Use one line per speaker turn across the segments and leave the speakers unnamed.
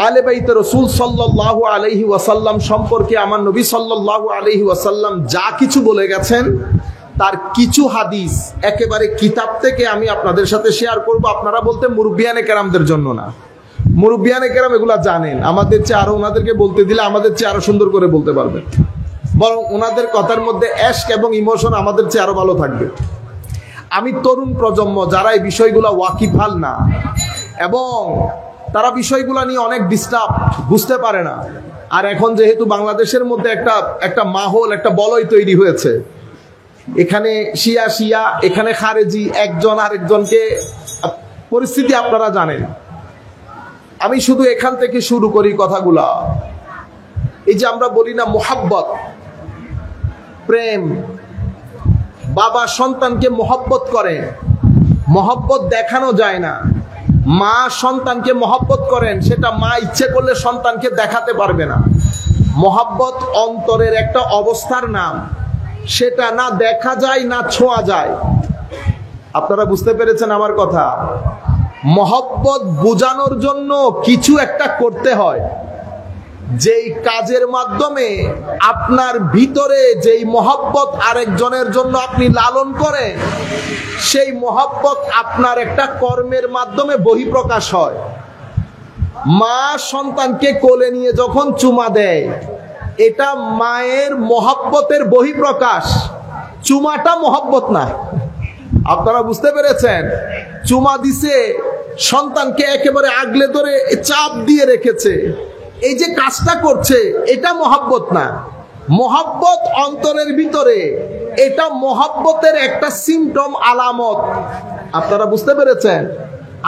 আহলে বাইত রাসূল সাল্লাল্লাহু আলাইহি ওয়াসাল্লাম সম্পর্কে আমার নবী সাল্লাল্লাহু আলাইহি ওয়াসাল্লাম যা কিছু বলে গেছেন তার কিছু হাদিস একেবারে কিতাব থেকে আমি আপনাদের সাথে শেয়ার করব। আপনারা বলতে মুরব্বিয়ানে কেরামদের জন্য না, মুরব্বিয়ানে কেরাম এগুলা জানেন, আমাদের চেয়ে আরো ওনাদেরকে বলতে দিলে আমাদের চেয়ে আরো সুন্দর করে বলতে পারবেন, বরং ওনাদের কথার মধ্যে এশক এবং ইমোশন আমাদের চেয়ে আরো ভালো থাকবে। আমি তরুণ প্রজন্ম যারা এই বিষয়গুলো ওয়াকিবহাল না এবং তারা বিষয়গুলো নিয়ে অনেক ডিস্টার্ব, বুঝতে পারে না। আর এখন যেহেতু বাংলাদেশের মধ্যে একটা মাহল, একটা বলয় তৈরি হয়েছে, এখানে শিয়া শিয়া, এখানে খারেজি, একজন আরেকজনকে, পরিস্থিতি আপনারা জানেন। আমি শুধু এখান থেকে শুরু করি কথাগুলা। এই যে আমরা বলি না মোহাব্বত, প্রেম, বাবা সন্তানকে মহব্বত করে, মহব্বত দেখানো যায় না। মা সন্তানকে মহব্বত করেন, সেটা মা ইচ্ছে করলে সন্তানকে দেখাতে পারবে না। মহব্বত অন্তরের একটা অবস্থার নাম, সেটা না দেখা যায় না ছোঁয়া যায়। আপনারা বুঝতে পেরেছেন আমার কথা? মহব্বত বোঝানোর জন্য কিছু একটা করতে হয়, যেই কাজের মাধ্যমে আপনার ভিতরে যেই মহব্বত আরেকজনের জন্য আপনি লালন করেন, সেই মহব্বত আপনার একটা কর্মের মাধ্যমে বহিঃপ্রকাশ হয়। মা সন্তানকে কোলে নিয়ে যখন চুমা দেয়, এটা মায়ের মহব্বতের বহিঃপ্রকাশ, চুমাটা মহব্বত না। আপনারা বুঝতে পেরেছেন? চুমা দিছে, সন্তানকে একেবারে আগলে ধরে চাপ দিয়ে রেখেছে, এই যে কাজটা করছে এটা মহব্বত না। মহব্বত অন্তরের ভিতরে, এটা মহব্বতের একটা সিমটম, আলামত। আপনারা বুঝতে পেরেছেন?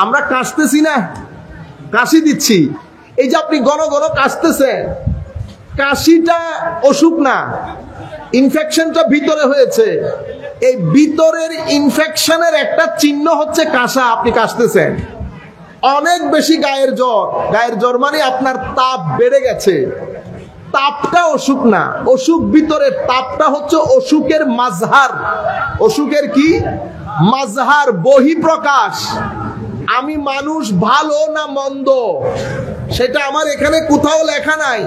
আমরা কাশতেছি না, কাশি দিচ্ছি, এই যে আপনি ঘন ঘন কাশতেছেন, কাশিটা অসুখ না, ইনফেকশনটা ভিতরে হয়েছে। এই ভিতরের ইনফেকশনের একটা চিহ্ন হচ্ছে কাশা, আপনি কাশতেছেন। অনেক বেশি গায়ের জ্বর, গায়ের জ্বর মানে আপনার তাপ বেড়ে গেছে, তাপটা অসুখ না, অসুখ ভিতরের, তাপটা হচ্ছে অসুখের মাজহার। অসুখের কি মাজহার, বহিঃপ্রকাশ। আমি মানুষ ভালো না মন্দ সেটা আমার এখানে কোথাও লেখা নাই,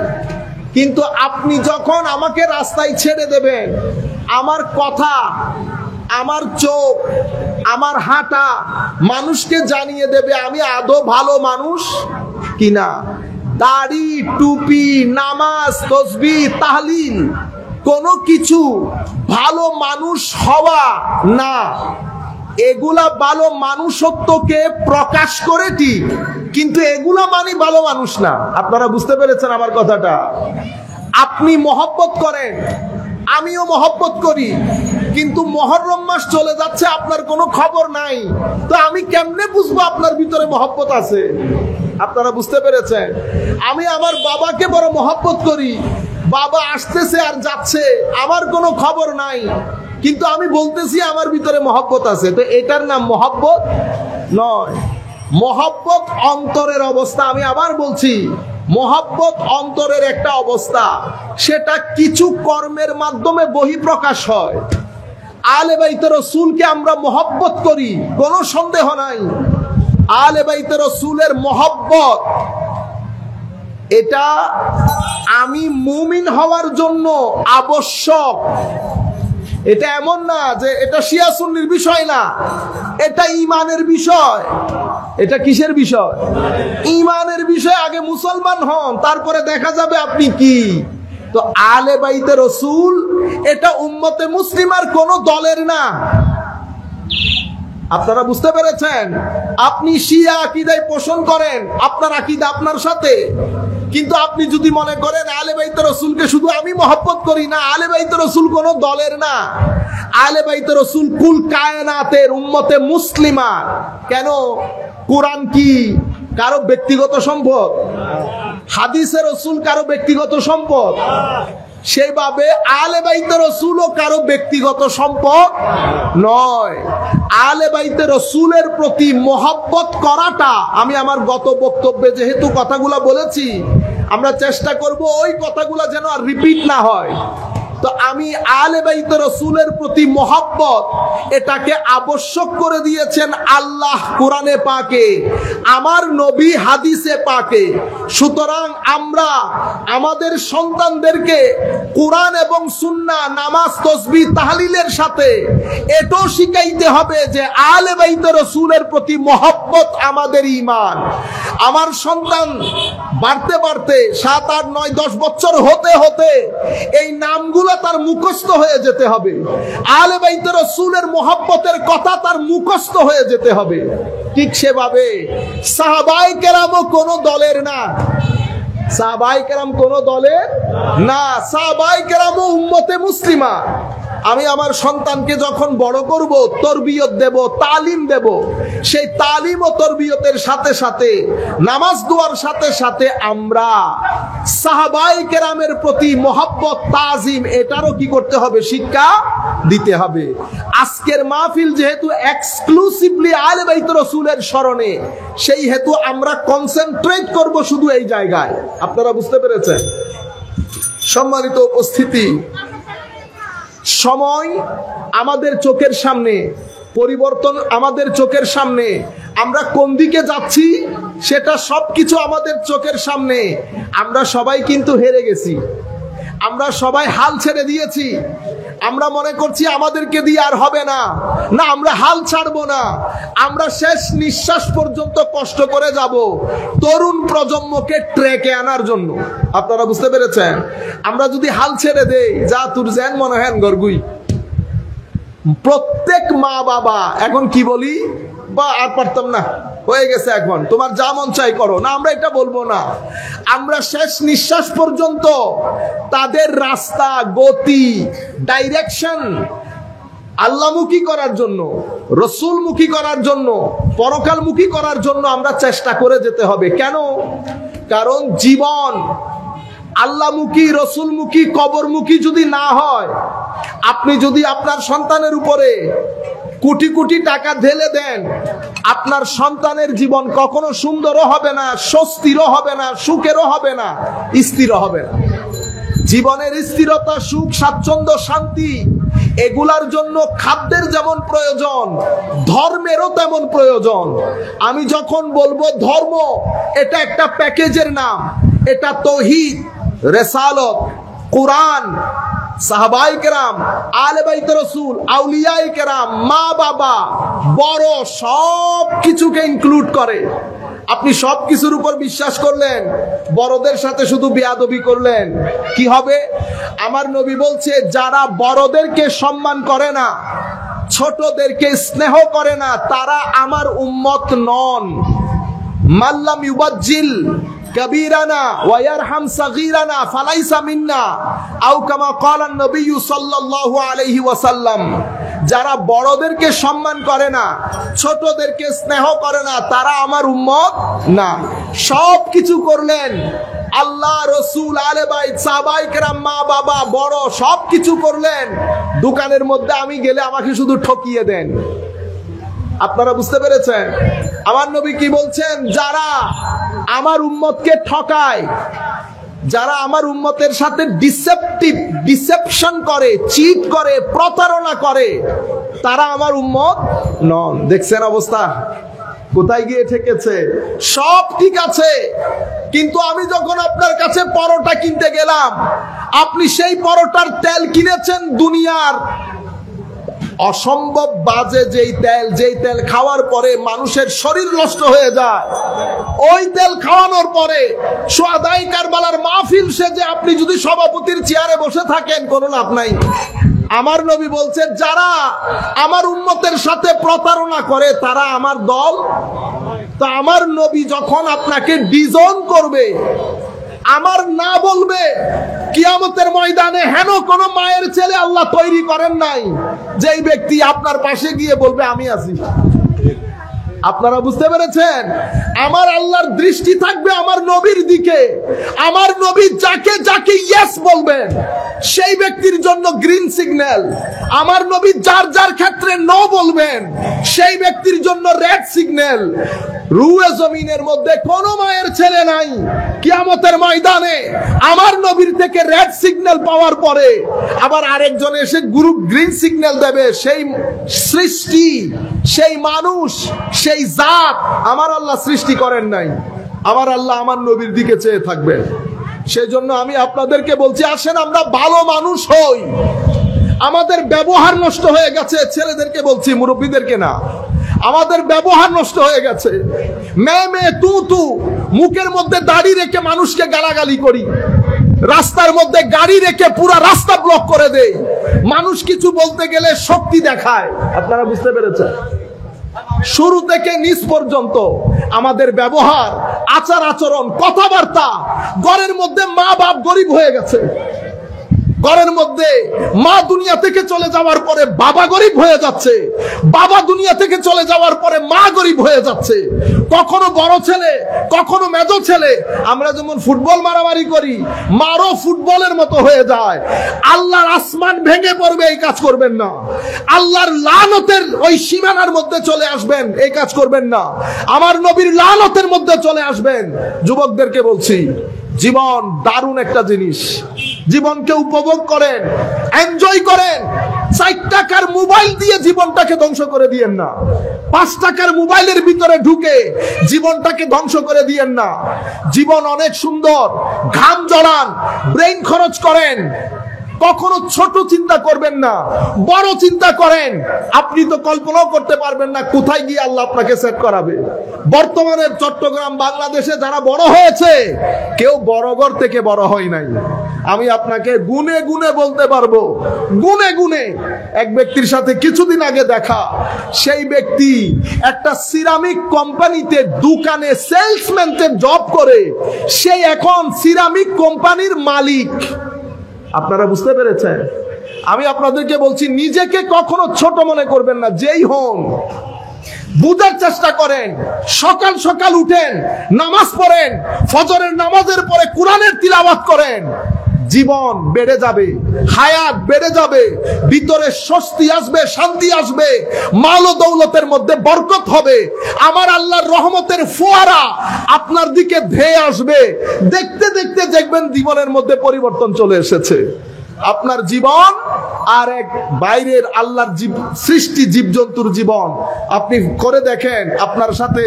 কিন্তু আপনি যখন আমাকে রাস্তায় ছেড়ে দেবেন, আমার কথা, আমার চোখ, আমার হাঁটা মানুষকে জানিয়ে দেবে আমি আদৌ ভালো মানুষ কিনা। দাড়ি, টুপি, নামাজ, তাসবিহ, তাহলিল কোনো কিছু ভালো মানুষ হওয়া না। এগুলা ভালো মানুষত্বকে প্রকাশ করে ঠিক, কিন্তু এগুলা মানে ভালো মানুষ না। আপনারা বুঝতে পেরেছেন আমার কথাটা? আপনি মহব্বত করেন, আমিও মহব্বত করি, কিন্তু মুহররম মাস চলে যাচ্ছে, আপনার কোনো খবর নাই, তো আমি কেমনে বুঝবো আপনার ভিতরে মহব্বত আছে? আপনারা বুঝতে পেরেছেন? আমি আমার বাবাকে বড় মহব্বত করি, বাবা আসতেছে আর যাচ্ছে, আমার কোনো খবর নাই, কিন্তু আমি বলতেছি আমার ভিতরে মহব্বত আছে, তো এটার নাম মহব্বত নয়। মহব্বত অন্তরের অবস্থা। আমি আবার বলছি, মহব্বত অন্তরের একটা অবস্থা, সেটা কিছু কর্মের মাধ্যমে বহিঃপ্রকাশ হয়। আহলে বাইত রাসূলকে আমরা মহব্বত করি, কোনো সন্দেহ নাই। আহলে বাইত রাসূলের মহব্বত, এটা আমি মুমিন হওয়ার জন্য আবশ্যক। এটা এমন না যে এটা শিয়া সুন্নির বিষয় না, এটা ঈমানের বিষয়। এটা কিসের বিষয়? ঈমানের বিষয়। আগে মুসলমান হন, তারপরে দেখা যাবে আপনি কি। তো আহলে বাইতে রাসূল এটা উম্মতে মুসলিমার কোন দলের না। আপনারা বুঝতে পেরেছেন? আপনি শিয়া আকীদায় পোষণ করেন, আপনার আকীদা আপনার সাথে, কিন্তু আপনি যদি মনে করেন আহলে বাইত রাসূলকে শুধু আমি মহব্বত করি, না, আহলে বাইত রাসূল কোন দলের না। আহলে বাইত রাসূল কুল কায়নাতের উম্মতে মুসলিমা। কেন? কোরআন কি কারো ব্যক্তিগত সম্পদ? হাদিসে রাসূল কারো ব্যক্তিগত সম্পদ? সেইভাবে আহলে বাইত রাসূলও কারো ব্যক্তিগত সম্পদ নয়। আহলে বাইত রাসূলের প্রতি মহব্বত করাটা, আমি আমার গত বক্তব্যে যেহেতু কথাগুলো বলেছি, আমরা চেষ্টা করব ওই কথাগুলো যেন আর রিপিট না হয়। তো আমি আলে বাইত রাসূলের প্রতি মহব্বত এটাকে আবশ্যক করে দিয়েছেন আল্লাহ কোরআনে পাকে, আমার নবী হাদিসে পাকে। সুতরাং আমরা আমাদের সন্তানদেরকে কোরআন এবং সুন্নাহ, নামাজ, তাসবিহ, তাহলিলের সাথে এটাও শিখাইতে হবে যে আলে বাইত রাসূলের প্রতি মহব্বত আমাদের ঈমান। আমার সন্তান বাড়তে বাড়তে 7, 8, 9, 10 বছর হতে হতে এই নামগুলো তার মুখস্থ হয়ে যেতে হবে। আলে বাইত রাসূলের মহব্বতের কথা তার মুখস্থ হয়ে যেতে হবে। ঠিক সেভাবে সাহাবায়ে কেরামও কোনো দলের না, সাহাবায়ে কেরাম কোনো দলের না, সাহাবায়ে কেরামও উম্মতে মুসলিমা। আমি আমার সন্তানকে যখন বড় করব, তরবিয়ত দেব, তালিম দেব, সেই তালিম ও তরবিয়তের সাথে সাথে নামাজ দোয়ার সাথে সাথে আমরা সাহাবায়ে কেরামের প্রতি মহব্বত, তাজিম এটারও কি করতে হবে? শিক্ষা দিতে হবে। আজকের মাহফিল যেহেতু এক্সক্লুসিভলি আলে বাইত রাসূলের স্মরণে, সেই হেতু আমরা কনসেন্ট্রেট করব শুধু এই জায়গায়। আপনারা বুঝতে পেরেছেন? সম্মানিত উপস্থিতি, সময় আমাদের চোখের সামনে, পরিবর্তন আমাদের চোখের সামনে, আমরা কোন দিকে যাচ্ছি সেটা সবকিছু আমাদের চোখের সামনে। আমরা সবাই কিন্তু হেরে গেছি, আমরা সবাই হাল ছেড়ে দিয়েছি। আমরা মনে করছি আমাদেরকে দিয়ে আর হবে না, না আমরা হাল ছাড়বো না, আমরা শেষ নিঃশ্বাস পর্যন্ত কষ্ট করে যাব তরুণ প্রজন্মকে ট্র্যাকে আনার জন্য। আপনারা বুঝতে পেরেছেন? আমরা যদি হাল ছেড়ে দেই, যা তুর যেন মনে হয় গর্গুই। প্রত্যেক মা বাবা এখন কি বলি, বা আর পারতাম না, হয়ে গেছে, এখন তোমার যা মন চাই করো, না আমরা এটা বলবো না। আমরা শেষ নিঃশ্বাস পর্যন্ত তাদের রাস্তা, গতি, ডাইরেকশন আল্লাহমুখী করার জন্য, রসুলমুখী করার জন্য, পরকালমুখী করার জন্য আমরা চেষ্টা করে যেতে হবে। কেন? কারণ জীবন আল্লাহমুখী, রসুলমুখী, কবরমুখী যদি না হয়, আপনি যদি আপনার সন্তানের উপরে কোটি কোটি টাকা ঢেলে দেন, আপনার সন্তানের জীবন কখনো সুন্দরও হবে না, স্বস্তিরও হবে না, সুখেরও হবে না, স্থিরও হবে না। জীবনের স্থিরতা, সুখ, স্বাচ্ছন্দ্য, শান্তি এগুলার জন্য খাদ্যের যেমন প্রয়োজন, ধর্মেরও তেমন প্রয়োজন। আমি যখন বলবো ধর্ম, এটা একটা প্যাকেজের নাম। এটা তাওহীদ, রিসালাত, কোরআন, সাহাবায়ে কেরাম, আলে বাইত রাসূল, আউলিয়ায়ে কেরাম, মা বাবা, বড়, সব কিছুকে ইনক্লুড করে। আপনি সব কিছুর উপর বিশ্বাস করলেন, বড়দের সাথে শুধু বেয়াদবি করলেন, কি হবে? আমার নবী বলছে, যারা বড়দেরকে সম্মান করে না, ছোটদেরকে স্নেহ করে না, তারা আমার উম্মত নন। মাল্লাম ইউবাজ্জিল কাবীরানা ওয়া ইয়ারহাম সাগীরানা ফালাইসা মিন্না, আও কামা ক্বালা নবী সাল্লাল্লাহু আলাইহি ওয়াসাল্লাম। যারা বড়দেরকে সম্মান করে না, ছোটদেরকে স্নেহ করে না, তারা আমার উম্মত না। সব কিছু করলেন, আল্লাহ, রসুল, আলে বাইত, সাহাবায়ে কেরাম, মা বাবা, বড়, সব কিছু করলেন। দোকানের মধ্যে আমি গেলে আমাকে শুধু ঠকিয়ে দেন। আপনারা বুঝতে পেরেছেন? আমার নবী কি বলছেন? যারা আমার উম্মতকে ঠকায়, যারা আমার উম্মতের সাথে ডিসেপশন করে, চিট করে, প্রতারণা করে, তারা আমার উম্মত নন। দেখছেন অবস্থা কোথায় গিয়ে ঠেকেছে? সব ঠিক আছে, কিন্তু আমি যখন আপনার কাছে পরোটা কিনতে গেলাম, আপনি সেই পরোটার তেল কিনেছেন দুনিয়ার অসম্ভব বাজে যেই তেল খাওয়ার পরে মানুষের শরীর নষ্ট হয়ে যায়। ওই তেল খাওয়ানোর পরে সোয়াদাই কারবালার মাহফিল সেজে আপনি যদি সভাপতির চেয়ারে বসে থাকেন, কোনো লাভ নাই। আমার নবী বলছেন, যারা আমার উম্মতের সাথে প্রতারণা করে, তারা আমার দল। তো আমার নবী যখন আপনাকে ডিজন করবে, আমার না বলবে, কিয়ামতের ময়দানে হেন কোন মায়ের ছেলে আল্লাহ তৈরি করেন নাই যেই ব্যক্তি আপনার পাশে গিয়ে বলবে আমি আছি। আপনারা বুঝতে পেরেছেন? আমার আল্লাহর দৃষ্টি থাকবে আমার নবীর দিকে আমার নবী যাকে যাকে ইয়েস বলবেন সেই ব্যক্তির জন্য গ্রিন সিগন্যাল, আমার নবী যার যার ক্ষেত্রে নো বলবেন সেই ব্যক্তির জন্য রেড সিগন্যাল। রুয়ে জমিনের মধ্যে কোন মায়ের ছেলে নাই কিয়ামতের ময়দানে আমার নবীর থেকে রেড সিগন্যাল পাওয়ার পরে আবার আরেকজন এসে গ্রিন সিগন্যাল দেবে। সেই সৃষ্টি, সেই মানুষ, সেই জাত আমার আল্লাহ সৃষ্টি করেন নাই। আমার আল্লাহ আমার নবীর দিকে চেয়ে থাকবেন। সেই জন্য আমি আপনাদেরকে বলছি, আসেন আমরা ভালো মানুষ হই। আমাদের ব্যবহার নষ্ট হয়ে গেছে, ছেলেদেরকে বলছি, মুরব্বীদেরকে না। আমাদের ব্যবহার নষ্ট হয়ে গেছে। মে তু মুখের মধ্যে দাড়ি রেখে মানুষকে গালাগালি করি, রাস্তার মধ্যে গাড়ি রেখে পুরো রাস্তা ব্লক করে দেই, মানুষ কিছু বলতে গেলে শক্তি দেখায়। আপনারা বুঝতে পেরেছেন? শুরু থেকে নিচ পর্যন্ত আমাদের ব্যবহার, আচার আচরণ, কথাবার্তা, ঘরের মধ্যে মা বাপ গরিব হয়ে গেছে। ঘরের মধ্যে মা দুনিয়া থেকে চলে যাওয়ার পরে বাবা গরিব হয়ে যাচ্ছে, বাবা দুনিয়া থেকে চলে যাওয়ার পরে মা গরিব হয়ে যাচ্ছে। কখনো বড় ছেলে, কখনো মেজো ছেলে। আমরা যেমন ফুটবল মারামারি করি, মারও ফুটবলের মতো হয়ে যায়। আল্লাহর আসমান ভেঙে পড়বে, এই কাজ করবেন না। আল্লাহর লানতের ওই সীমানার মধ্যে চলে আসবেন, এই কাজ করবেন না। আমার নবীর লানতের মধ্যে চলে আসবেন। যুবকদেরকে বলছি, জীবন দারুণ একটা জিনিস। জীবনকে উপভোগ করেন, এনজয় করেন। 4 টাকার মোবাইল দিয়ে জীবনটাকে ধ্বংস করে দিয়েন না। 5 টাকার মোবাইলের ভিতরে ঢুকে জীবনটাকে ধ্বংস করে দিয়েন না। জীবন অনেক সুন্দর, ঘাম জড়ান, ব্রেইন খরচ করেন। কখনো ছোট চিন্তা করবেন না, বড় চিন্তা করেন। আপনি তো কল্পনাও করতে পারবেন না কোথায় গিয়ে আল্লাহ আপনাকে সেট করাবে। বর্তমানে চট্টগ্রাম, বাংলাদেশে যারা বড় হয়েছে, কেউ বড়ঘর থেকে বড় হয় নাই। আমি আপনাকে গুনে গুনে বলতে পারবো, গুনে গুনে। এক ব্যক্তির সাথে কিছুদিন আগে দেখা, সেই ব্যক্তি একটা সিরামিক কোম্পানিতে দোকানে সেলসম্যানতে জব করে, সে এখন সিরামিক কোম্পানির মালিক। আপনারা বুঝতে পেরেছেন? আমি আপনাদেরকে বলছি, নিজেকে কখনো ছোট মনে করবেন না। যেই হন, বুঝার চেষ্টা করেন। সকাল সকাল উঠেন, নামাজ পড়েন, ফজরের নামাজের পরে কোরআনের তিলাওয়াত করেন। জীবন বেড়ে যাবে, হায়াত বেড়ে যাবে, ভিতরে স্বস্তি আসবে, শান্তি আসবে, মাল ও দৌলতের মধ্যে বরকত হবে। আমার আল্লাহর রহমতের ফোয়ারা আপনার দিকে ধেয়ে আসবে। দেখতে দেখতে দেখবেন জীবনের মধ্যে পরিবর্তন চলে এসেছে। আপনার জীবন আর এক বাইরের আল্লাহর সৃষ্টি জীবজন্তুর জীবন আপনি করে দেখেন, আপনার সাথে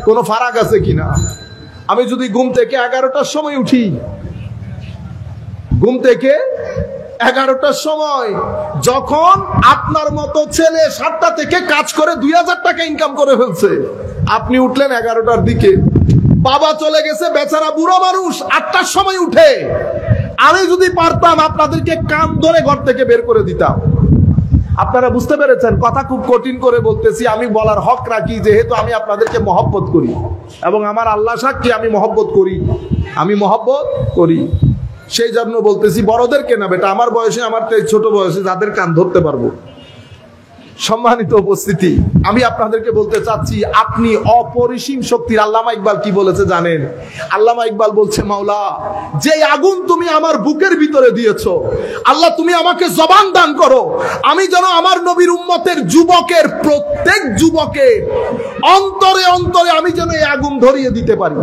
কোনো ফারাক আছে কিনা। আমি যদি ঘুম থেকে 11টার সময় উঠি, ঘুম থেকে 11টার সময়, যখন আপনার মতো ছেলে 7টা থেকে কাজ করে 2000 টাকা ইনকাম করে ফেলছে, আপনি উঠলেন 11টার দিকে। বাবা চলে গেছে, বেচারা বুড়ো মানুষ 8টার সময় উঠে। আমি যদি পারতাম আপনাদেরকে কান ধরে ঘর থেকে বের করে দিতাম। আপনারা বুঝতে পেরেছেন? কথা খুব কঠিন করে বলতেছি, আমি বলার হক রাখি, যেহেতু আমি আপনাদেরকে মহব্বত করি এবং আমার আল্লাহ সাক্ষী আমি মহব্বত করি, আমি মহব্বত করি। সেই জন্য বলতেছি, বড়দেরকে না বেটা, আমার বয়সে, আমার ছোট বয়সে যাদের কান ধরতে পারবো। সম্মানিত উপস্থিতি, আমি আপনাদেরকে বলতে চাচ্ছি, আপনি অপরিসীম শক্তির। আল্লামা ইকবাল কি বলেছে জানেন? আল্লামা ইকবাল বলছে, মাওলা, যে আগুন তুমি আমার বুকের ভিতরে দিয়েছো, আল্লাহ তুমি আমাকে জবান দান করো, আমি যেন আমার নবীর উম্মতের যুবকের, প্রত্যেক যুবকের অন্তরে অন্তরে আমি যেন এই আগুন ধরিয়ে দিতে পারি।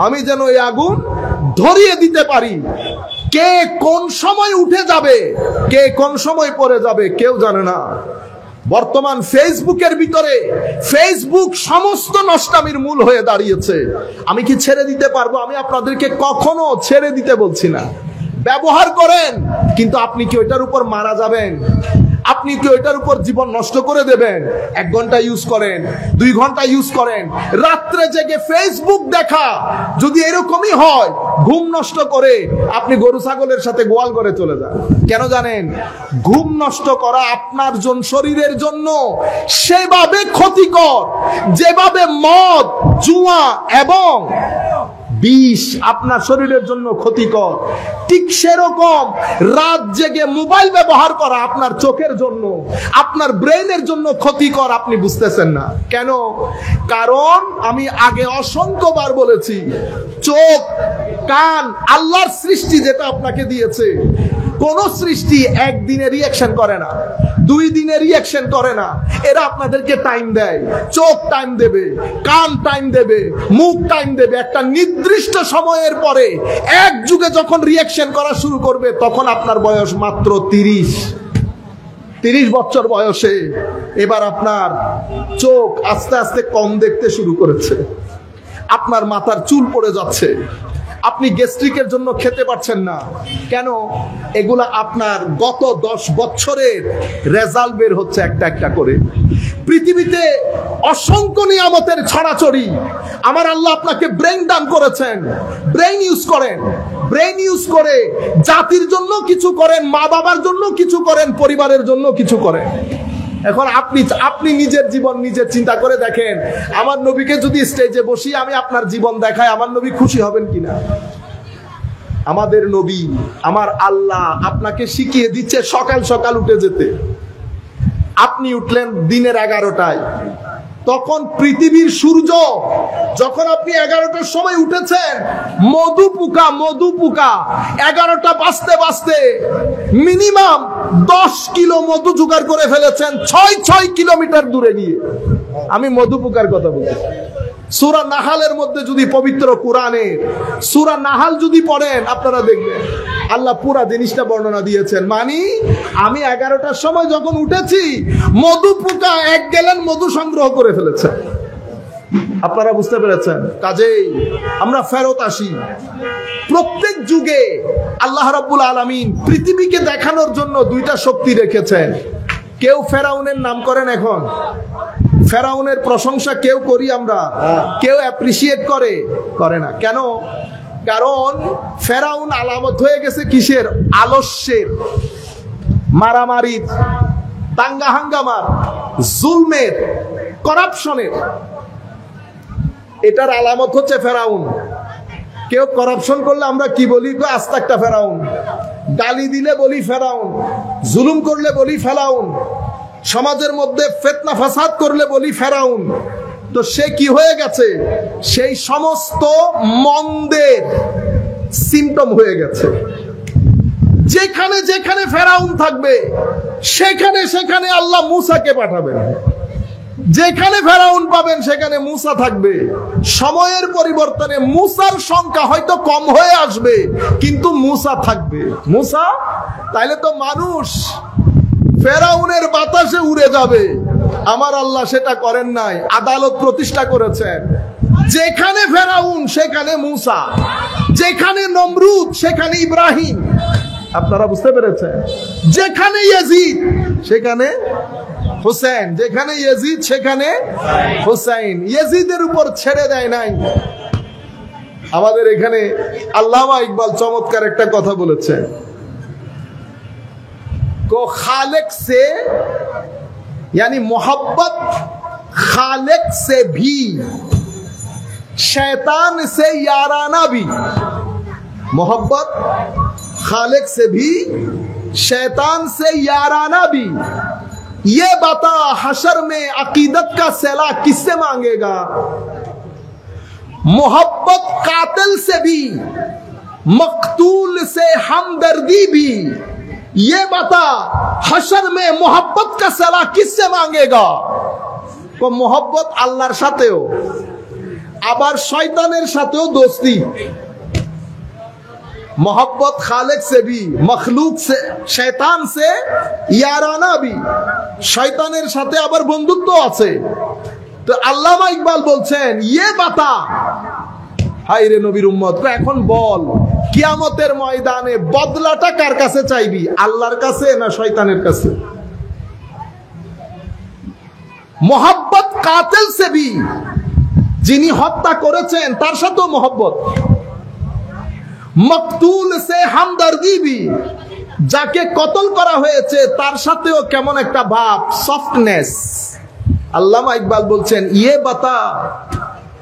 আমি যেন এই আগুন ধরিয়ে দিতে পারি। কে কোন সময় উঠে যাবে, কে কোন সময় পড়ে যাবে, কেউ জানে না। বর্তমান ফেসবুকের ভিতরে, ফেসবুক সমস্ত নষ্টামির মূল হয়ে দাঁড়িয়েছে। আমি কি ছেড়ে দিতে পারবো? আমি আপনাদেরকে কখনো ছেড়ে দিতে বলছি না। ব্যবহার করেন, কিন্তু আপনি কি ওইটার উপর মারা যাবেন? আপনি কি ওইটার উপর জীবন নষ্ট করে দেবেন? 1 ঘন্টা ইউজ করেন, 2 ঘন্টা ইউজ করেন, রাত্রে জেগে ফেসবুক দেখা যদি এরকমই হয়, ঘুম নষ্ট করে আপনি গরু ছাগলের সাথে গোয়াল করে চলে যান। কেন জানেন? ঘুম নষ্ট করা আপনার শরীরের জন্য সেভাবে ক্ষতিকর যেভাবে মদ, জুয়া এবং বিষ আপনার শরীরের জন্য ক্ষতিকর, ঠিক সেরকম রাত জেগে মোবাইল ব্যবহার করা আপনার চোখের জন্য, আপনার ব্রেইনের জন্য ক্ষতিকর। আপনি বুঝতেছেন না কেন? কারণ আমি আগে অসংখ্যবার বলেছি, চোখ, কান আল্লাহর সৃষ্টি, যেটা আপনাকে দিয়েছে। কোন সৃষ্টি একদিনে রিঅ্যাকশন করে না, 2 দিনে রিঅ্যাকশন করে না। এরা আপনাদেরকে টাইম দেয়। চোখ টাইম দেবে, কান টাইম দেবে, মুখ টাইম দেবে। একটা নির্দিষ্ট সময়ের পরে এক যুগে যখন রিঅ্যাকশন করা শুরু করবে, তখন আপনার বয়স মাত্র 30 বছর বয়সে এবার আপনার চোখ আস্তে আস্তে কম দেখতে শুরু করেছে, আপনার মাথার চুল পড়ে যাচ্ছে, আপনি গ্যাস্ট্রিকের জন্য খেতে পারছেন না। কেন? এগুলা আপনার গত 10 বছরের রেজাল্ট বের হচ্ছে একটা একটা করে। পৃথিবীতে অসংখ্য নিয়ামতের ছড়াছড়ি। আমার আল্লাহ আপনাকে ব্রেইন দান করেছেন, ব্রেইন ইউজ করেন। ব্রেইন ইউজ করে জাতির জন্য কিছু করেন, মা বাবার জন্য কিছু করেন, পরিবারের জন্য কিছু করেন। এখন আপনি নিজের জীবন নিজে চিন্তা করে দেখেন, আমার নবীকে যদি স্টেজে বসিয়ে আমি আপনার জীবন দেখাই, আমার নবী খুশি হবেন কিনা? আমাদের নবী, আমার আল্লাহ আপনাকে শিখিয়ে দিচ্ছে সকাল সকাল উঠে যেতে। আপনি উঠলেন দিনের 11টায়, তখন পৃথিবীর সূর্য, যখন আপনি 11টার সময় উঠেছেন, মধু পোকা 11টা বাজতে মিনিমাম 10 কিলো মধু জোগাড় করে ফেলেছেন 6 কিলোমিটার দূরে গিয়ে। আমি মধু পোকার কথা বলছি। সূরা নাহালের মধ্যে যদি পবিত্র কোরআনে সূরা নাহাল যদি পড়েন, আপনারা দেখবেন আল্লাহ পুরা জিনিসটা বর্ণনা দিয়েছেন। মানে আমি 11টার সময় যখন উঠেছি, মধু পোকা 1 গ্যালন মধু সংগ্রহ করে ফেলেছে। আপনারা বুঝতে পেরেছেন? কাজেই আমরা ফেরত আসি। প্রত্যেক যুগে আল্লাহ রাব্বুল আলামিন পৃথিবীকে দেখানোর জন্য 2টা শক্তি রেখেছেন। কেউ ফেরাউনের নাম করেন, এখন ফেরাউনের প্রশংসা কেউ করি আমরা, কেউ অ্যাপ্রিসিয়েট করে না। কেন? কারণ ফেরাউন আলামত হয়ে গেছে কিসের? আলস্যের, মারামারির, দাঙ্গা হাঙ্গামার, জুলমের, করাপশনের। এটার আলামত হচ্ছে ফেরাউন। কেউ করাপশন করলে আমরা কি বলি? আস্তে একটা ফেরাউন। গালি দিলে বলি ফেরাউন, জুলুম করলে বলি ফেরাউন, সমাজের মধ্যে ফিতনা ফাসাদ করলে বলি ফেরাউন। তো সে কি হয়ে গেছে? সেই সমস্ত মন্দের সিম্পটম হয়ে গেছে। যেখানে যেখানে ফেরাউন থাকবে, সেখানে সেখানে আল্লাহ মূসাকে পাঠাবেন। যেখানে ফেরাউন পাবেন, সেখানে মূসা থাকবে। সময়ের পরিবর্তনে মূসার সংখ্যা হয়তো কম হয়ে আসবে, কিন্তু মূসা থাকবে। মূসা তাইলে তো মানুষ ফেরাউনের বাতাসে উড়ে যাবে। আমার আল্লাহ সেটা করেন নাই, আদালত প্রতিষ্ঠা করেছেন। যেখানে ফেরাউন সেখানে মূসা, যেখানে নমরুদ সেখানে ইব্রাহিম। আপনারা বুঝতে পেরেছেন? যেখানে ইয়াজিদ সেখানে হুসেন, যেখানে ইয়াজিদ সেখানে হুসাইন। ইয়াজিদের উপর ছেড়ে দেয় নাই। আমাদের এখানে আল্লামা ইকবাল চমৎকার একটা কথা বলেছেন, को खालिक से यानी मोहब्बत खालिक से भी, शैतान से याराना भी। मोहब्बत खालिक से भी, शैतान से याराना भी। ये बता हशर में अकीदत का सेला किससे मांगेगा? मोहब्बत कातिल से भी, मकतूल से हमदर्दी भी। ये बता हशर में मोहब्बत का सला किससे मांगेगा? को मोहब्बत আল্লাহর সাথেও, আবার শয়তানের সাথেও দোস্তি। मोहब्बत खालिक से भी, मखलूक से, शैतान से याराना भी। শয়তানের সাথে আবার বন্ধুত্ব আছে। তো আল্লামা ইকবাল বলছেন, ये बता, হায় রে নবীর উম্মত, এখন বল কিয়ামতের ময়দানে বদলাটা কার কাছে চাইবি? আল্লাহর কাছে না শয়তানের কাছে? মোহাব্বত কাতিল সে ভি, যিনি হত্যা করেছেন তার সাথেও মোহাব্বত। মকতুল সে হামদর্দি ভি, যাকে কতল করা হয়েছে তার সাথেও কেমন একটা ভাব, সফটনেস। আল্লামা ইকবাল বলছেন, ইয়ে বাতা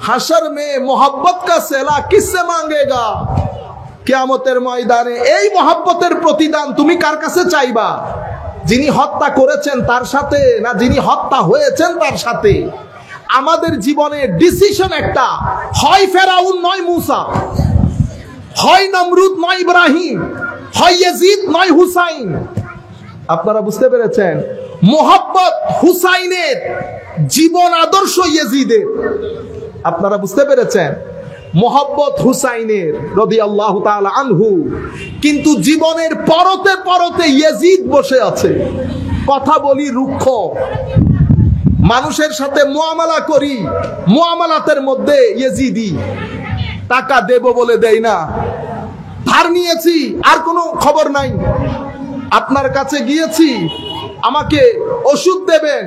হাসর মে মোহাব্বত কা সেলা কিসসে মাঙ্গেগা, কিয়ামতের ময়দানে এই মোহাব্বতের প্রতিদান তুমি কার কাছে চাইবা? যিনি হত্যা করেছেন তার সাথে, না যিনি হত্যা হয়েছেন তার সাথে? আমাদের জীবনে ডিসিশন একটা, হয় ফেরাউন নয় মুসা, হয় নমরুদ নয় ইব্রাহিম, হয় ইয়াজিদ নয় হুসাইন। আপনারা বুঝতে পেরেছেন? মোহাব্বত হুসাইনের, জীবন আদর্শ ইয়াজিদের। আপনারা বুঝতে পেরেছেন? মোহাব্বত হুসাইনের রাদিয়াল্লাহু তাআলা আনহু, কিন্তু জীবনের পরতে পরতে ইয়াজিদ বসে আছে। কথা বলি রুক্ষ, মানুষের সাথে মুআমালা করি, মুআমালাতের মধ্যে ইয়াজিদি। টাকা দেব বলে দেই না, ধার নিয়েছি আর কোনো খবর নাই, আপনার কাছে গিয়েছি আমাকে ওষুধ দেবেন,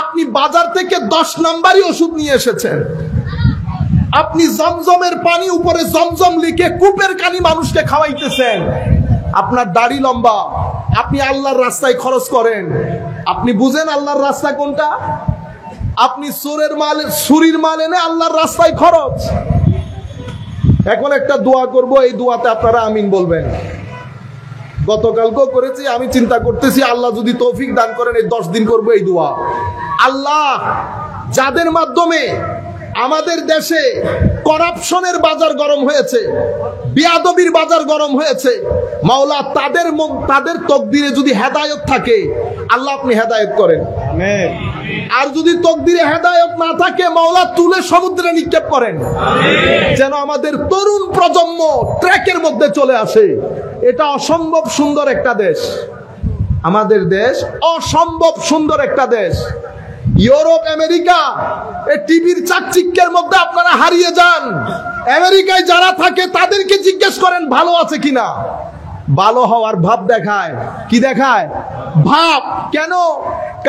আপনি বাজার থেকে 10 নাম্বারই ওষুধ নিয়ে এসেছেন। আপনি জমজমের পানি উপরে জমজম লিখে কূপের কানি মানুষকে খাওয়াইতেছেন। আপনার দাড়ি লম্বা, আপনি আল্লাহর রাস্তায় খরচ করেন। আপনি বুঝেন আল্লাহর রাস্তা কোনটা? আপনি চুরির মাল এনে আল্লাহর রাস্তায় খরচ। এখন একটা দোয়া করব, এই দোয়াতে আপনারা আমিন বলবেন। গতকালকেও করেছি, আমি চিন্তা করতেছি আল্লাহ যদি তৌফিক দান করেন এই 10 দিন করবো এই দোয়া। আল্লাহ, যাদের মাধ্যমে আমাদের দেশে করাপশনের বাজার গরম হয়েছে, বিয়াদবির বাজার গরম হয়েছে, মাওলা তাদের তকদিরে যদি হেদায়েত থাকে, আল্লাহ আপনি হেদায়েত করেন। আমিন। আর যদি তকদিরে হেদায়েত না থাকে, মাওলা তুলে সমুদ্রে নিক্ষেপ করেন। আমিন। যেন আমাদের তরুণ প্রজন্ম ট্র্যাকের মধ্যে চলে আসে। এটা অসম্ভব সুন্দর একটা দেশ, আমাদের দেশ অসম্ভব সুন্দর একটা দেশ। ইউরোপ, আমেরিকা, এই টিভির চাকচিক্যের মধ্যে আপনারা হারিয়ে যান। আমেরিকায় যারা থাকে তাদেরকে জিজ্ঞেস করেন ভালো আছে কিনা। ভালো হওয়ার ভাব দেখায়। কি দেখায়? ভাব। কেন?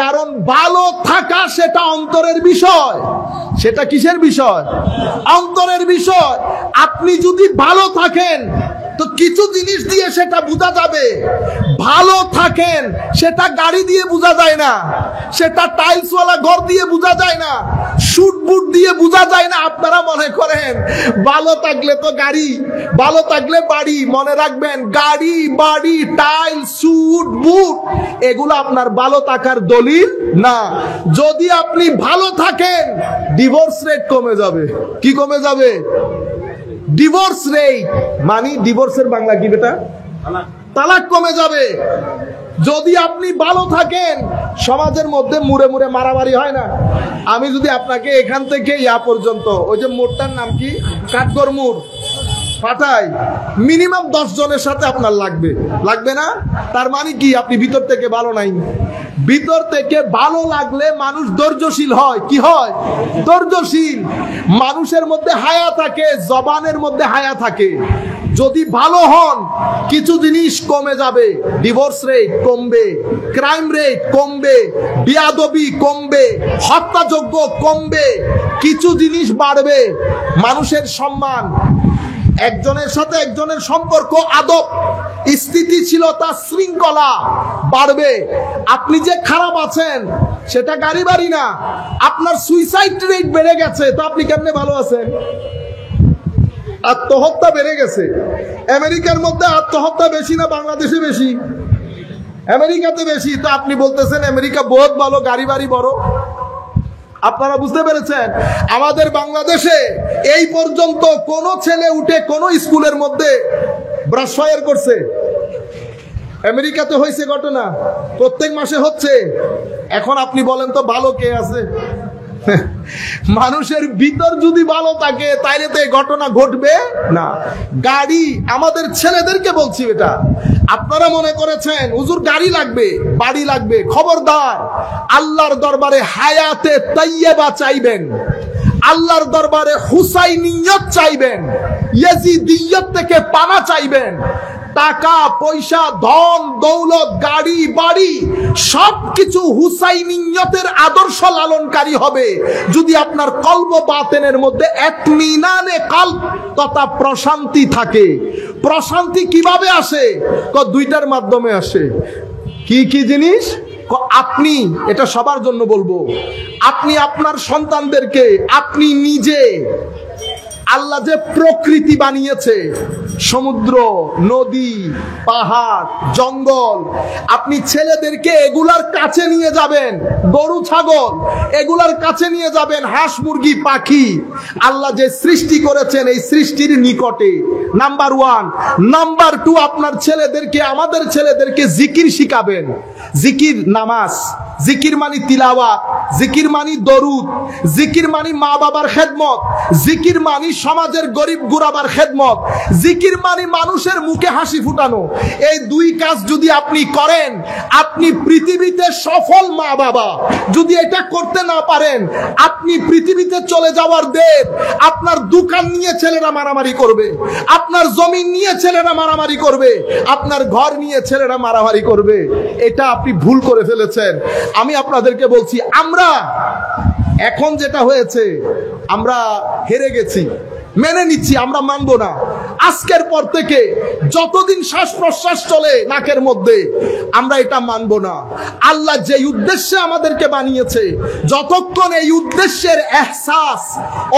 কারণ ভালো থাকা সেটা অন্তরের বিষয়। সেটা কিসের বিষয়? অন্তরের বিষয়। আপনি যদি ভালো থাকেন তো কিছু জিনিস দিয়ে সেটা বোঝা যাবে। ভালো থাকেন সেটা গাড়ি দিয়ে বোঝা যায় না, সেটা টাইলসওয়ালা ঘর দিয়ে বোঝা যায় না, শুট বুট দিয়ে বোঝা যায় না। আপনারা মনে করেন ভালো থাকলে তো গাড়ি, ভালো থাকলে বাড়ি। মনে রাখবেন, গাড়ি, বাড়ি, টাইলস, শুট বুট এগুলো আপনার ভালো থাকার দলিল না। যদি আপনি ভালো থাকেন, ডিভোর্স রেট কমে যাবে। কি কমে যাবে? ডিভোর্স রেট মানে ডিভোর্সের বাংলা কি বেটা? তালাক কমে যাবে। যদি আপনি ভালো থাকেন, সমাজের মধ্যে মুড়ে মুড়ে মারামারি হয় না। আমি যদি আপনাকে এখান থেকে ইয়া পর্যন্ত, ওই যে মোড়টার নাম কি, কাঠগড় মোড়, পাঠাই, মিনিমাম 10 জনের সাথে আপনার লাগবে না? তার মানে কি? আপনি ভিতর থেকে ভালো নাই। ভিতর থেকে ভালো লাগলে মানুষ ধৈর্যশীল হয়। কি হয়? ধৈর্যশীল। মানুষের মধ্যে হায়া থাকে, জবানের মধ্যে হায়া থাকে। যদি ভালো হন, কিছু জিনিস কমে যাবে। ডিভোর্স রেট কমবে, ক্রাইম রেট কমবে, বিয়াদবি কমবে, হত্যাযজ্ঞ কমবে, কিছু জিনিস বাড়বে। মানুষের সম্মান, একজনের সাথে একজনের সম্পর্ক, আদব, স্থিতিশীলতা, শৃঙ্খলা বাড়বে। আপনি যে খারাপ আছেন সেটা গাড়ি বাড়ি না। আপনার সুইসাইড রেট বেড়ে গেছে, তো আপনি কেমনে ভালো আছেন? আত্মহত্যা বেড়ে গেছে। আমেরিকার মধ্যে আত্মহত্যা বেশি না বাংলাদেশে বেশি? আমেরিকাতে বেশি। তো আপনি বলতেছেন আমেরিকা বহুত ভালো, গাড়ি বাড়ি বড়। আপনারা বুঝতে পেরেছেন? আমাদের বাংলাদেশে এই পর্যন্ত কোন ছেলে উঠে কোন স্কুলের মধ্যে ব্রাশ ফায়ার করছে? আমেরিকাতে হয়েছে ঘটনা, প্রত্যেক মাসে হচ্ছে। এখন আপনি বলেন তো ভালো কে আছে? মানুষের ভিতর যদি ভালো থাকে তাইলে তো এই ঘটনা ঘটবে না। গাড়ি, আমাদের ছেলেদেরকে বলছি এটা, আপনারা মনে করেছেন হুজুর গাড়ি লাগবে, বাড়ি লাগবে, খবরদার। আল্লাহর দরবারে হায়াতে তাইয়্যিবা চাইবেন, আল্লাহর দরবারে হুসাইনিয়ত চাইবেন, ইয়াজিদিয়ত থেকে পানা চাইবেন। টাকা পয়সা, ধন দৌলত, গাড়ি বাড়ি সবকিছু হুসাইনিয়তের আদর্শ লালনকারী হবে যদি আপনার কলব বাতেনের মধ্যে ইতমিনানে কলব তথা প্রশান্তি থাকে। প্রশান্তি কিভাবে আসে? দুইটার মাধ্যমে আসে। কি কি জিনিস? আপনি, এটা সবার জন্য বলবো, আপনি আপনার সন্তানদেরকে, আপনি নিজে, আল্লাহ যে প্রকৃতি বানিয়েছে, সমুদ্র, নদী, পাহাড়, জঙ্গল, আপনি ছেলেদেরকে এগুলার কাছে নিয়ে যাবেন, গরু ছাগল এগুলার কাছে নিয়ে যাবেন, হাঁস মুরগি পাখি, আল্লাহ যে সৃষ্টি করেছেন এই সৃষ্টির নিকটে, নাম্বার 1। নাম্বার 2, আপনার ছেলেদেরকে, আমাদের ছেলেদেরকে জিকির শিখাবেন। জিকির নামাজ, জিকির মানে তিলাওয়াত, জিকির মানে দরুদ, জিকির মানে মা বাবার খেদমত, জিকির মানে সমাজের গরিব গুরাবার খেদমত, জিকির মানে মানুষের মুখে হাসি ফুটানো। এই 2 কাজ যদি আপনি করেন, আপনি পৃথিবীতে সফল মা বাবা। যদি এটা করতে না পারেন, আপনি পৃথিবীতে চলে যাওয়ার দের। আপনার দোকান নিয়ে ছেলেরা মারামারি করবে, আপনার জমি নিয়ে ছেলেরা মারামারি করবে, আপনার ঘর নিয়ে ছেলেরা মারামারি করবে। এটা আপনি ভুল করে ফেলেছেন। আমি আপনাদেরকে বলছি, আমরা এখন যেটা হয়েছে, আমরা হেরে গেছি, মেনে নিচ্ছি, আমরা মানবো না। আজকের পর থেকে যতদিন শ্বাস প্রশ্বাস চলে নাকের মধ্যে, আমরা এটা মানবো না। আল্লাহ যে উদ্দেশ্যে আমাদেরকে বানিয়েছে, যতক্ষণ এই উদ্দেশ্যের এহসাস,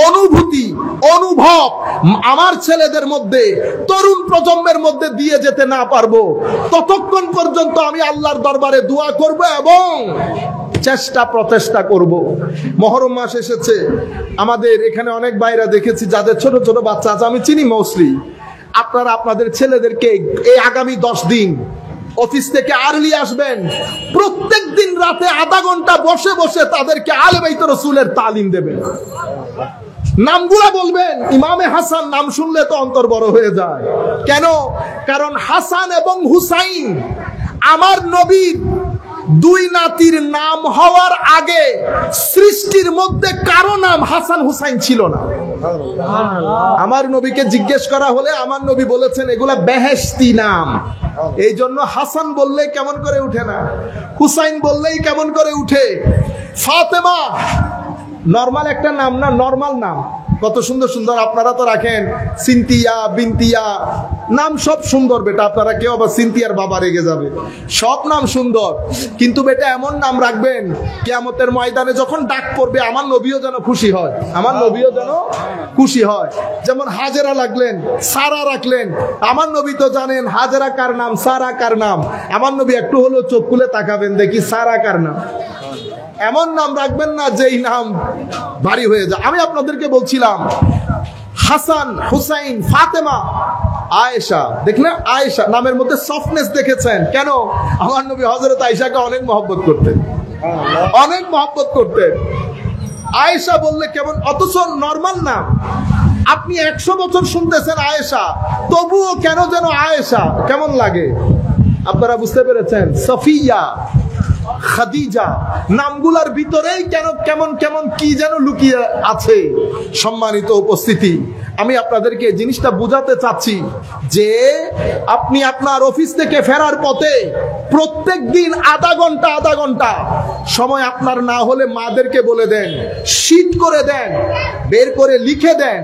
অনুভূতি, অনুভব আমার ছেলেদের মধ্যে, তরুণ প্রজন্মের মধ্যে দিয়ে যেতে না পারবো, ততক্ষণ পর্যন্ত আমি আল্লাহর দরবারে দোয়া করব এবং চেষ্টা প্রচেষ্টা করব। মহরম মাস এসেছে, আমাদের এখানে অনেক ভাইরা দেখেছি যাদের ছোট ছোট বাচ্চা আছে, আমি চিনি মৌসলি। আপনারা আপনাদের ছেলেদেরকে এই আগামী 10 দিন অফিস থেকে আর্লি আসবেন, প্রত্যেক দিন রাতে আধা ঘন্টা বসে বসে তাদেরকে আলে বাইত রাসূলের তালিম দেবেন। নামগুলা বলবেন। ইমামে হাসান নাম শুনলে তো অন্তর বড় হয়ে যায়। কেন? কারণ হাসান এবং হুসাইন আমার নবীর 2 নাতির নাম হওয়ার আগে সৃষ্টির মধ্যে কারো নাম হাসান হুসাইন ছিল না। আমার নবীকে জিজ্ঞেস করা হলে আমার নবী বলেছেন এগুলা বেহেশতি নাম। এই জন্য হাসান বললেই কেমন করে উঠে না, হুসাইন বললেই কেমন করে উঠে। ফাতেমা নরমাল একটা নাম না, নরমাল নাম। কত সুন্দর সুন্দর আপনারা তো রাখেন, সিনতিয়া, বিনতিয়া, নাম সব সুন্দর বেটা। আপনারা কেউ আবার সিনতিয়ার বাবা রেগে যাবে, সব নাম সুন্দর, কিন্তু বেটা এমন নাম রাখবেন কিয়ামতের ময়দানে যখন ডাক পড়বে আমার নবীও যেন খুশি হয়, আমার নবীও যেন খুশি হয়। যেমন হাজেরা লাগলেন, সারা রাখলেন, আমার নবী তো জানেন হাজেরা কার নাম, সারা কার নাম। আমার নবী একটু হলেও চোখ খুলে তাকাবেন, দেখি সারা কার নাম। এমন নাম রাখবেন না যেই নাম ভারী হয়ে যায়। আমি আপনাদেরকে বলছিলাম হাসান, হুসাইন, ফাতেমা, আয়েশা, দেখলেন আয়েশা নামের মধ্যে সফটনেস দেখেছেন। কেন? আমার নবী হযরত আয়েশাকে অনেক মহব্বত করতেন, অনেক মহব্বত করতেন। আয়েশা বললে কেমন, অথচ নরমাল নাম। আপনি 100 বছর শুনতেছেন আয়েশা, তবুও কেন যেন আয়েশা কেমন লাগে। আপনারা বুঝতে পেরেছেন? সফিয়া, খাদিজা, নামগুলার ভিতরেই কেন কেমন কেমন কি যেন লুকিয়ে আছে। সম্মানিত উপস্থিতি, আমি আপনাদেরকে জিনিসটা বুঝাতে চাচ্ছি যে আপনি আপনার অফিস থেকে ফেরার পথে প্রত্যেক দিন আধা ঘন্টা সময় আপনার না হলে মাদেরকে বলে দেন, শীট করে দেন, বের করে লিখে দেন,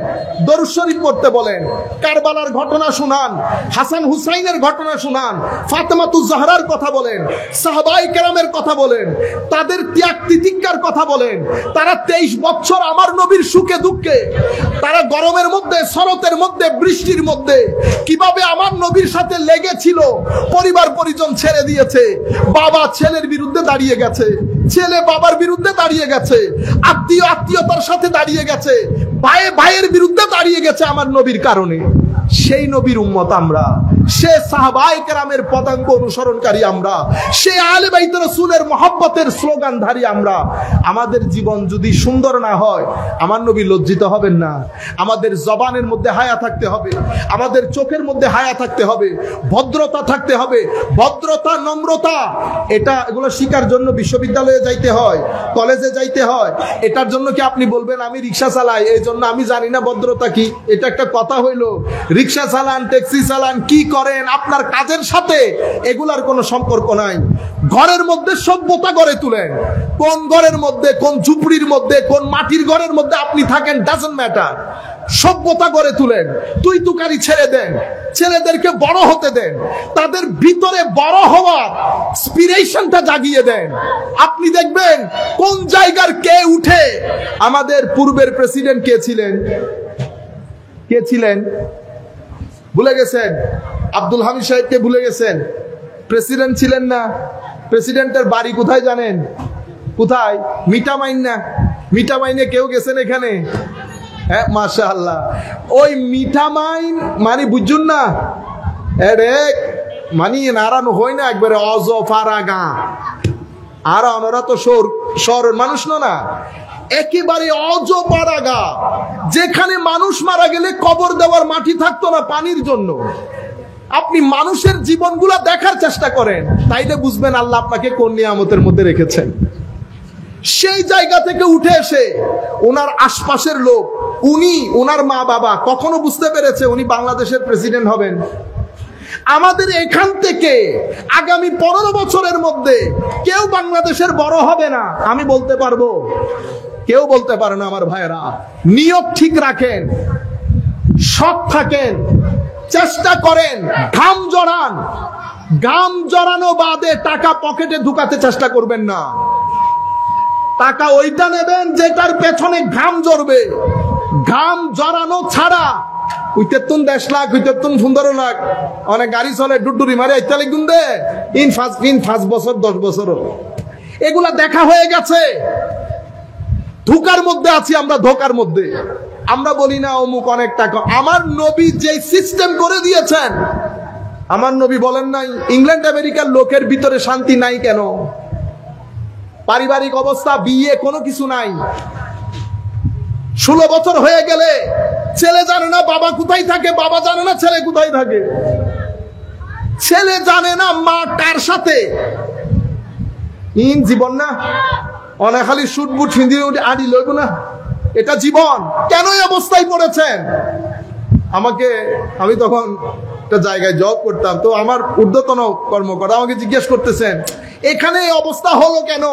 দরুদ শরীফ পড়তে বলেন, কারবালার ঘটনা শুনান, হাসান হুসাইনের ঘটনা শুনান, ফাতেমাতুজ জাহরার কথা বলেন, সাহাবায়ে কেরামের কথা বলেন, তাদের ত্যাগ তিতিক্ষার কথা বলেন। তারা 23 বছর আমার নবীর সুখে দুঃখে, তারা গরমের মধ্যে, শরতের মধ্যে, বৃষ্টির মধ্যে কিভাবে আমার নবীর সাথে লেগেছিল। পরিবার পরিজন ছেড়ে দিয়েছে, বাবা ছেলের বিরুদ্ধে দাঁড়িয়ে গেছে, ছেলে বাবার বিরুদ্ধে দাঁড়িয়ে গেছে, আত্মীয় আত্মীয়তার সাথে দাঁড়িয়ে গেছে, ভাই ভাইয়ের বিরুদ্ধে দাঁড়িয়ে গেছে আমার নবীর কারণে। সেই নবীর উম্মত আমরা, সে সাহাবায়ে কেরামের পদাঙ্ক অনুসরণকারী আমরা, সে আলে বাইত রাসূলের মহব্বতের স্লোগানধারী আমরা। আমাদের জীবন যদি সুন্দর না হয়, আমার নবী লজ্জিত হবেন না। আমাদের জবানের মধ্যে হায়া থাকতে হবে, আমাদের চোখের মধ্যে হায়া থাকতে হবে, ভদ্রতা থাকতে হবে। ভদ্রতা, নম্রতা, এগুলো শিখার জন্য বিশ্ববিদ্যালয়ে যাইতে হয়, কলেজে যাইতে হয়। এটার জন্য কি আপনি বলবেন আমি রিক্সা চালাই এই জন্য আমি জানি না ভদ্রতা কি? এটা একটা কথা হইল? রিক্সা চালান, ট্যাক্সি চালান, কি করেন, আপনার কাজের সাথে এগুলার কোনো সম্পর্ক নাই। ঘরের মধ্যে সভ্যতা গড়ে তুলেন। কোন ঘরের মধ্যে, কোন ঝুপড়ির মধ্যে, কোন মাটির ঘরের মধ্যে আপনি থাকেন, ডাজন্ট ম্যাটার। সভ্যতা গড়ে তুলেন, তুই তুকারি ছেড়ে দেন, ছেলেদেরকে বড় হতে দেন, তাদের ভিতরে বড় হওয়ার ইন্সপিরেশনটা জাগিয়ে দেন। আপনি দেখবেন কোন জায়গার কে উঠে। আমাদের পূর্বের প্রেসিডেন্ট কে ছিলেন? কে ছিলেন ভুলে গেছেন? আব্দুল হামিদ সাহেবকে ভুলে গেছেন? প্রেসিডেন্ট ছিলেন না? প্রেসিডেন্টের বাড়ি কোথায় জানেন? কোথায়? মিঠামাইন না? মিঠামাইনে কেউ গেছেন এখানে? হ্যাঁ, মাশাআল্লাহ। ওই মিঠামাইন মানে বুঝুন না, এরে মানে নারানো হয় না একবারে অজ ফারাগা, আর ওনারা তো শহরের মানুষ না, একেবারে অজপাড়াগা, যেখানে মানুষ মারা গেলে কবর দেওয়ার মাটি থাকতো না পানির জন্য। আপনি মানুষের জীবনগুলো দেখার চেষ্টা করেন, তাইলে বুঝবেন আল্লাহ আপনাকে কোন নিয়ামতের মধ্যে রেখেছেন। সেই জায়গা থেকে উঠে এসে ওনার আশপাশের লোক, উনি ওনার মা বাবা কখনো বুঝতে পেরেছে উনি বাংলাদেশের প্রেসিডেন্ট হবেন? আমাদের এখান থেকে আগামী 15 বছরের মধ্যে কেউ বাংলাদেশের বড় হবে না, আমি বলতে পারবো। কেউ বলতে পারে না। আমার ভাইয়েরা, নিয়ত ঠিক রাখেন, সৎ থাকেন, চেষ্টা করেন, ঘাম জড়ান। ঘাম জড়ানো বাদে টাকা পকেটে ঢুকাতে চেষ্টা করবেন না। টাকা ওইটা নেবেন যেটার পেছনে ঘাম জড়বে। ঘাম জড়ানো ছাড়া উইতেতুন 10 লাখ, উইতেতুন 15 লাখ, অনেক গাড়ি চলে ডুডুরি মারে ইত্যাদি গুন্দে ইন 5 বছর 10 বছরও এগুলা দেখা হয়ে গেছে। ধোকার মধ্যে আছি আমরা, ধোকার মধ্যে। আমরা বলি না অমুক অনেক টাকা। আমার নবী যে সিস্টেম করে দিয়েছেন, আমার নবী বলেন নাই ইংল্যান্ড আমেরিকার লোকের ভিতরে শান্তি নাই কেন? পারিবারিক অবস্থা, বিয়ে, কোনো কিছু নাই। 16 বছর হয়ে গেলে ছেলে জানে না বাবা কোথায় থাকে, বাবা জানে না ছেলে কোথায় থাকে, ছেলে জানে না মা কার সাথে। জীবন না অনেক খালি শুট বুট হিন্দি আড়ি লইব না, এটা জীবন। কেন এই অবস্থায় পড়েছেন? আমি তখন একটা জায়গায় জব করতাম, তো আমার ঊর্ধ্বতন কর্মকর্তা আমাকে জিজ্ঞেস করতেছেন এখানে এই অবস্থা হলো কেন?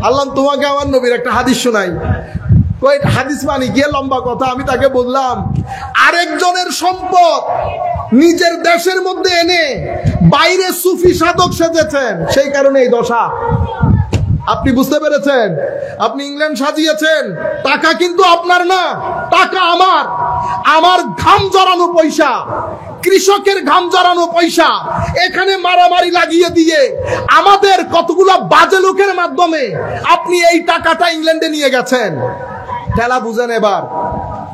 আল্লাহ তোমাকে আমার নবীর একটা হাদিস শোনাই। হাদিস মানে গিয়ে লম্বা কথা। আমি তাকে বললাম আরেকজনের সম্পদ নিজের দেশের মধ্যে এনে বাইরে সুফি সাধক সেজেছেন, সেই কারণে এই দশা। আপনি বুঝতে পেরেছেন? আপনি ইংল্যান্ড সাজিয়েছেন, টাকা কিন্তু আপনার না, টাকা আমার। আমার ঘাম জড়ানো পয়সা, কৃষকের ঘাম জড়ানো পয়সা এখানে মারামারি লাগিয়ে দিয়ে আমাদের কতগুলো বাজে লোকের মাধ্যমে আপনি এই টাকাটা ইংল্যান্ডে নিয়ে গেছেন। খেলা বুঝেন এবার।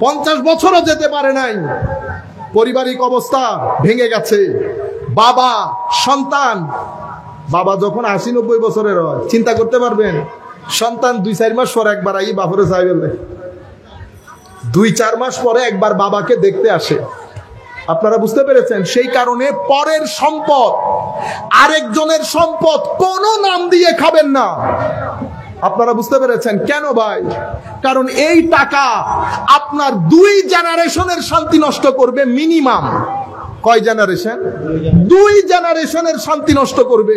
50 বছরও যেতে পারে নাই, পারিবারিক অবস্থা ভেঙে গেছে। বাবা সন্তান, বাবা যখন 80-90 বছরের হয়, চিন্তা করতে পারবেন সন্তান 2-4 মাস পরে একবার আই বাপরে চাইবে, 2-4 মাস পরে একবার বাবাকে দেখতে আসে। আপনারা বুঝতে পেরেছেন? সেই কারণে পরের সম্পদ, আরেকজনের সম্পদ কোনো নাম দিয়ে খাবেন না। আপনারা বুঝতে পেরেছেন কেন ভাই? কারণ এই টাকা আপনার 2 জেনারেশনের শান্তি নষ্ট করবে মিনিমাম। কয় জেনারেশন? 2 জেনারেশনের শান্তি নষ্ট করবে।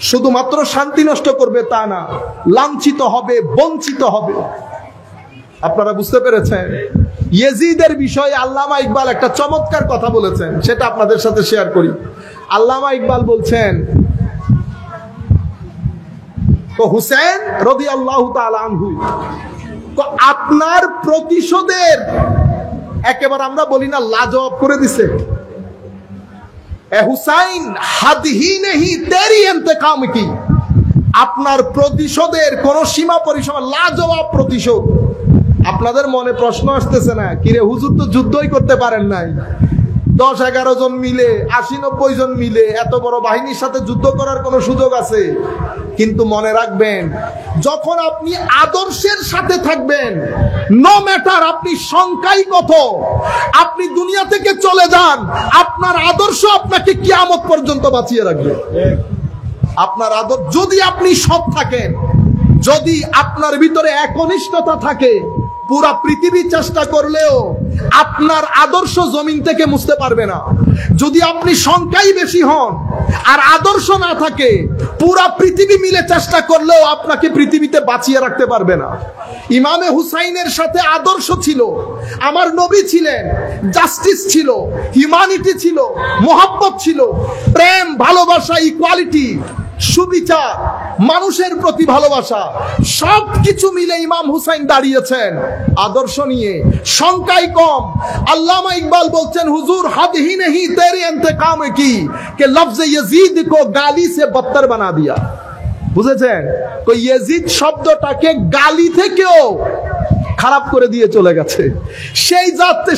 শুধুমাত্র শান্তি নষ্ট করবে তা না, লাঞ্ছিত হবে, বঞ্চিত হবে। আপনারা বুঝতে পেরেছেন? ইয়েজিদের বিষয়ে আল্লামা ইকবাল একটা চমৎকার কথা বলেছেন, সেটা আপনাদের সাথে শেয়ার করি। আল্লামা ইকবাল বলছেন, তো হুসেন রাদিয়াল্লাহু তাআলা আনহু তো আপনার প্রতিশোধের একেবারে আমরা বলি না লাজবাব করে দিছে। এ হুসাইন হাদ হি নেহি তেরি ইন্তেকাম কি, আপনার প্রতিশোধের কোন সীমা পরিসীমা, লাজবাব প্রতিশোধ। আপনাদের মনে প্রশ্ন আসতেছে না কিরে হুজুর তো যুদ্ধই করতে পারেন নাই, 10-11 জন মিলে 80-90 জন মিলে এত বড় বাহিনীর সাথে যুদ্ধ করার কোন সুযোগ আছে? কিন্তু মনে রাখবেন, যখন আপনি আদর্শের সাথে থাকবেন, নো ম্যাটার আপনি সংখ্যাই কত, আপনি দুনিয়া থেকে চলে যান, আপনার আদর্শ আপনাকে কিয়ামত পর্যন্ত বাঁচিয়ে রাখবে। আপনার আদর্শ, যদি আপনি সৎ থাকেন, যদি আপনার ভিতরে একনিষ্ঠতা থাকে, পুরা পৃথিবী চেষ্টা করলেও আপনার আদর্শ জমিন থেকে মুছতে পারবে না। যদি আপনি সংখ্যাই বেশি হন আর আদর্শ না থাকে, পুরা পৃথিবী মিলে চেষ্টা করলেও আপনাকে পৃথিবীতে বাঁচিয়ে রাখতে পারবে না। ইমামে হুসাইনের সাথে আদর্শ ছিল, আমার নবী ছিলেন, জাস্টিস ছিল, হিউম্যানিটি ছিল, মোহাব্বত ছিল, প্রেম, ভালোবাসা, ইকুয়ালিটি, সুবিচার, মানুষের প্রতি ভালোবাসা, সবকিছু মিলে ইমাম হুসাইন দাঁড়িয়েছেন আদর্শ নিয়ে। সংখ্যায় কম। আল্লামা ইকবাল বলছেন, হুজুর হদ হি নেহি তেরে ইন্তেকাম কি কে লফজ ইয়াজিদ কো গালি সে বদতর বানা দিয়া। বুঝেছেন? তো ইয়াজিদ শব্দটাকে গালি থেকেও খারাপ করে দিয়ে চলে গেছে।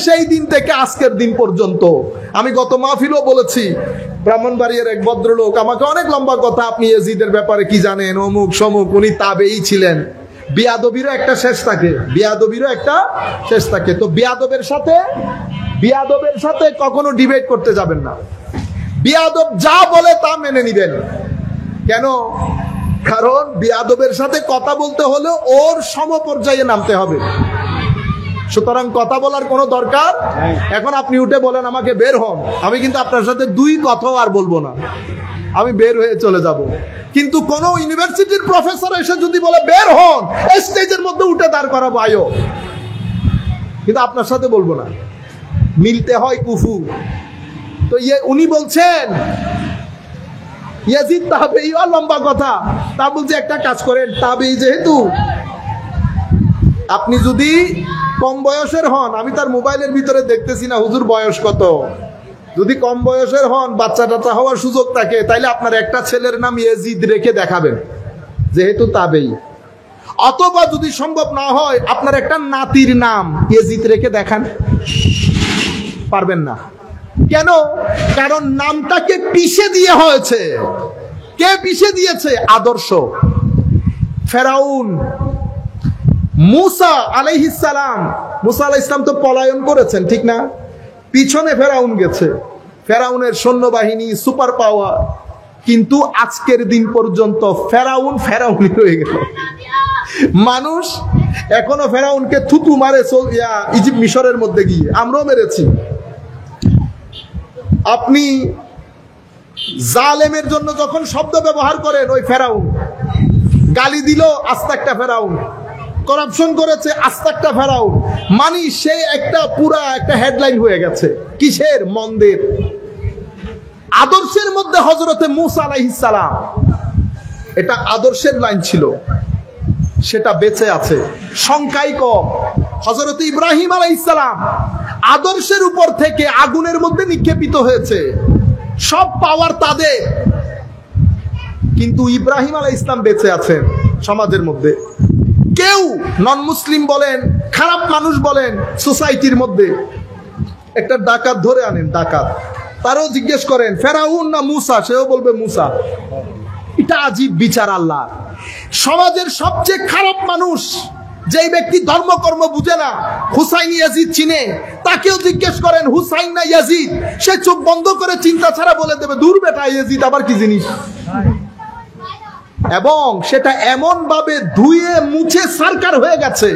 সেই দিন থেকে আজকের দিন পর্যন্ত। আমি গত মাহফিলও বলেছি, ব্রাহ্মণবাড়িয়ার এক ভদ্রলোক আমাকে অনেক লম্বা কথা, আপনি ইয়াজিদের ব্যাপারে কি জানেন, অমুক সমুক, উনি তাবেই ছিলেন। বিয়াদবিরও একটা শেষ থাকে, তো বিয়াদবের সাথে কখনো ডিবেট করতে যাবেন না। বিয়াদব যা বলে তা মেনে নিবেন। কেন? কারণ বিয়াদবের সাথে কথা বলতে হলে ওর সমপর্যায়ে নামতে হবে। সুতরাং কথা বলার কোনো দরকার। এখন আপনি উঠে বলেন আমাকে বের হন, আমি কিন্তু আপনার সাথে দুই কথাও আর বলবো না, আমি বের হয়ে চলে যাব। কিন্তু কোন ইউনিভার্সিটির প্রফেসর এসে যদি বলে বের হন, স্টেজের মধ্যে উঠে দাঁড় করাবো, আয়ো, কিন্তু আপনার সাথে বলবো না। মিলতে হয় কুফু। তো উনি বলছেন ইয়াজিদ তাবেঈ, লম্বা কথা। তা বলছে একটা কাজ করেন, তাবেঈ যেহেতু, আপনি যদি কম বয়সের হন, আমি তার মোবাইলের ভিতরে দেখতেছি না হুজুর বয়স কত, যদি কম বয়সের হন, বাচ্চা টাচ্চা হওয়ার সুযোগ থাকে, তাইলে আপনার একটা ছেলের নাম ইয়াজিদ রেখে দেখাবেন যেহেতু তাবেঈ। অথবা যদি সম্ভব না হয়, আপনার একটা নাতির নাম ইয়াজিদ রেখে দেখান। পারবেন না। কেন? কারণ নামটাকে পিষে দিয়ে হয়েছে। কে পিষে দিয়েছে? আদর্শ। ফেরাউন, মুসা আলাইহিস সালাম, মুসা আলাইহিস সালাম তো পলায়ন করেছেন, ঠিক না? পিছনে ফেরাউন গেছে, ফেরাউনের সৈন্যবাহিনী, সুপার পাওয়ার, কিন্তু আজকের দিন পর্যন্ত ফেরাউনই রয়ে গেল। মানুষ এখনো ফেরাউনকে থুতু মারে ইজিপ্ট, মিশরের মধ্যে গিয়ে, আমরাও মেরেছি। আপনি জালেমের জন্য যখন শব্দ ব্যবহার করেন, ওই ফেরাউন গালি দিল, আস্তে একটা ফেরাউন, করাপশন করেছে, আস্তে একটা ফেরাউন, মানে সে একটা পুরা একটা হেডলাইন হয়ে গেছে। কিসের? মন্দের। আদর্শের মধ্যে হযরতে মূসা আলাইহিস সালাম, এটা আদর্শের লাইন ছিল, সেটা বেঁচে আছে, সংখ্যাই কম। হযরতে ইব্রাহিম আলাইহিস সালাম আদর্শের উপর থেকে আগুনের মধ্যে নিক্ষেপিত হয়েছে, সব পাওয়ার তাদের, কিন্তু ইব্রাহিম আলাইহিস সালাম বেঁচে আছেন সমাজের মধ্যে। কেউ নন মুসলিম বলেন, খারাপ মানুষ বলেন, সোসাইটির মধ্যে একটা ডাকাত ধরে আনেন, ডাকাত, তারও জিজ্ঞেস করেন ফেরাউন না মুসা, সেও বলবে মুসা। এটা আজীব বিচার আল্লাহ। সমাজের সবচেয়ে খারাপ মানুষ, যেই ব্যক্তি ধর্মকর্ম বুঝে না, হুসাইন ইয়াজিদ চিনে, তাকেও জিজ্ঞেস করেন হুসাইন না ইয়াজিদ, সে চোখ বন্ধ করে চিন্তা ছাড়া বলে দেবে দূর বেটা, ইয়াজিদ আবার কি জিনিস। এবং সেটা এমন ভাবে ধুয়ে মুছে সরকার হয়ে গেছে,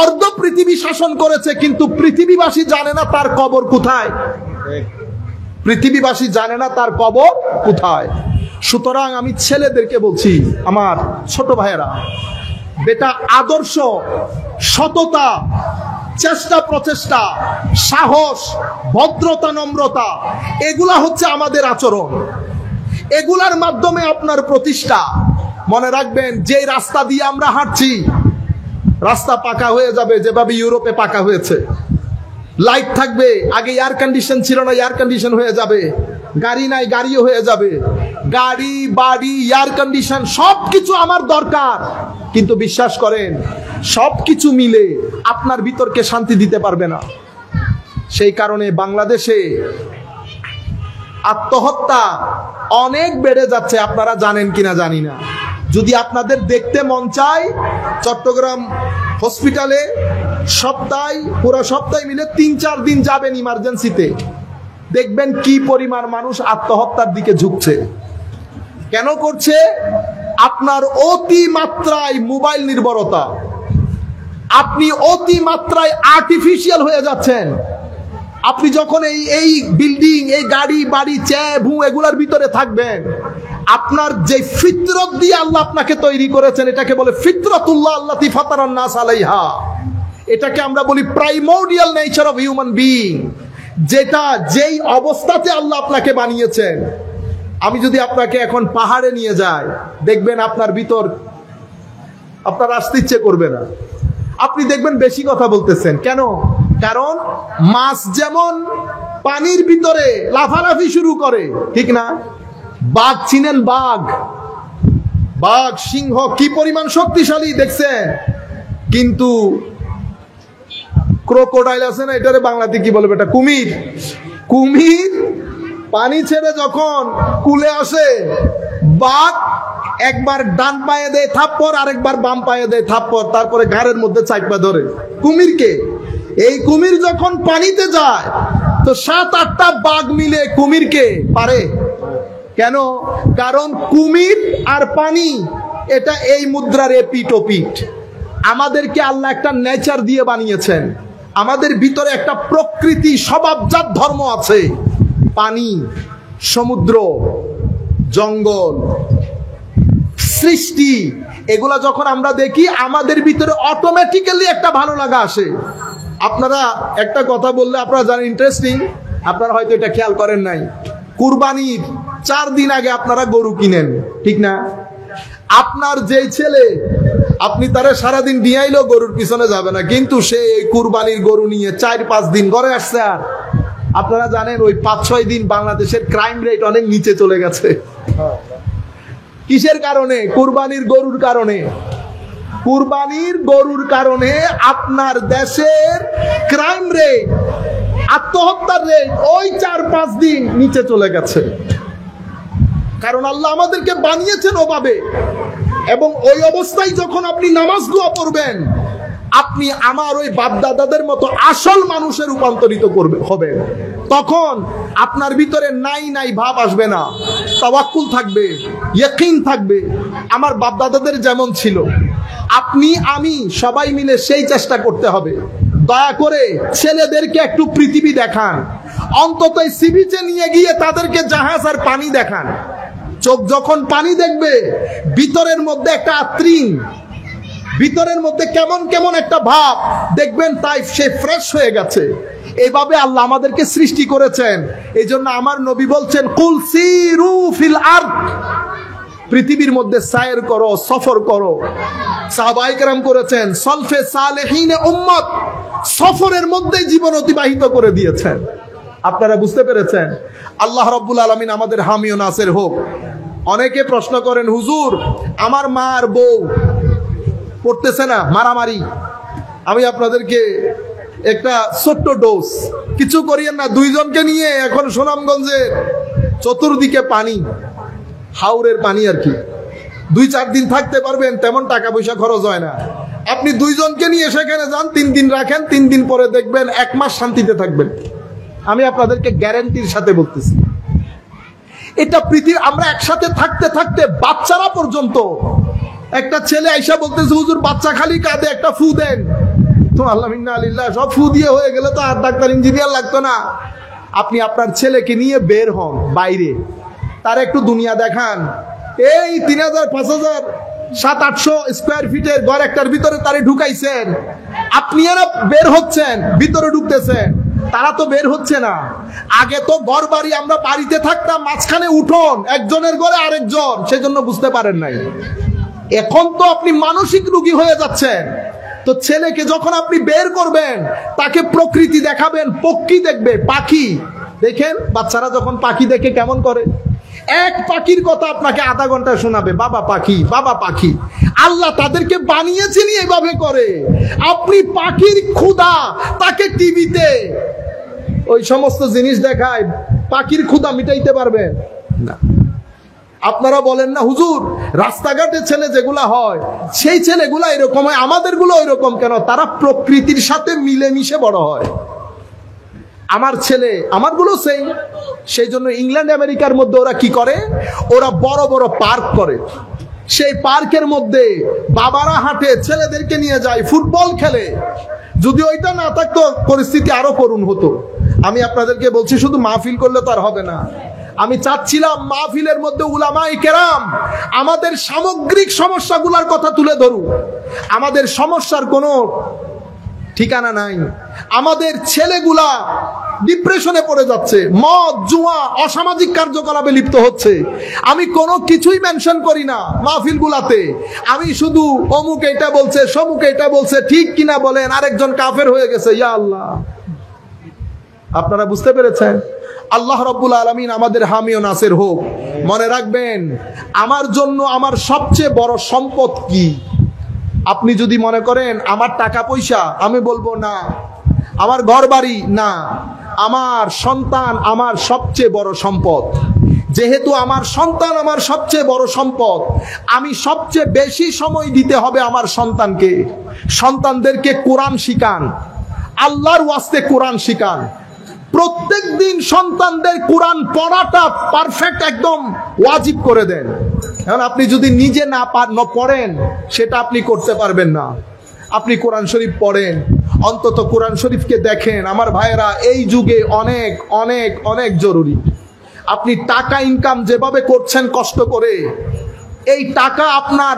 অর্ধ পৃথিবী শাসন করেছে, কিন্তু পৃথিবীবাসী জানে না তার কবর কোথায়। পৃথিবীবাসী জানে না তার কবর কোথায়। সুতরাং আমি ছেলেদেরকে বলছি, আমার ছোট ভাইয়েরা, বেটা আদর্শ, সততা, চেষ্টা প্রচেষ্টা, সাহস, ভদ্রতা, নম্রতা, এগুলা হচ্ছে আমাদের আচরণ। এগুলার মাধ্যমে আপনার প্রতিষ্ঠা। মনে রাখবেন, যে রাস্তা দিয়ে আমরা হাঁটছি, রাস্তা পাকা হয়ে যাবে যেভাবে ইউরোপে পাকা হয়েছে। লাইট থাকবে, আগে এয়ার কন্ডিশন ছিল না, এয়ার কন্ডিশন হয়ে যাবে। গাড়ি নাই, গাড়িও হয়ে যাবে। গাড়ি, বাড়ি, এয়ার কন্ডিশন সবকিছু আমার দরকার, কিন্তু বিশ্বাস করেন সবকিছু মিলে আপনার ভিতরকে শান্তি দিতে পারবে না। সেই কারণে বাংলাদেশে আত্মহত্যা অনেক বেড়ে যাচ্ছে, আপনারা জানেন কিনা জানি না। যদি আপনাদের দেখতে মন চায়, চট্টগ্রাম হসপিটালে পুরো সপ্তাহে মিলে 3-4 দিন যাবেন ইমার্জেন্সিতে, দেখবেন কি পরিমাণ মানুষ আত্মহত্যার দিকে ঝুঁকছে। কেন করছে? আপনার অতি মাত্রায় মোবাইল নির্ভরতা, আপনি অতিমাত্রায় আর্টিফিশিয়াল হয়ে যাচ্ছেন। আপনি যখন এই বিল্ডিং, এই গাড়ি বাড়ি ভূ এগুলার ভিতরে থাকবেন, আপনার যে ফিতরত দিয়ে আল্লাহ আপনাকে তৈরি করেছেন, এটাকে বলে ফিতরাতুল্লাহ আল্লাতী ফাতারান নাস আলাইহা। এটাকে আমরা বলি primordial nature of human being, যেটা যেই অবস্থাতে আল্লাহ আপনাকে বানিয়েছেন। আমি যদি আপনাকে এখন পাহাড়ে নিয়ে যাই, দেখবেন আপনার ভিতর আপনার আসতে ইচ্ছে করবে না। আপনি দেখবেন বেশি কথা বলতেছেন কেন? কারণ মাছ যেমন পানির ভিতরে লাফালাফি শুরু করে, ঠিক না? বাঘ চিনেন? বাঘ সিংহ কি পরিমাণ শক্তিশালী দেখছেন, কিন্তু ক্রোকোডাইল আছে না, এটারে বাংলাতে কি বলবে? এটা কুমির পানি ছেড়ে যখন কুলে আসে, বাঘ একবার ডান পায়ে দেয় থাপ্পড়, আরেকবার বাম পায়ে দেয় থাপ্পড়, তারপরে ঘাড়ের মধ্যে চাইপা ধরে কুমিরকে। এই কুমির যখন পানিতে যায়, তো 7-8টা বাঘ মিলে কুমিরকে পারে। কেন? কারণ কুমির আর পানি এটা এই মুদ্রার এপিঠ ওপিঠ। আমাদেরকে আল্লাহ একটা নেচার দিয়ে বানিয়েছেন, আমাদের ভিতরে একটা প্রকৃতি স্বভাবজাত ধর্ম আছে। পানি, সমুদ্র, জঙ্গল, সৃষ্টি, এগুলা যখন আমরা দেখি, আমাদের ভিতরে অটোমেটিক্যালি একটা ভালো লাগা আসে। আপনারা একটা কথা বললে আপনারা জানেন, ইন্টারেস্টিং, আপনারা হয়তো এটা খেয়াল করেন নাই, কুরবানির 4 দিন আগে আপনারা গরু কিনেন, ঠিক না? আপনার যেই ছেলে, আপনি তারা সারাদিন দিয়াইলেও গরুর পিছনে যাবে না, কিন্তু সে এই কুরবানির গরু নিয়ে 4-5 দিন ঘরে আসছে। আর আপনারা জানেন ওই 5-6 দিন বাংলাদেশের ক্রাইম রেট অনেক নিচে চলে গেছে। কিসের কারণে? কুরবানির গরুর কারণে। কুরবানির গরুর কারণে আপনার দেশের ক্রাইম রেট, আত্মহত্যার রেট ওই 4-5 দিন নিচে চলে গেছে। কারণ আল্লাহ আমাদেরকে বানিয়েছেন ওভাবে। এবং ওই অবস্থায় যখন আপনি নামাজ দোয়া পড়বেন, আপনি আমার ওই বাপদাদাদের মতো আসল মানুষে রূপান্তরিত হবেন। তখন আপনার ভিতরে নাই ভাব আসবে না, তাওয়াক্কুল থাকবে, ইয়াকিন থাকবে। আমার বাপদাদাদের যেমন ছিল, আপনি আমি সবাই মিলে সেই চেষ্টা করতে হবে। দয়া করে ছেলেদেরকে একটু পৃথিবী দেখান, অন্তত সি বিচে নিয়ে গিয়ে তাদেরকে জাহাজ আর পানি দেখান। চোখ যখন পানি দেখবে, ভিতরের মধ্যে একটা আত্রিন, ভিতরের মধ্যে কেমন একটা ভাব দেখবেন, তাই সে ফ্রেশ হয়ে গেছে। এইভাবে আল্লাহ আমাদেরকে সৃষ্টি করেছেন। এই জন্য আমার নবী বলছেন, কুল সিরু ফিল আরদ, পৃথিবীর মধ্যে সায়ের করো, সফর করো। সাহাবায়ে কেরাম করেছেন, সলফে সালেহিনে উম্মত, সফরের মধ্যে জীবন অতিবাহিত করে দিয়েছেন। আপনারা বুঝতে পেরেছেন? আল্লাহ রাব্বুল আলামিন আমাদের হামি ও নাসির হোক। অনেকে প্রশ্ন করেন, হুজুর আমার মা আর বউ পড়তেছে না মারামারি। আমি আপনাদেরকে একটা ছোট্ট ডোজ, কিছু করিয়েন না, 2 জনকে নিয়ে এখন সুনামগঞ্জে চতুর্দিকে পানি, হাওরের পানি আর কি, 2-4 দিন থাকতে পারবেন, তেমন টাকা পয়সা খরচ হয় না। আপনি 2 জনকে নিয়ে সেখানে যান, 3 দিন রাখেন, 3 দিন পরে দেখবেন 1 মাস শান্তিতে থাকবেন। আমি আপনাদেরকে গ্যারান্টির সাথে বলতেছি। এটা পৃথিবী, আমরা একসাথে থাকতে থাকতে বাচ্চারা পর্যন্ত, একটা ছেলে আইসা বলতেছে, হুজুর বাচ্চা খালি কাঁদে, একটা ফু দেন। তো আল্লাহ মিন্না আলিল্লাহ, সব ফু দিয়ে হয়ে গেলে তো আর ডাক্তার ইঞ্জিনিয়ার লাগতো না। আপনি আপনার ছেলেকে নিয়ে বের হন বাইরে, তার একটু দুনিয়া দেখান। এই 3000, 5000, 700-800 স্কোয়ার ফিটের ঘর একটার ভিতরে তারে ঢুকাইছেন, আপনি আর বের হচ্ছেন, ভিতরে ঢুকতেছেন, তারা তো বের হচ্ছে না। আগে তো ঘর বাড়ি, আমরা বাড়িতে থাকতাম, মাঝখানে উঠোন, একজনের ঘরে আরেকজন, সেজন্য বুঝতে পারেন নাই। এখন তো আপনি মানসিক রোগী হয়ে যাচ্ছেন। তো ছেলেকে যখন আপনি বের করবেন, তাকে প্রকৃতি দেখাবেন, পক্ষী দেখবে, পাখি দেখেন। বাচ্চারা যখন পাখি দেখে কেমন করে, এক পাখির কথা আপনাকে আধা ঘন্টা শোনাবে, বাবা পাখি, বাবা পাখি। আল্লাহ তাদেরকে বানিয়েছেন এইভাবে করে। আপনি পাখির ক্ষুধা, তাকে টিভিতে ওই সমস্ত জিনিস দেখায়, পাখির ক্ষুধা মিটাইতে পারবেন না। আপনারা বলেন না, হুজুর রাস্তাঘাটে ছেলে যেগুলা হয়, সেই ছেলেগুলা এরকম হয়, আমাদেরগুলো এরকম কেন? তারা প্রকৃতির সাথে মিলেমিশে বড় হয়। আমার ছেলে, আমারগুলো সেই জন্য ইংল্যান্ড আমেরিকার মধ্যে ওরা কি করে, ওরা বড় বড় পার্ক করে। সেই পার্কের মধ্যে বাবারা হাঁটে, ছেলেদেরকে নিয়ে যায়, ফুটবল খেলে। যদি ওইটা না থাকতো পরিস্থিতি আরো করুণ হতো। আমি আপনাদেরকে বলছি শুধু মাহফিল করলে তো আর হবে না। আমি চাচ্ছিলাম মাহফিলের মধ্যে উলামায়ে কেরাম আমাদের সামগ্রিক সমস্যাগুলোর কথা তুলে ধরুক। আমাদের সমস্যার কোনো ঠিকানা নাই। আমাদের ছেলেগুলা ডিপ্রেশনে পড়ে যাচ্ছে, মদ জুয়া অসামাজিক কার্যকলাপে লিপ্ত হচ্ছে। আমি কোনো কিছুই মেনশন করি না মাহফিলগুলাতে। আমি শুধু অমুক এটা বলছে, সমুক এটা বলছে, ঠিক কিনা বলেন, আরেকজন কাফের হয়ে গেছে। ইয়া আল্লাহ, আপনারা বুঝতে পেরেছেন? আল্লাহ রাব্বুল আলামিন আমাদের হামি ও নাসির হোক। মনে রাখবেন, আমার জন্য আমার সবচেয়ে বড় সম্পদ কি? আপনি যদি মনে করেন আমার টাকা পয়সা, আমি বলবো না। আমার ঘর বাড়ি না, আমার সন্তান আমার সবচেয়ে বড় সম্পদ। যেহেতু আমার সন্তান আমার সবচেয়ে বড় সম্পদ, আমি সবচেয়ে বেশি সময় দিতে হবে আমার সন্তানকে। সন্তানদেরকে কোরআন শিখান, আল্লাহর ওয়াস্তে কোরআন শিখান। প্রত্যেক দিন সন্তানদের কোরআন পড়াটা পারফেক্ট একদম ওয়াজিব করে দেন। এখন আপনি যদি নিজে না পড়েন, সেটা আপনি করতে পারবেন না। আপনি কোরআন শরীফ পড়েন, অন্তত কোরআন শরীফকে দেখেন। আমার ভাইয়েরা, এই যুগে অনেক অনেক অনেক জরুরি। আপনি টাকা ইনকাম যেভাবে করছেন কষ্ট করে, এই টাকা আপনার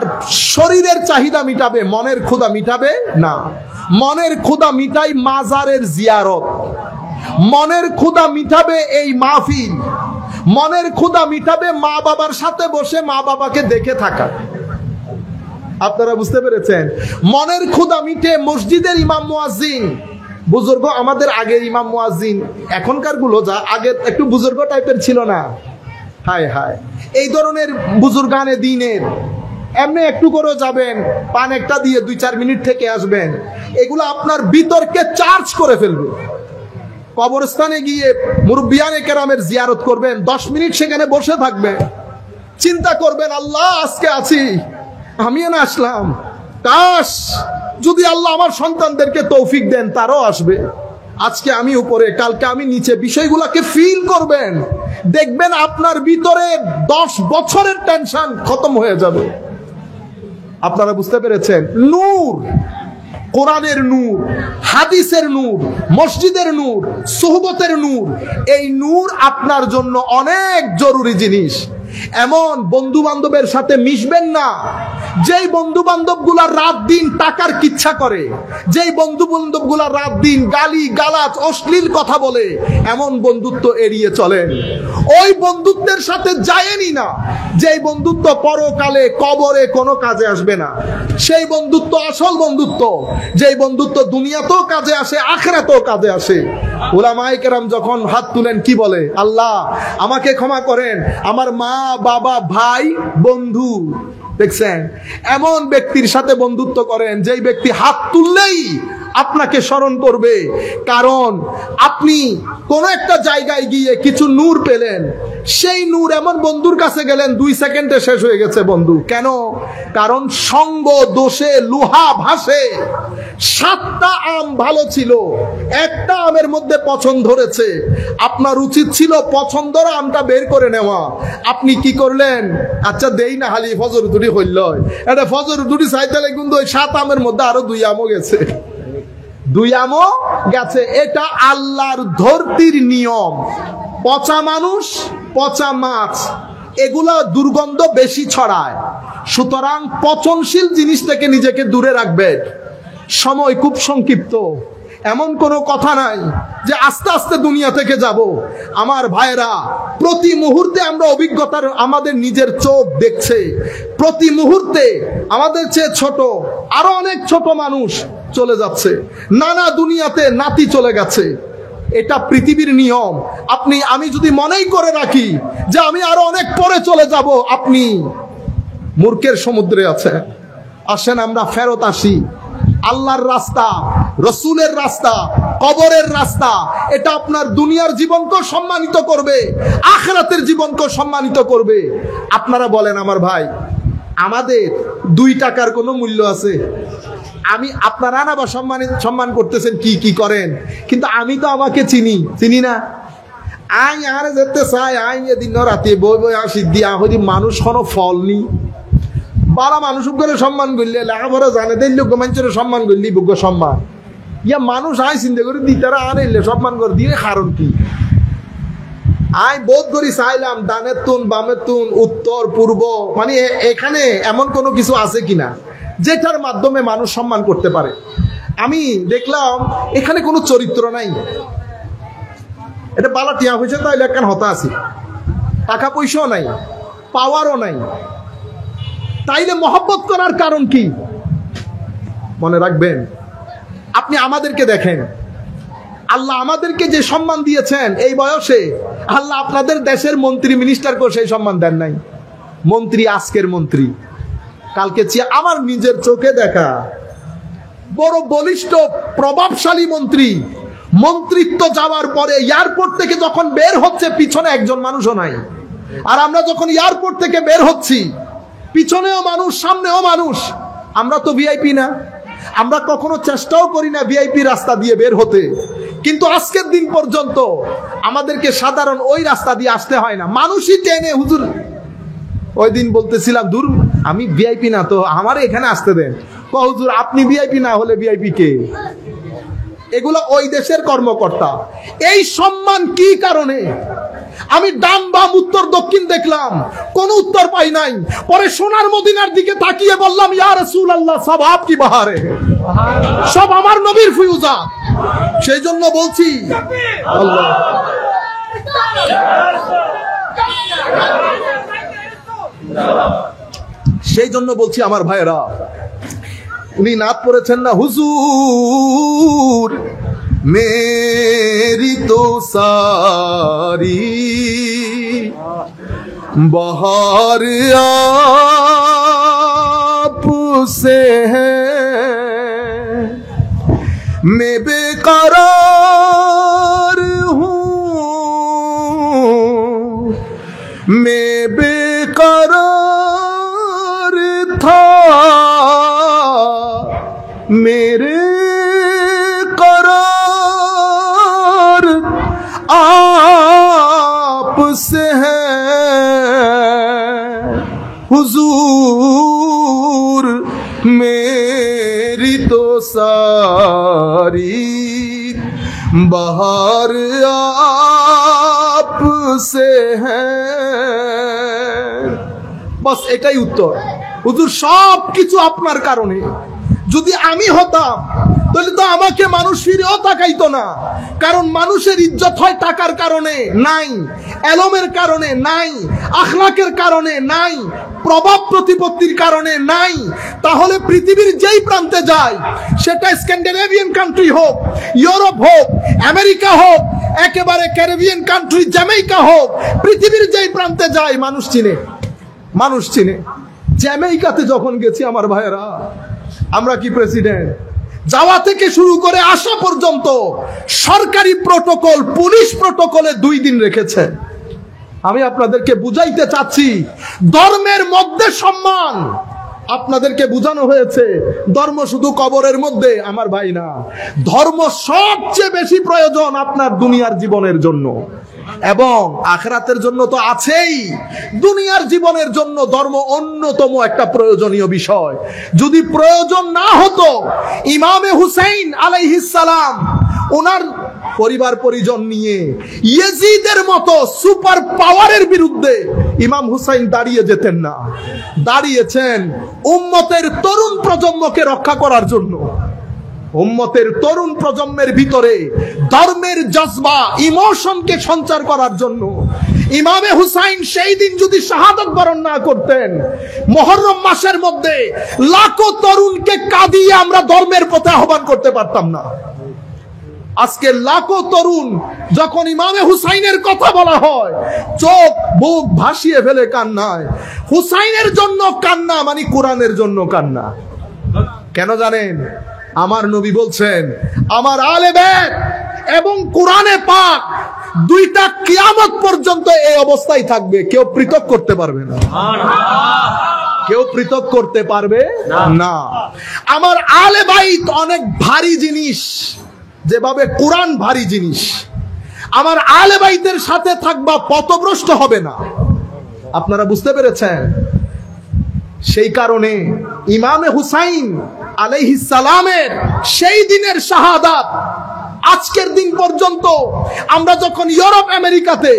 শরীরের চাহিদা মিটাবে, মনের ক্ষুধা মিটাবে না। মনের ক্ষুধা মিটাই মাজারের জিয়ারত, মনের ক্ষুধা মিটাবে এই মাহফিল, মনের ক্ষুধা মিটাবে মা বাবার সাথে বসে মা বাবাকে দেখে থাকা। আপনারা বুঝতে পেরেছেন? মনের ক্ষুধা মিটে মসজিদের ইমাম মুয়াজ্জিন, বুজুর্গ, আমাদের আগের ইমাম মুয়াজ্জিন, এখনকার গুলো যা, আগে একটু বুজুর্গ টাইপের ছিল না? হায় হায়, এই ধরনের বুজুর্গানে দিনের এমনি একটু করে যাবেন, পান একটা দিয়ে 2-4 মিনিট থেকে আসবেন, এগুলো আপনার বিতর্কে চার্জ করে ফেলবে। কবরস্থানে গিয়ে মুরব্বিয়ানে কেরামের জিয়ারত করবেন, 10 মিনিট সেখানে বসে থাকবেন, চিন্তা করবেন, আল্লাহ আজকে আছি, আমিও না আসলাম, কাশ যদি আল্লাহ আমার সন্তানদেরকে তৌফিক দেন তারাও আসবে। আজকে আমি উপরে, কালকে আমি নিচে, বিষয়গুলোকে ফিল করবেন, দেখবেন আপনার ভিতরে 10 বছরের টেনশন খতম হয়ে যাবে। আপনারা বুঝতে পেরেছেন? নূর, কোরআনের নূর, হাদিসের নূর, মসজিদের নূর, সুহবতের নূর, এই নূর আপনার জন্য অনেক জরুরি জিনিস। এমন বন্ধু বান্ধবের সাথে মিশবেন না যেই বন্ধু বান্ধব গুলা রাত দিন টাকার কিচ্ছা করে, যেই বন্ধু বান্ধব গুলা রাত দিন গালি গালাজ অশ্লীল কথা বলে, এমন বন্ধুত্ব এড়িয়ে চলেন। ওই বন্ধুত্বের সাথে যায়েনই না যেই বন্ধুত্ব পরকালে কবরে কোনো কাজে আসবে না। সেই বন্ধুত্ব আসল বন্ধুত্ব, যেই বন্ধুত্ব দুনিয়াতেও কাজে আসে, আখিরাতেও কাজে আসে। উলামায়ে কেরাম যখন হাত তুলেন কি বলে? আল্লাহ আমাকে ক্ষমা করেন, আমার মা বাবা ভাই বন্ধু। দেখছেন, এমন ব্যক্তির সাথে বন্ধুত্ব করেন যেই ব্যক্তি হাত তুললেই আপনাকে স্মরণ করবে। কারণ আপনি কোন একটা জায়গায় গিয়ে কিছু নূর পেলেন, সেই নূর এমন বন্ধুর কাছে গেলেন 2 সেকেন্ডে শেষ হয়ে গেছে বন্ধু। কেন? কারণ সঙ্গ দোষে লোহা ভাসে। 7টা আম ভালো ছিল, একটা আমের মধ্যে পছন্দ ধরেছে। আপনার উচিত ছিল পছন্দের আমটা বের করে নেওয়া। আপনি কি করলেন? আচ্ছা দেই না, হালি ফজর দুটি হইল, এটা ফজর দুটি চাইতে কিন্তু ওই 7 আমের মধ্যে আরো 2 আমও গেছে, 2 আমও গেছে। এটা আল্লাহর ধরতির নিয়ম। পচা মানুষ, পচা মাছ, এগুলা দুর্গন্ধ বেশি ছড়ায়। সুতরাং পচনশীল জিনিস থেকে নিজেকে দূরে রাখবেন। সময় খুব সংক্ষিপ্ত, এমন কোনো কথা নাই যে আস্তে আস্তে দুনিয়া থেকে যাব। আমার ভাইরা, প্রতি মুহূর্তে আমরা অভিজ্ঞতার, আমাদের নিজের চোখ দেখছে, প্রতি মুহূর্তে আমাদের চেয়ে ছোট আরো অনেক ছোট মানুষ চলে যাচ্ছে, নানা দুনিয়াতে নাতি চলে গেছে। এটা পৃথিবীর নিয়ম। আমি যদি মনেই করে রাখি যে আমি আরো অনেক পরে চলে যাব, আপনি মূর্খের সমুদ্রে আছেন। আসেন আমরা ফেরত আসি। আল্লাহর রাস্তা, রসুলের রাস্তা, কবরের রাস্তা, এটা আপনার দুনিয়ার জীবনকেও সম্মানিত করবে, আখিরাতের জীবনকেও সম্মানিত করবে। আপনারা বলেন আমার ভাই, আমাদের 2 টাকার কোনো মূল্য আছে? আপনারা না বা সম্মান করতেছেন, কি করেন, কিন্তু আমি তো আমাকে চিনি না। আই আর যেতে চাই, আই এদিন রাতে বই বই আসি দিয়া হইদি মানুষ কোনো ফল নি, বালা মানুষ করে সম্মান করলে লেখাপড়া জানে দিল মানুষের সম্মান করলি যোগ্য সম্মান ইয়া মানুষ আয় চিন্তা করে দিতারা আর এলে সম্মান করে দিয়ে কারণ কি আয় বোধ করি চাইলাম ডানের তুন বামের তুন উত্তর পূর্ব মানে এখানে এমন কোনো কিছু আছে কিনা যেটার মাধ্যমে মানুষ সম্মান করতে পারে। আমি দেখলাম এখানে কোনো চরিত্র নাই, এটা বালা টিয়া হয়েছে তাই একখান হতা আছে, টাকা পয়সাও নাই, পাওয়ারও নাই, তাইলে মহব্বত করার কারণ কি? মনে রাখবেন, আপনি আমাদেরকে দেখেন, আল্লাহ আমাদেরকে যে সম্মান দিয়েছেন এই বয়সে, আল্লাহ আপনাদের দেশের মন্ত্রী মিনিস্টারকেও সেই সম্মান দেন নাই। মন্ত্রী আজকের মন্ত্রী, কালকে আমার নিজের চোখে দেখা বড় বলিষ্ঠ প্রভাবশালী মন্ত্রী, মন্ত্রিত্ব যাওয়ার পরে এয়ারপোর্ট থেকে যখন বের হচ্ছে পিছনে একজন মানুষও নাই। আর আমরা যখন এয়ারপোর্ট থেকে বের হচ্ছি পিছনেও মানুষ সামনেও মানুষ। আমরা তো ভিআইপি না, আমরা কখনো চেষ্টাও করি না ভিআইপি রাস্তা দিয়ে বের হতে, কিন্তু আজকের দিন পর্যন্ত আমাদেরকে সাধারণ ওই রাস্তা দিয়ে আসতে হয় না, মানুষই টেনে। হুজুর ওই দিন বলতেছিলাম দূর আমি ভিআইপি না তো আমার এখানে আসতে দেন। হুজুর আপনি ভিআইপি না হলে ভিআইপি কে? এগুলো ওই দেশের কর্মকর্তা। এই সম্মান কি কারণে? আমি ডান বাম উত্তর দক্ষিণ দেখলাম, কোন উত্তর পাই নাই। পরে সোনার মদিনার দিকে তাকিয়ে বললাম ইয়া রাসূলুল্লাহ সব আপকি বাহারে, সব আমার নবীর ফিউজা। সেই জন্য বলছি আল্লাহ, সেই জন্য বলছি আমার ভাইরা, উনি নাত পড়েছেন না, হুজুর মেরি তো সারি बहार आपसे है, मैं बेकरार हूँ, मैं बेकरार था, मेरे करार आपसे है। हुजूर मेरी तो सारी बहार आपसे है। बस এটাই উত্তর। হুজুর সব কিছু আপনার কারণে। যদি আমি হতাম তাহলে তো আমাকে মানুষ ফিরেও তাকাইতো না, কারণ মানুষের ইজ্জত হয় টাকার কারণে নাই, এলমের কারণে নাই, আখলাকের কারণে নাই, প্রভাব প্রতিপত্তির কারণে নাই। তাহলে পৃথিবীর যেই প্রান্তে যায়, সেটা স্ক্যান্ডিনেভিয়ান কান্ট্রি হোক, ইউরোপ হোক, আমেরিকা হোক, একেবারে ক্যারিবিয়ান কান্ট্রি জ্যামাইকা হোক, পৃথিবীর যেই প্রান্তে যায় মানুষ চিনে, মানুষ চিনে। জ্যামাইকাতে যখন গেছি আমার ভাইয়েরা, আমরা কি প্রেসিডেন্ট যাওয়া থেকে শুরু করে আসা পর্যন্ত সরকারি প্রটোকল, পুলিশ প্রটোকলে 2 দিন রেখেছে। আমি আপনাদেরকে বুঝাইতে চাচ্ছি ধর্মের মধ্যে সম্মান। আপনাদেরকে বুঝানো হয়েছে ধর্ম শুধু কবরের মধ্যে, আমার ভাই না, ধর্ম সবচেয়ে বেশি প্রয়োজন আপনার দুনিয়ার জীবনের জন্য এবং আখিরাতের জন্য তো আছেই। দুনিয়ার জীবনের জন্য ধর্ম অন্যতম একটা প্রয়োজনীয় বিষয়। যদি প্রয়োজন না হতো, ইমামে হুসাইন আলাইহিস সালাম ওনার পরিবার পরিজন নিয়ে ইয়েজিদের মতো সুপার পাওয়ারের বিরুদ্ধে ইমাম হুসাইন দাঁড়িয়ে যেতেন না। দাঁড়িয়েছেন উম্মতের তরুণ প্রজন্মকে রক্ষা করার জন্য, উম্মতের তরুণ প্রজন্মের ভিতরে ধর্মের জজবা, ইমোশনকে সঞ্চার করার জন্য। ইমামে হুসাইন সেই দিন যদি শাহাদাত বরণ না করতেন, মুহররম মাসের মধ্যে লাখো তরুণকে কাঁদিয়ে আমরা ধর্মের পথে আহ্বান করতে পারতাম না। আজকে লাখো তরুণ যখন ইমামে হুসাইনের কথা বলা হয়, চোখ বুক ভাসিয়ে ফেলে কান্নায়। হুসাইনের জন্য কান্না মানে কোরআনের জন্য কান্না। কেন জানেন? আমার নবী বলছেন, আমার আলে বাইত এবং কোরআনে পাক দুইটা কিয়ামত পর্যন্ত এই অবস্থায় থাকবে, কেউ পৃথক করতে পারবে না, কেউ পৃথক করতে পারবে না। আমার আলে বাইত অনেক ভারী জিনিস, যেভাবে কোরআন ভারী জিনিস। আমার আলে বাইতের সাথে থাকবা, পথভ্রষ্ট হবে না। আপনারা বুঝতে পেরেছেন? সেই কারণে ইমামে হুসাইন আলাইহিস সালামের সেই দিনের শাহাদাত আজকের দিন পর্যন্ত আমরা যখন ইউরোপ আমেরিকাতে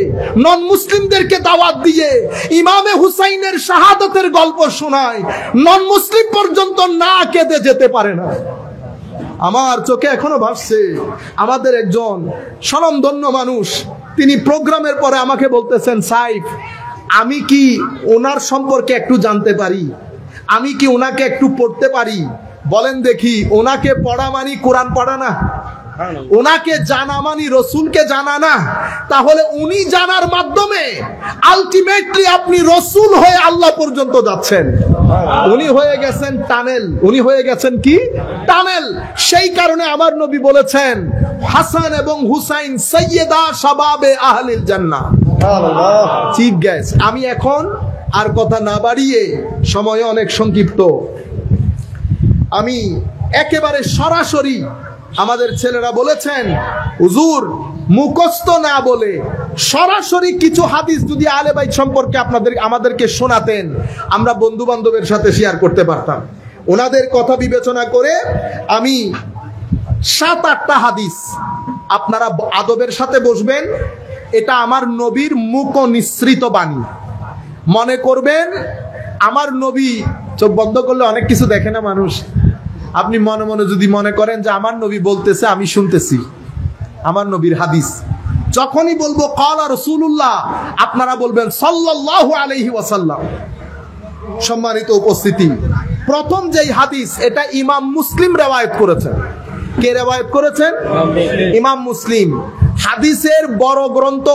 নন মুসলিমদেরকে দাওয়াত দিয়ে ইমামে হুসাইনের শাহাদাতের গল্প শোনাই, নন মুসলিম পর্যন্ত না কেঁদে যেতে পারে না। আমার চোখে এখনো ভাসছে আমাদের একজন স্বনামধন্য মানুষ, তিনি প্রোগ্রামের পরে আমাকে বলতেছেন, সাইফ আমি কি ওনার সম্পর্কে একটু জানতে পারি, আমি কি ওনাকে একটু পড়তে পারি? বলেন দেখি, ওনাকে পড়া মানি কোরআন পড়া না, ওনাকে জানা মানি রসুলকে জানা না? তাহলে উনি জানার মাধ্যমে আলটিমেটলি আপনি রসুল হয়ে আল্লাহ পর্যন্ত যাচ্ছেন। উনি হয়ে গেছেন টানেল, উনি হয়ে গেছেন কি টানেল। সেই কারণে আমার নবী বলেছেন, হাসান এবং হুসাইন সাইয়্যিদা শাবাবে আহলিল জান্নাহ। চিফ গেস্ট, আমি এখন আর কথা না বাড়িয়ে, সময় অনেক সংক্ষিপ্ত, আমি একেবারে সরাসরি, আমাদের ছেলেরা বলেছেন হুজুর মুখস্থ না বলে সরাসরি কিছু হাদিস যদি আহলে বাইত সম্পর্কে আমাদেরকে শোনাতেন, আমরা বন্ধু বান্ধবের সাথে শেয়ার করতে পারতাম। ওনাদের কথা বিবেচনা করে আমি 7-8টা হাদিস, আপনারা আদবের সাথে বসবেন, এটা আমার নবীর মুখ নিঃসৃত বাণী। মনে করবেন আমার নবী, চোখ বন্ধ করলে অনেক কিছু দেখে না মানুষ, আপনি মনে মনে যদি মনে করেন যে আমার নবী বলতেছে আমি শুনতেছি, আমার নবীর হাদিস যখনই বলবো ক্বালা রাসূলুল্লাহ, আপনারা বলবেন সাল্লাল্লাহু আলাইহি ওয়াসাল্লাম। সম্মানিত উপস্থিতি, প্রথম যেই হাদিস, এটা ইমাম মুসলিম রিওয়ায়াত করেছেন। কে রিওয়ায়াত করেছেন? ইমাম মুসলিম। হাদিসের বড় গ্রন্থ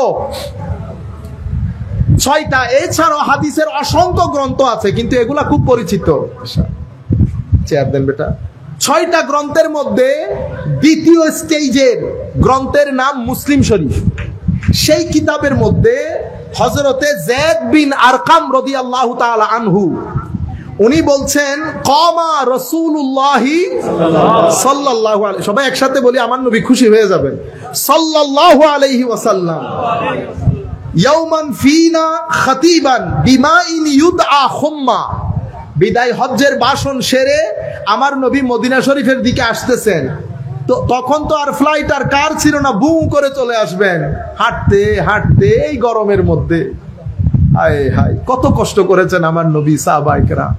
6টা, এছাড়াও হাদিসের অসংখ্য গ্রন্থ আছে, কিন্তু এগুলা খুব পরিচিত। চেয়ার দেন বেটা। 6টা গ্রন্থের মধ্যে দ্বিতীয় স্টেজের গ্রন্থের নাম মুসলিম শরীফ। সেই কিতাবের মধ্যে হযরতে যায়েদ বিন আরকাম রাদিয়াল্লাহু তাআলা আনহু, উনি বলছেন কামা রাসূলুল্লাহি সাল্লাল্লাহু আলাইহি, সবাই একসাথে বলি, আমার নবী খুশি হয়ে যাবেন, সাল্লাল্লাহু আলাইহি ওয়াসাল্লাম ইয়াওমান ফিনা খাতিবান বিমাইন ইউদআ খুম্মা। বিদায় হজ্জের ভাষণ সেরে আমার নবী মদিনা শরীফের দিকে আসতেছেন, তো তখন তো আর ফ্লাইট আর কার ছিল না, বুম করে চলে আসবেন হাঁটতে হাঁটতে এই গরমের মধ্যে। হায় হায়, কত কষ্ট করেছেন আমার নবী, সাহাবায়ে কেরাম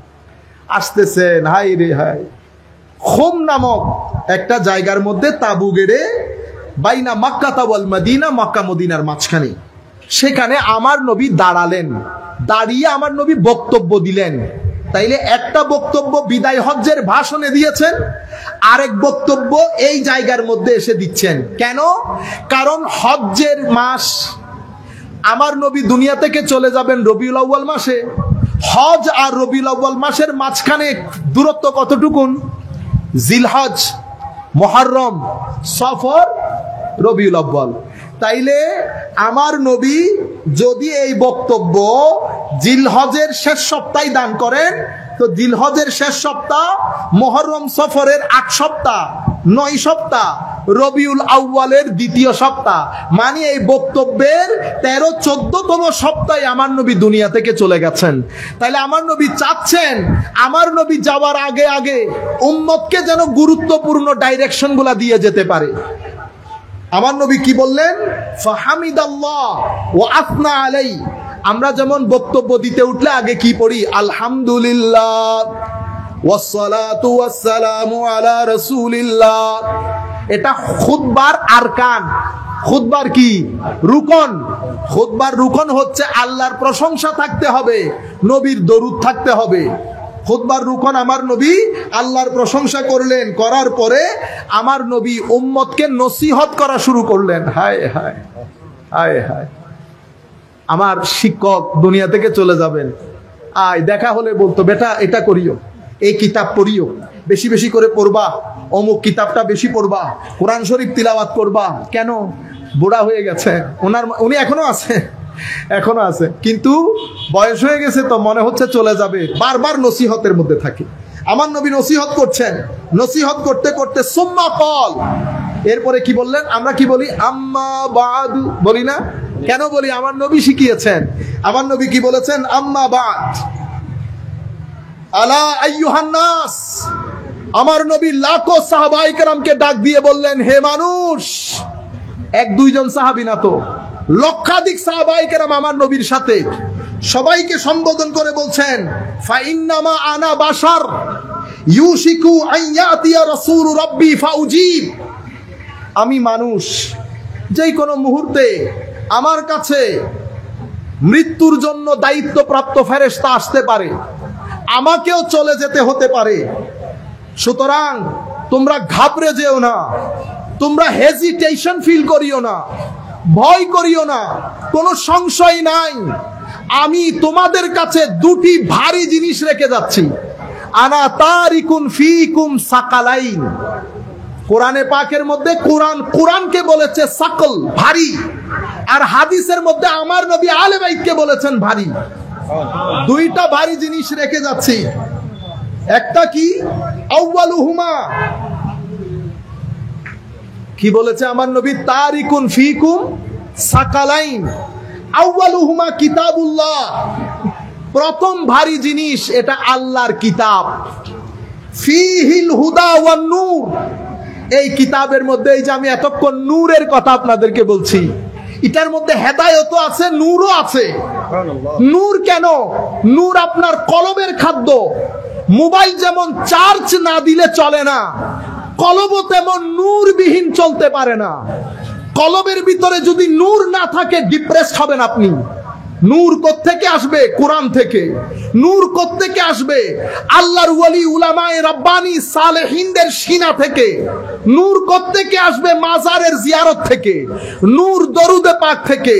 আসতেছেন, হায় রে হায়। খুম নামক একটা জায়গার মধ্যে তাবু গেড়ে, বাইনা মক্কা ওয়াল মদিনা, মক্কা মদিনার মাঝখানে, সেখানে আমার নবী দাঁড়ালেন। দাঁড়িয়ে আমার নবী বক্তব্য দিলেন। তাইলে একটা বক্তব্য বিদায় হজ্জের ভাষণে দিয়েছেন, আরেক বক্তব্য এই জায়গার মধ্যে এসে দিচ্ছেন। কেন? কারণ হজ্জের মাস, আমার নবী দুনিয়া থেকে চলে যাবেন রবিউল আউয়াল মাসে। হজ আর রবিউল আউয়াল মাসের মাঝখানে দূরত্ব কতটুকুন? জিলহজ, মুহররম, সফর, রবিউল আউয়াল। তাইলে আমার নবী যদি এই বক্তব্য জিলহজের শেষ সপ্তাহে দান করেন, তো জিলহজের শেষ সপ্তাহ, মুহররম সফরের 8 সপ্তাহ, 9 সপ্তাহ, রবিউল আউয়ালের 2য় সপ্তাহ, মানে এই বক্তব্যের 13-14তম সপ্তাহে আমার নবী দুনিয়া থেকে চলে গেছেন। তাইলে আমার নবী চাচ্ছেন আমার নবী যাওয়ার আগে আগে উম্মতকে যেন গুরুত্বপূর্ণ ডাইরেকশন গুলা দিয়ে যেতে পারে। আমার নবী কি বললেন? ফাহামিদাল্লাহ ওয়া আথনা আলাই। আমরা যেমন বক্তব্য দিতে উঠলে আগে কি পড়ি? আলহামদুলিল্লাহ ওয়াসসালাতু ওয়াসসালামু আলা রাসূলিল্লাহ। এটা খুতবার আরকান। খুতবার কি? রুকন। খুতবার রুকন হচ্ছে আল্লাহর প্রশংসা থাকতে হবে, নবীর দরুদ থাকতে হবে। খুতবার রুকন আমার নবী আল্লাহর প্রশংসা করলেন, করার পরে আমার নবী উম্মতকে নসিহত করা শুরু করলেন। হায় হায় হায় হায়, আমার শিক্ষক দুনিয়া থেকে চলে যাবেন, আয় দেখা হলে বলতো, বেটা এটা করিও, এই কিতাব পড়িও, বেশি বেশি করে পড়বা, অমুক কিতাবটা বেশি পড়বা, কোরআন শরীফ তিলাওয়াত করবা। কেন? বুড়া হয়ে গেছে, উনি এখনো আছে, এখনো আছে, কিন্তু বয়স হয়ে গেছে তো মনে হচ্ছে চলে যাবে, বারবার নসিহতের মধ্যে থাকে। আমার নবী নসিহত করছেন, নসিহত করতে করতে সুম্মা কল, এরপরে কি বললেন? আমরা কি বলি? আম্মা বাদু বলি না? কেন বলি? আমার নবী শিখিয়েছেন। আমার নবী কি বলেছেন? আম্মা বাদ, আলা আইয়ুহান নাস, আমার নবী লাখো সাহাবায়ে কেরামকে ডাক দিয়ে বললেন, হে মানুষ। এক দুইজন সাহাবী না তো, লক্ষাধিক সাহাবায়ে কেরাম আমার নবীর সাথে, সবাইকে সম্বোধন করে বলছেন, ফা ইন্নামা আনা বাশার ইউশিকু আন ইয়াতিয়া রাসূল রাব্বি ফাউজিব। আমি মানুষ, যেই কোনো মুহূর্তে আমার কাছে মৃত্যুর জন্য দায়িত্বপ্রাপ্ত ফেরেশতা আসতে পারে, আমাকেও চলে যেতে হতে পারে। সুতরাং তোমরা ঘাবড়ে যেও না, তোমরা হেজিটেশন ফিল করিও না, ভয় করিও না, কোনো সংশয় নাই। আমি তোমাদের কাছে দুটি ভারী জিনিস রেখে যাচ্ছি। আনা তারিকুন ফিকুম সাকালাইন। কোরআনে পাকের মধ্যে কোরআনকে বলেছে সাকল, ভারী, আর হাদিসের মধ্যে আমার নবী আলে বাইতকে বলেছেন ভারী। দুইটা ভারী জিনিস রেখে যাচ্ছি। একটা কি? আউয়ালুহুমা, কি বলেছে আমার নবী? তারিকুন ফিকুম সাকালাইন। আউয়ালুহুমা কিতাবুল্লাহ। প্রথম ভারী জিনিস এটা আল্লাহর কিতাব। ফিহিল হুদা ওয়ান নূর। এই কিতাবের মধ্যে, এই যে আমি এতক্ষণ নূরের কথা আপনাদেরকে বলছি, এটার মধ্যে হেদায়েত আছে, নূরও আছে। নূর কেন? নূর আপনার কলবের খাদ্য। মোবাইল যেমন চার্জ না দিলে চলে না, কলবও তেমন নূরবিহীন চলতে পারে না। কলবের ভিতরে যদি নূর না থাকে, ডিপ্রেসড হবেন আপনি। নূর কোত্থেকে আসবে? কোরআন থেকে। নূর কোত্থেকে আসবে? আল্লাহর ওয়ালি উলামায়ে রাব্বানি সালেহিনদের সিনা থেকে। নূর কোত্থেকে আসবে? মাজারের জিয়ারত থেকে। নূর দরুদে পাক থেকে।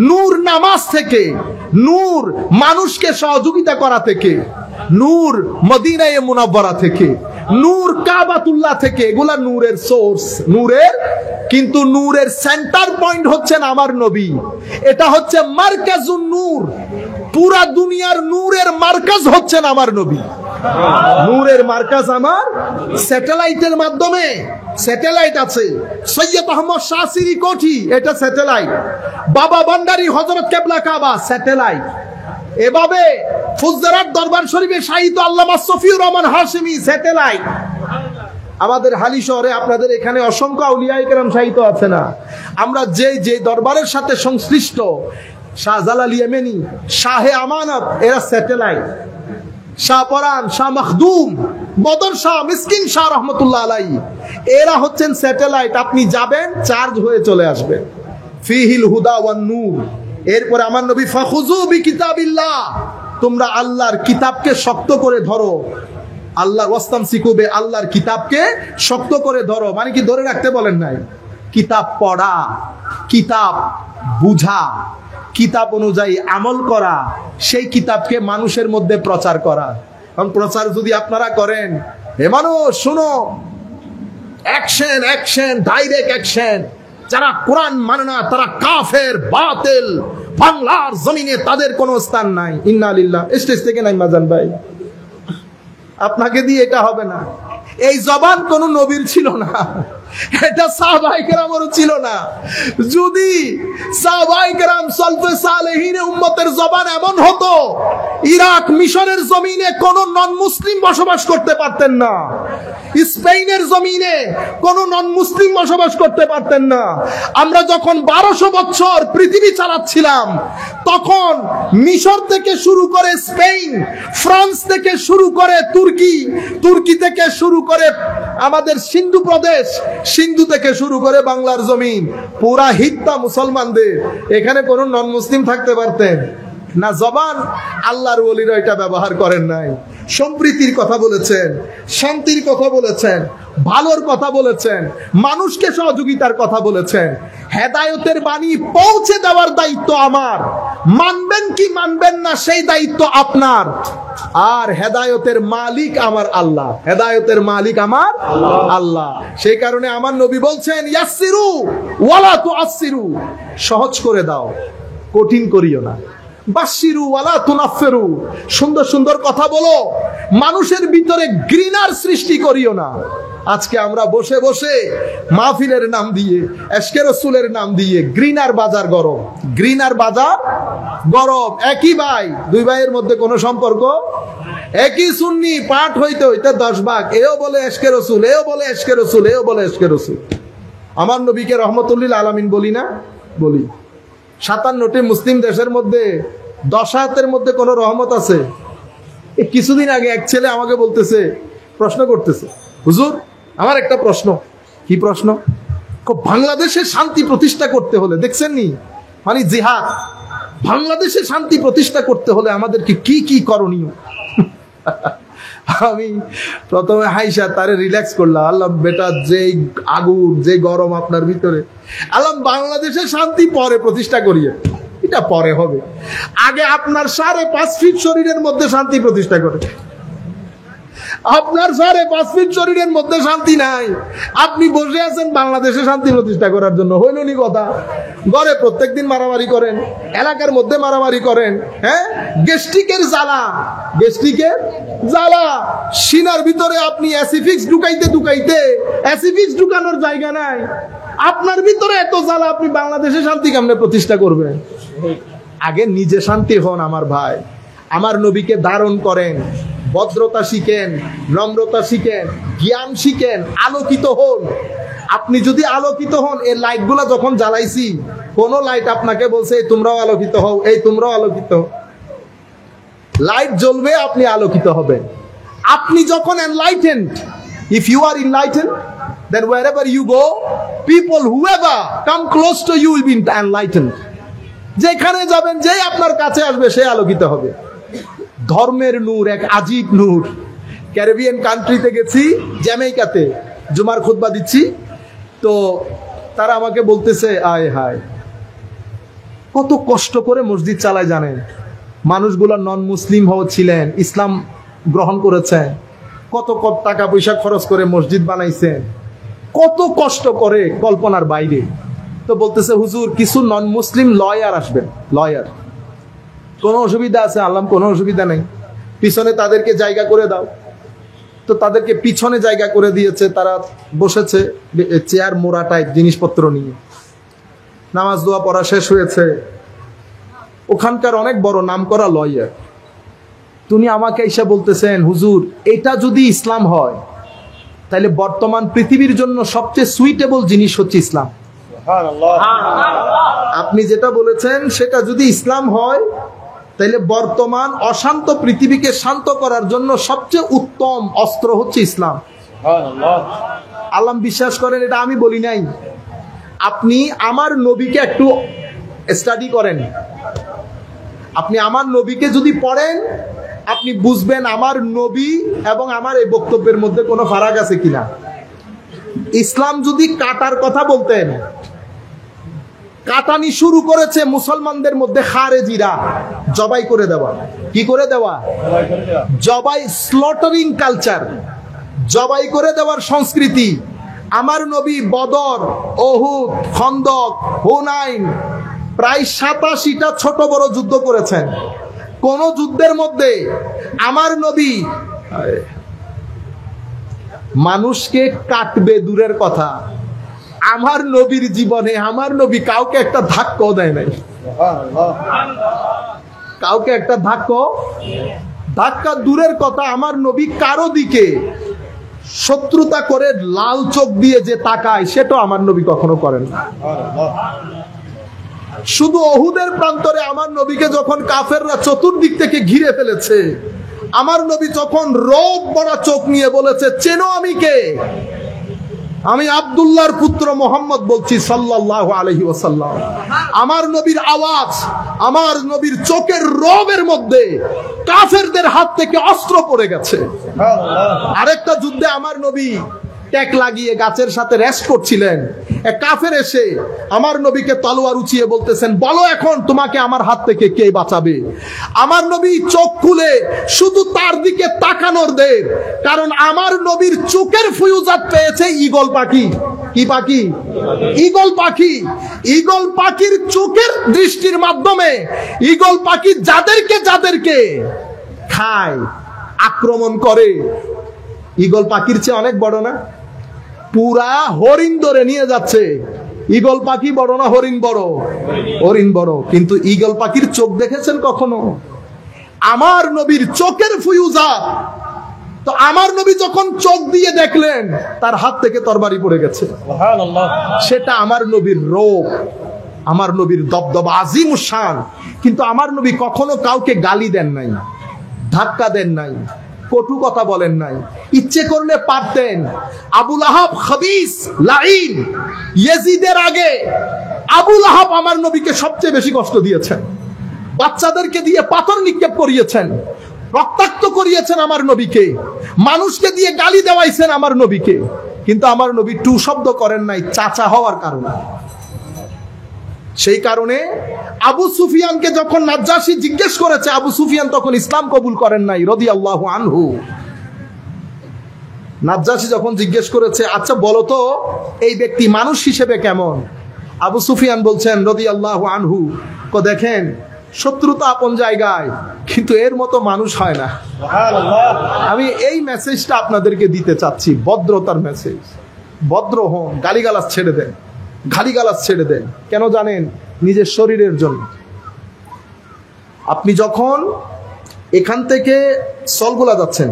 নূর নামাজ থেকে। নূর মানুষকে সহযোগিতা করা থেকে। নূর মদিনায়ে মুনাওয়ারা থেকে। নূর কাবাতুল্লাহ থেকে। এগুলা নূরের সোর্স, নূরের। কিন্তু নূরের সেন্টার পয়েন্ট হচ্ছেন আমার নবী। এটা হচ্ছে মারকাজুন নূর। পুরা দুনিয়ার নূরের মার্কাজ হচ্ছেন আমার নবী। নূরের মার্কাজ আমার। স্যাটেলাইটের মাধ্যমে, স্যাটেলাইট আছে সৈয়দ আহমদ শাহসিরি কোঠি, এটা স্যাটেলাইট। বাবা ভান্ডারী হযরত কেবলা কাবা, স্যাটেলাইট। এভাবে ফুজদারাত দরবার শরীফে শাহিদ আল্লামা সফিউর রহমান হাশিমি, স্যাটেলাইট। আমাদের হালি শহরে, আপনাদের এখানে অসংখ্য আউলিয়ায়ে কেরাম শাহিদ আছে না? আমরা যে দরবারের সাথে সংশ্লিষ্ট, শাহজালাল ইয়েমেনি, শাহে আমানত, এরা স্যাটেলাইট। শাহ পরান, শাহ মখদুম, বদর শাহ, মিসকিন শাহ রহমতুল্লাহ আলাইহি, এরা হচ্ছেন স্যাটেলাইট। আপনি যাবেন, চার্জ হয়ে চলে আসবেন। ফিহিল হুদা ওয়ান নূর। এরপরে আমার নবী, ফাখুযু বিকিতাবিল্লাহ, তোমরা আল্লাহর কিতাবকে শক্ত করে ধরো। আল্লাহ ওয়াস্তামসিকু বে, আল্লাহর কিতাবকে শক্ত করে ধরো। মানে কি ধরে রাখতে বলেন নাই? কিতাব পড়া, কিতাব বুঝা, কিতাব অনুযায়ী আমল করা, সেই কিতাবকে মানুষের মধ্যে প্রচার করা। কারণ প্রচার যদি আপনারা করেন, হে মানুষ শুনো, অ্যাকশন, অ্যাকশন, ডাইরেক্ট অ্যাকশন। যারা কোরআন মানে না তারা কাফের, বাতিল, বাংলার জমিনে তাদের কোনো স্থান নাই। ইন্না লিল্লাহ। স্টেজ থেকে নাই মাজান ভাই, আপনাকে দিয়ে এটা হবে না। এই জবান কোন নবীর ছিল না, এটা সাহাবায়ে কেরামেরও ছিল না। যদি সাহাবায়ে কেরাম সালফে সালেহিনে উম্মতের জবান এমন হতো, ইরাক মিশরের জমিনে কোন নন মুসলিম বসবাস করতে পারতেন না। স্পেনের জমিনে কোন নন মুসলিম বসবাস করতে পারতেন না। আমরা যখন 1200 বছর পৃথিবী চালাচ্ছিলাম, তখন মিশর থেকে শুরু করে স্পেন, ফ্রান্স থেকে শুরু করে তুর্কি, তুর্কি থেকে শুরু করে আমাদের সিন্ধু প্রদেশ, সিন্ধু থেকে শুরু করে বাংলার জমিন, পুরা হিত্তা মুসলমানদের। এখানে কোন নন মুসলিম থাকতে পারতেন না। জবান আল্লাহর ওলিরা এটা ব্যবহার করেন নাই। সম্প্রীতির কথা বলেছেন, শান্তির কথা বলেছেন, ভালোর কথা বলেছেন, মানুষকে সহযোগিতার কথা বলেছেন। হেদায়েতের বাণী পৌঁছে দেওয়ার দায়িত্ব আমার। মানবেন কি মানবেন না সেই দায়িত্ব আপনার। আর হেদায়েতের মালিক আমার আল্লাহ। হেদায়েতের মালিক আমার আল্লাহ। সেই কারণে আমার নবী বলছেন, ইয়াসসিরু ওয়ালা তুআসসিরু, সহজ করে দাও, কঠিন করিও না। বাশিরু ওয়ালা তুনাফিরু, সুন্দর সুন্দর কথা বলো, মানুষের ভিতরে ঘৃণার সৃষ্টি করিও না। আজকে আমরা বসে বসে মাহফিলের নাম দিয়ে, এশকে রাসূলের নাম দিয়ে ঘৃণার বাজার গরম, ঘৃণার বাজার গরম। একই ভাই, দুই ভাইয়ের মধ্যে কোনো সম্পর্ক, একই সুন্নি, পাঠ হইতে হইতে 10 ভাগ, এও বলে এশকে রাসূল, এও বলে এশকে রাসূল, এও বলে এশকে রাসূল। আমার নবীকে রহমতুল্লিল আলামিন বলি না? বলি। 57টি মুসলিম দেশের মধ্যে 10 আয়াতের মধ্যে কোন রহমত আছে? কিছুদিন আগে এক ছেলে আমাকে বলতেছে, প্রশ্ন করতেছে, হুজুর আমার একটা প্রশ্ন। কি প্রশ্ন? বাংলাদেশে শান্তি প্রতিষ্ঠা করতে হলে, দেখছেন নি মানে জিহাদ, বাংলাদেশে শান্তি প্রতিষ্ঠা করতে হলে আমাদেরকে কি কি করণীয়? আমি প্রথমে হাইসা তারে রিল্যাক্স করলাম, আল্লাহ বেটা যেই আগুন, যে গরম আপনার ভিতরে, আল্লাহ বাংলাদেশে শান্তি পরে প্রতিষ্ঠা করিয়ে, এটা পরে হবে, আগে আপনার 5.5 ফিট শরীরের মধ্যে শান্তি প্রতিষ্ঠা করে। আপনার 5.5 ফিট শরীরের মধ্যে শান্তি নাই, আপনি বসে আছেন বাংলাদেশে শান্তি প্রতিষ্ঠা করার জন্য। হইল নি কথা? ঘরে প্রত্যেকদিন মারামারি করেন, এলাকার মধ্যে মারামারি করেন, হ্যাঁ, গ্যাস্ট্রিকের জ্বালা, গ্যাস্ট্রিকের জ্বালা, সিনার ভিতরে আপনি অ্যাসিফিক্স ঢুকাইতে অ্যাসিফিক্স ঢুকানোর জায়গা নাই, আপনার ভিতরে এত জ্বালা, আপনি বাংলাদেশে শান্তি কেমনে প্রতিষ্ঠা করবেন? আগে নিজে শান্তি হন আমার ভাই, আমার নবীকে ধারণ করেন, ভদ্রতা শিখেন, নম্রতা শিখেন, জ্ঞান শিখেন, আলোকিত হন। আপনি যদি আলোকিত হন, এই লাইটগুলো যখন জ্বালাইছি, কোন লাইট আপনাকে বলছে এই তোমরাও আলোকিত হও, এই তোমরাও আলোকিত, লাইট জ্বলবে, আপনি আলোকিত হবেন। আপনি যখন enlightened, if you are enlightened, then wherever you go, people whoever come close to you will be enlightened. যেখানে যাবেন, যেই আপনার কাছে আসবে, সে আলোকিত হবে। ধর্মের নূর, এক আজীব নূর। ক্যারিবিয়ান কান্ট্রিতে গেছি, জ্যামাইকাতে, জুমার খুতবা দিচ্ছি, তো তারা আমাকে বলতেছে, আয় হায় কত কষ্ট করে মসজিদ চালায় জানেন, মানুষগুলো নন মুসলিম ছিলেন, ইসলাম গ্রহণ করেছেন, কত কত টাকা পয়সা খরচ করে মসজিদ বানাইছেন, কত কষ্ট করে, কল্পনার বাইরে। তো বলতেছে, হুজুর কিছু নন মুসলিম লয়ার আসবেন, লয়ার, কোনো অসুবিধা আছে? আল্লাহ কোনো অসুবিধা নেই, পিছনে তাদেরকে জায়গা করে দাও। তো তাদেরকে পিছনে জায়গা করে দিয়েছে, তারা বসেছে চেয়ার মোড়া টাইপ জিনিসপত্র নিয়ে, নামাজ দোয়া পড়া শেষ হয়েছে। ওখানকার অনেক বড় নামকরা লয়ার, তিনি আমাকে এসে বলতেছেন, হুজুর এটা যদি ইসলাম হয়, তাহলে বর্তমান পৃথিবীর জন্য সবচেয়ে সুইটেবল জিনিস হচ্ছে ইসলাম। আপনি যেটা বলেছেন সেটা যদি ইসলাম হয়, তাহলে বর্তমান অশান্ত পৃথিবীকে শান্ত করার জন্য সবচেয়ে উত্তম অস্ত্র হচ্ছে ইসলাম। আল্লাহ বিশ্বাস করেন, এটা আমি বলি নাই। আপনি আমার নবীকে একটু স্টাডি করেন, আপনি আমার নবীকে যদি পড়েন, আপনি বুঝবেন আমার নবী এবং আমার এই বক্তব্যের মধ্যে কোনো ফারাক আছে কিনা। ইসলাম যদি কাটার কথা বলতেন, কাটানি শুরু করেছে মুসলমানদের মধ্যে খারেজিরা, জবাই করে দেওয়া। কি করে দেওয়া? জবাই, স্লটারিং কালচার, জবাই করে দেওয়ার সংস্কৃতি। আমার নবী বদর, উহুদ, খন্দক, হুনাইন, প্রায় 87টা ছোট বড় যুদ্ধ করেছেন। কোন যুদ্ধের মধ্যে আমার নবী মানুষকে কাটবে দূরের কথা, আমার নবীর জীবনে আমার নবী কাউকে একটা ধাক্কাও দেয় নাই। কাউকে একটা ধাক্কা দূরের কথা, আমার নবী কারো দিকে শত্রুতা করে লাল চোখ দিয়ে যে তাকায়, সেটা আমার নবী কখনো করেন না। শুধু উহুদের প্রান্তরে আমার নবীকে যখন কাফেররা চতুর্দিক থেকে ঘিরে ফেলেছে, আমার নবী যখন রোগ বড়া চোখ নিয়ে বলেছে, চেনো আমি কে? আমি আব্দুল্লাহর পুত্র মোহাম্মদ বলছি সাল্লাল্লাহু আলাইহি ওয়াসাল্লাম। আমার নবীর আওয়াজ, আমার নবীর চোখের রবের মধ্যে কাফেরদের হাত থেকে অস্ত্র পড়ে গেছে। আরেকটা যুদ্ধে আমার নবী ট্যাক লাগিয়ে গাছের সাথে রেস্ট করছিলেন, এক কাফের এসে আমার নবীকে তলোয়ার উঁচিয়ে বলতেছেন, বলো এখন তোমাকে আমার হাত থেকে কে বাঁচাবে? আমার নবী চোখ খুলে শুধু তার দিকে তাকানোর দের, কারণ আমার নবীর চোখের ফিউজাত পেয়েছে ঈগল পাখি। কি কি পাখি? ঈগল পাখি। ঈগল পাখির চোখের দৃষ্টির মাধ্যমে ঈগল পাখি যাদেরকে খায়, আক্রমণ করে, ঈগল পাখির চেয়ে অনেক বড় না? পুরা হরিণ ধরে নিয়ে যাচ্ছে। ঈগল পাখি বড় না হরিণ বড়? হরিণ বড়। কিন্তু ঈগল পাখির চোখ দেখেছেন কখনো? আমার নবীর চোখের ফুয়ুজা। তো আমার নবী যখন চোখ দিয়ে দেখলেন, তার হাত থেকে তরবারি পড়ে গেছে। সেটা আমার নবীর রূপ, আমার নবীর দবদবা আজিমুশ শান। কিন্তু আমার নবী কখনো কাউকে গালি দেন নাই, ধাক্কা দেন নাই, কটু কথা বলেন নাই। ইচ্ছে করলে পারতেন। আবু লাহাব খবিস লাঈন, ইয়াজিদের আগে আবু লাহাব আমার নবীকে সবচেয়ে বেশি কষ্ট দিয়েছেন। বাচ্চাদেরকে দিয়ে পাথর নিক্ষেপ করিয়েছেন, রক্তাক্ত করিয়েছেন আমার নবীকে, মানুষকে দিয়ে গালি দেওয়াইছেন আমার নবীকে। কিন্তু আমার নবী টু শব্দ করেন নাই, চাচা হওয়ার কারণে। সেই কারণে আবু সুফিয়ানকে যখন নাজ্জাশী জিজ্ঞেস করেছে, আবু সুফিয়ান তখন ইসলাম কবুল করেন নাই রাদিয়াল্লাহু আনহু। নাজ্জাশী যখন জিজ্ঞেস করেছে, আচ্ছা বলো তো এই ব্যক্তি মানুষ হিসেবে কেমন? আবু সুফিয়ান বলছেন রাদিয়াল্লাহু আনহু, দেখেন শত্রুতা আপন জায়গায়, কিন্তু এর মতো মানুষ হয় না। আমি এই মেসেজটা আপনাদেরকে দিতে চাচ্ছি, ভদ্রতার মেসেজ। ভদ্র হন, গালিগালাজ ছেড়ে দেন, গালিগালাজ ছেড়ে দেন। কেন জানেন? নিজের শরীরের জন্য। আপনি যখন এখান থেকে সলগোলা যাচ্ছেন,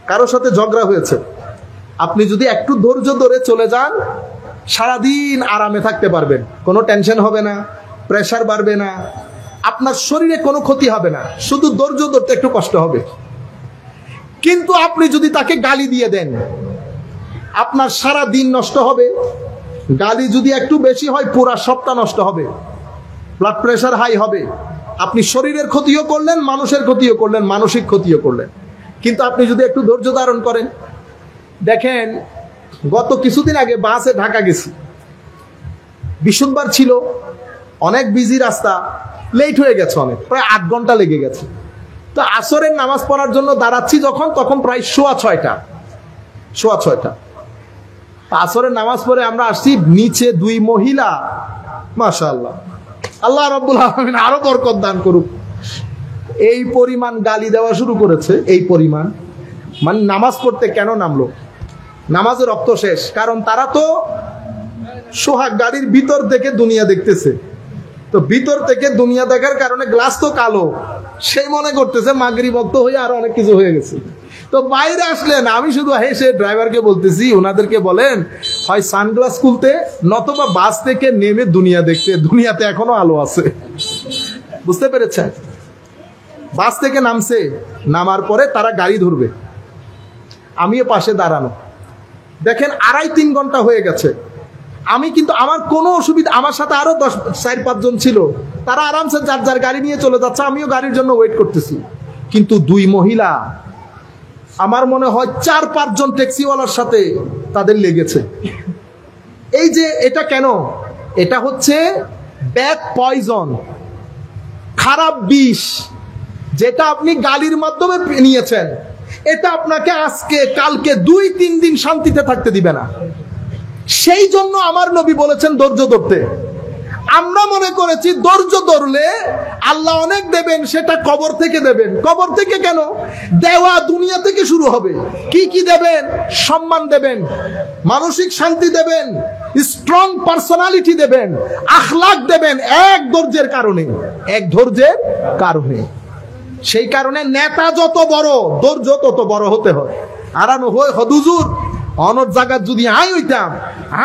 কারোর সাথে ঝগড়া হয়েছে, আপনি যদি একটু ধৈর্য ধরে চলে যান, সারাদিন আরামে থাকতে পারবেন, কোনো টেনশন হবে না, প্রেসার বাড়বে না, আপনার শরীরে কোনো ক্ষতি হবে না, শুধু ধৈর্য ধরতে একটু কষ্ট হবে। কিন্তু আপনি যদি তাকে গালি দিয়ে দেন, আপনার সারা দিন নষ্ট হবে। গালি যদি একটু বেশি হয়, পুরা সপ্তাহ নষ্ট হবে, ব্লাড প্রেসার হাই হবে। আপনি শরীরের ক্ষতিও করলেন, মানুষের ক্ষতিও করলেন, মানসিক ক্ষতিও করলেন। কিন্তু আপনি যদি একটু ধৈর্য ধারণ করেন, দেখেন গত কিছুদিন আগে বাসে ঢাকা গেছি, বৃহস্পতিবার ছিল, অনেক বিজি রাস্তা, লেট হয়ে গেছে, অনেক প্রায় 8 ঘন্টা লেগে গেছে। তো আসরের নামাজ পড়ার জন্য দাঁড়াচ্ছি যখন, তখন প্রায় 6:15। আসরের নামাজ পড়ে আমরা আসছি, নিচে 2 মহিলা, মাশাআল্লাহ, আল্লাহ রাব্বুল আলামিন আরো বরকত দান করুক, এই পরিমাণ গালি দেওয়া শুরু করেছে। এই পরিমাণ, মানে নামাজ পড়তে কেন নামলো? নামাজে রক্ত শেষ। কারণ তারা তো সোহাগ গাড়ির ভিতর থেকে দুনিয়া দেখতেছে, তো ভিতর থেকে দুনিয়া দেখার কারণে গ্লাস তো কালো, সেই মনে করতেছে মাগরিব ভক্ত হয়ে আরো অনেক কিছু হয়ে গেছে। তো বাইরে আসলেন, আমি শুধু হেসে ড্রাইভারকে বলতেছি, ওনাদেরকে বলেন হয় সানগ্লাস খুলতে, নতবা বাস থেকে নেমে দুনিয়া দেখতে, দুনিয়াতে এখনো আলো আছে। বুঝতে পেরেছেন? বাস থেকে নামছে, নামার পরে তারা গাড়ি ধরবে, আমিও পাশে দাঁড়ানো। দেখেন 2.5-3 ঘন্টা হয়ে গেছে। আমি কিন্তু আমার কোনো অসুবিধা, আমার সাথে আরো 4-5 জন ছিল, তারা আরামসে যার যার গাড়ি নিয়ে চলে যাচ্ছে, আমিও গাড়ির জন্য ওয়েট করতেছি। কিন্তু 2 মহিলা, আমার মনে হয় 4-5 জন ট্যাক্সিওয়ালার সাথে তাদের লেগেছে। এই যে এটা কেন? এটা হচ্ছে ব্যাড পয়জন, খারাপ বিষ, যেটা আপনি গালির মাধ্যমে নিয়েছেন। এটা আপনাকে আজকে কালকে 2-3 দিন শান্তিতে থাকতে দিবে না। সেই জন্য আমার নবী বলেছেন ধৈর্য ধরতে। আমরা মনে করেছি ধৈর্য ধরলে আল্লাহ অনেক দেবেন, সেটা কবর থেকে দেবেন। কবর থেকে কেন? দেওয়া দুনিয়া থেকে শুরু হবে। কি কি দেবেন? সম্মান দেবেন, মানসিক শান্তি দেবেন, স্ট্রং পার্সোনালিটি দেবেন, আখলাক দেবেন, এক ধৈর্যের কারণে, এক ধৈর্যের কারণে। সেই কারণে নেতা যত বড়, ধৈর্য তত বড় হতে হয়। আরানো হয় হদুজুর অনর জায়গা যদি আই হইতাম,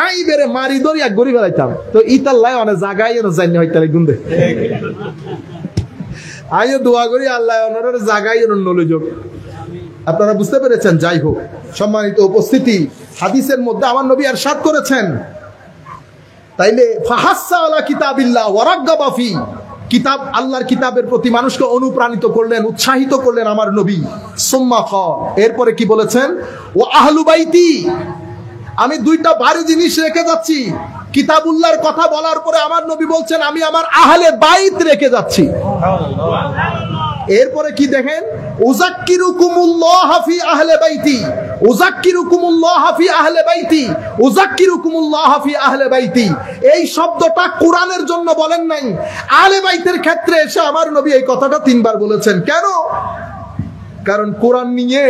আই বেড়ে মারি দরিয়া গড়ি ফেলাইতাম, তো ইতাল্লাই অনেক জায়গায় জানি হইতালে গুন্দে আইও দোয়া করি আল্লাহ অনরের জায়গায় নলে যোগ। আপনারা বুঝতে পেরেছেন? যাই হোক, সম্মানিত উপস্থিতি, হাদিসের মধ্যে আমার নবী ইরশাদ করেছেন, তাইলে ফাহাসসা আলা কিতাবিল্লাহ ওয়া রাগগাবা ফি, কিতাব আল্লাহর কিতাবের প্রতি মানুষকে অনুপ্রাণিত করলেন, উৎসাহিত করলেন আমার নবী। সুম্মা খ, এরপরে কি বলেছেন? ও আহলু বাইতি, আমি 2টা ভারী জিনিস রেখে যাচ্ছি, কিতাবুল্লাহর কথা বলার পরে আমার নবী বলছেন আমি আমার আহলে বাইত রেখে যাচ্ছি। এরপরে কি দেখেন, উযাক্কিরুকুমুল্লাহ ফি আহলে বাইতি, উযাক্কিরুকুমুল্লাহ ফি আহলে বাইতি, উযাক্কিরুকুমুল্লাহ ফি আহলে বাইতি। এই শব্দটা কোরআনের জন্য বলেন নাই, আহলে বাইতের ক্ষেত্রে এসে আমার নবী এই কথাটা 3 বার বলেছেন। কেন? কারণ কোরআন নিয়ে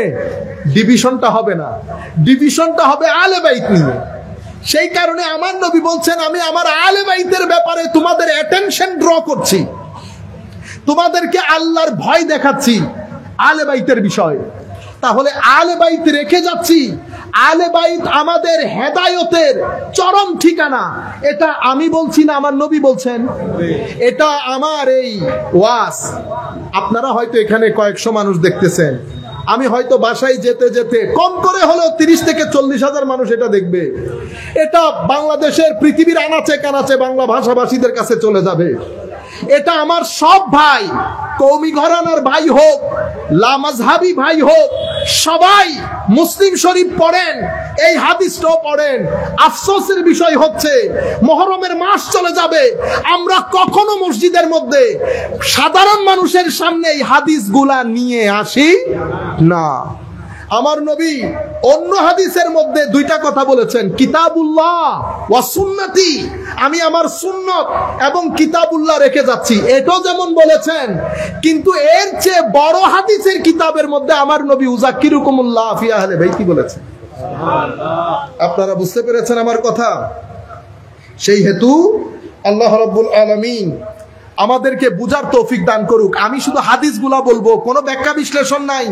ডিভিশনটা হবে না, ডিভিশনটা হবে আহলে বাইত নিয়ে। সেই কারণে আমার নবী বলছেন আমি আমার আহলে বাইতের ব্যাপারে তোমাদের অ্যাটেনশন ড্র করছি, তোমাদেরকে আল্লাহর ভয় দেখাচ্ছি আহলে বাইতের বিষয়। তাহলে আহলে বাইত রেখে যাচ্ছি। আহলে বাইত আমাদের হেদায়েতের চরম ঠিকানা। এটা আমি বলছি না, আমার নবী বলছেন। এটা আমার এই ওয়াজ, আপনারা হয়তো এখানে কয়েকশো মানুষ দেখতেছেন, আমি হয়তো বাসায় যেতে যেতে কম করে হলেও 30 থেকে 40 হাজার মানুষ এটা দেখবে। এটা বাংলাদেশের পৃথিবীর আনাচে কানাচে বাংলা ভাষাভাষীদের কাছে চলে যাবে। এটা আমার সব ভাই, কওমি ঘরানার ভাই হোক, লামাজহাবি ভাই হোক, সবাই মুসলিম শরীফ পড়েন, এই হাদিসটাও পড়েন। আফসোসের বিষয় হচ্ছে মুহররমের মাস চলে যাবে, আমরা কখনো মসজিদের মধ্যে সাধারণ মানুষের সামনে এই হাদিসগুলা নিয়ে আসি না। আমার নবী অন্য হাদিসের মধ্যে 2টা কথা বলেছেন, কিতাবুল্লাহ ওয়া সুন্নতি, আমি আমার সুন্নত এবং কিতাবুল্লাহ রেখে যাচ্ছি, এটাও যেমন বলেছেন। কিন্তু এর চেয়ে বড় হাদিসের কিতাবের মধ্যে আমার নবী উযাক্কিরুকুমুল্লাহ ফি আহলে বাইতি বলেছেন। আপনারা বুঝতে পেরেছেন আমার কথা? সেই হেতু আল্লাহ রাব্বুল আলামিন আমাদেরকে বুঝার তৌফিক দান করুক। আমি শুধু হাদিসগুলা বলবো, কোনো ব্যাখ্যা বিশ্লেষণ নাই।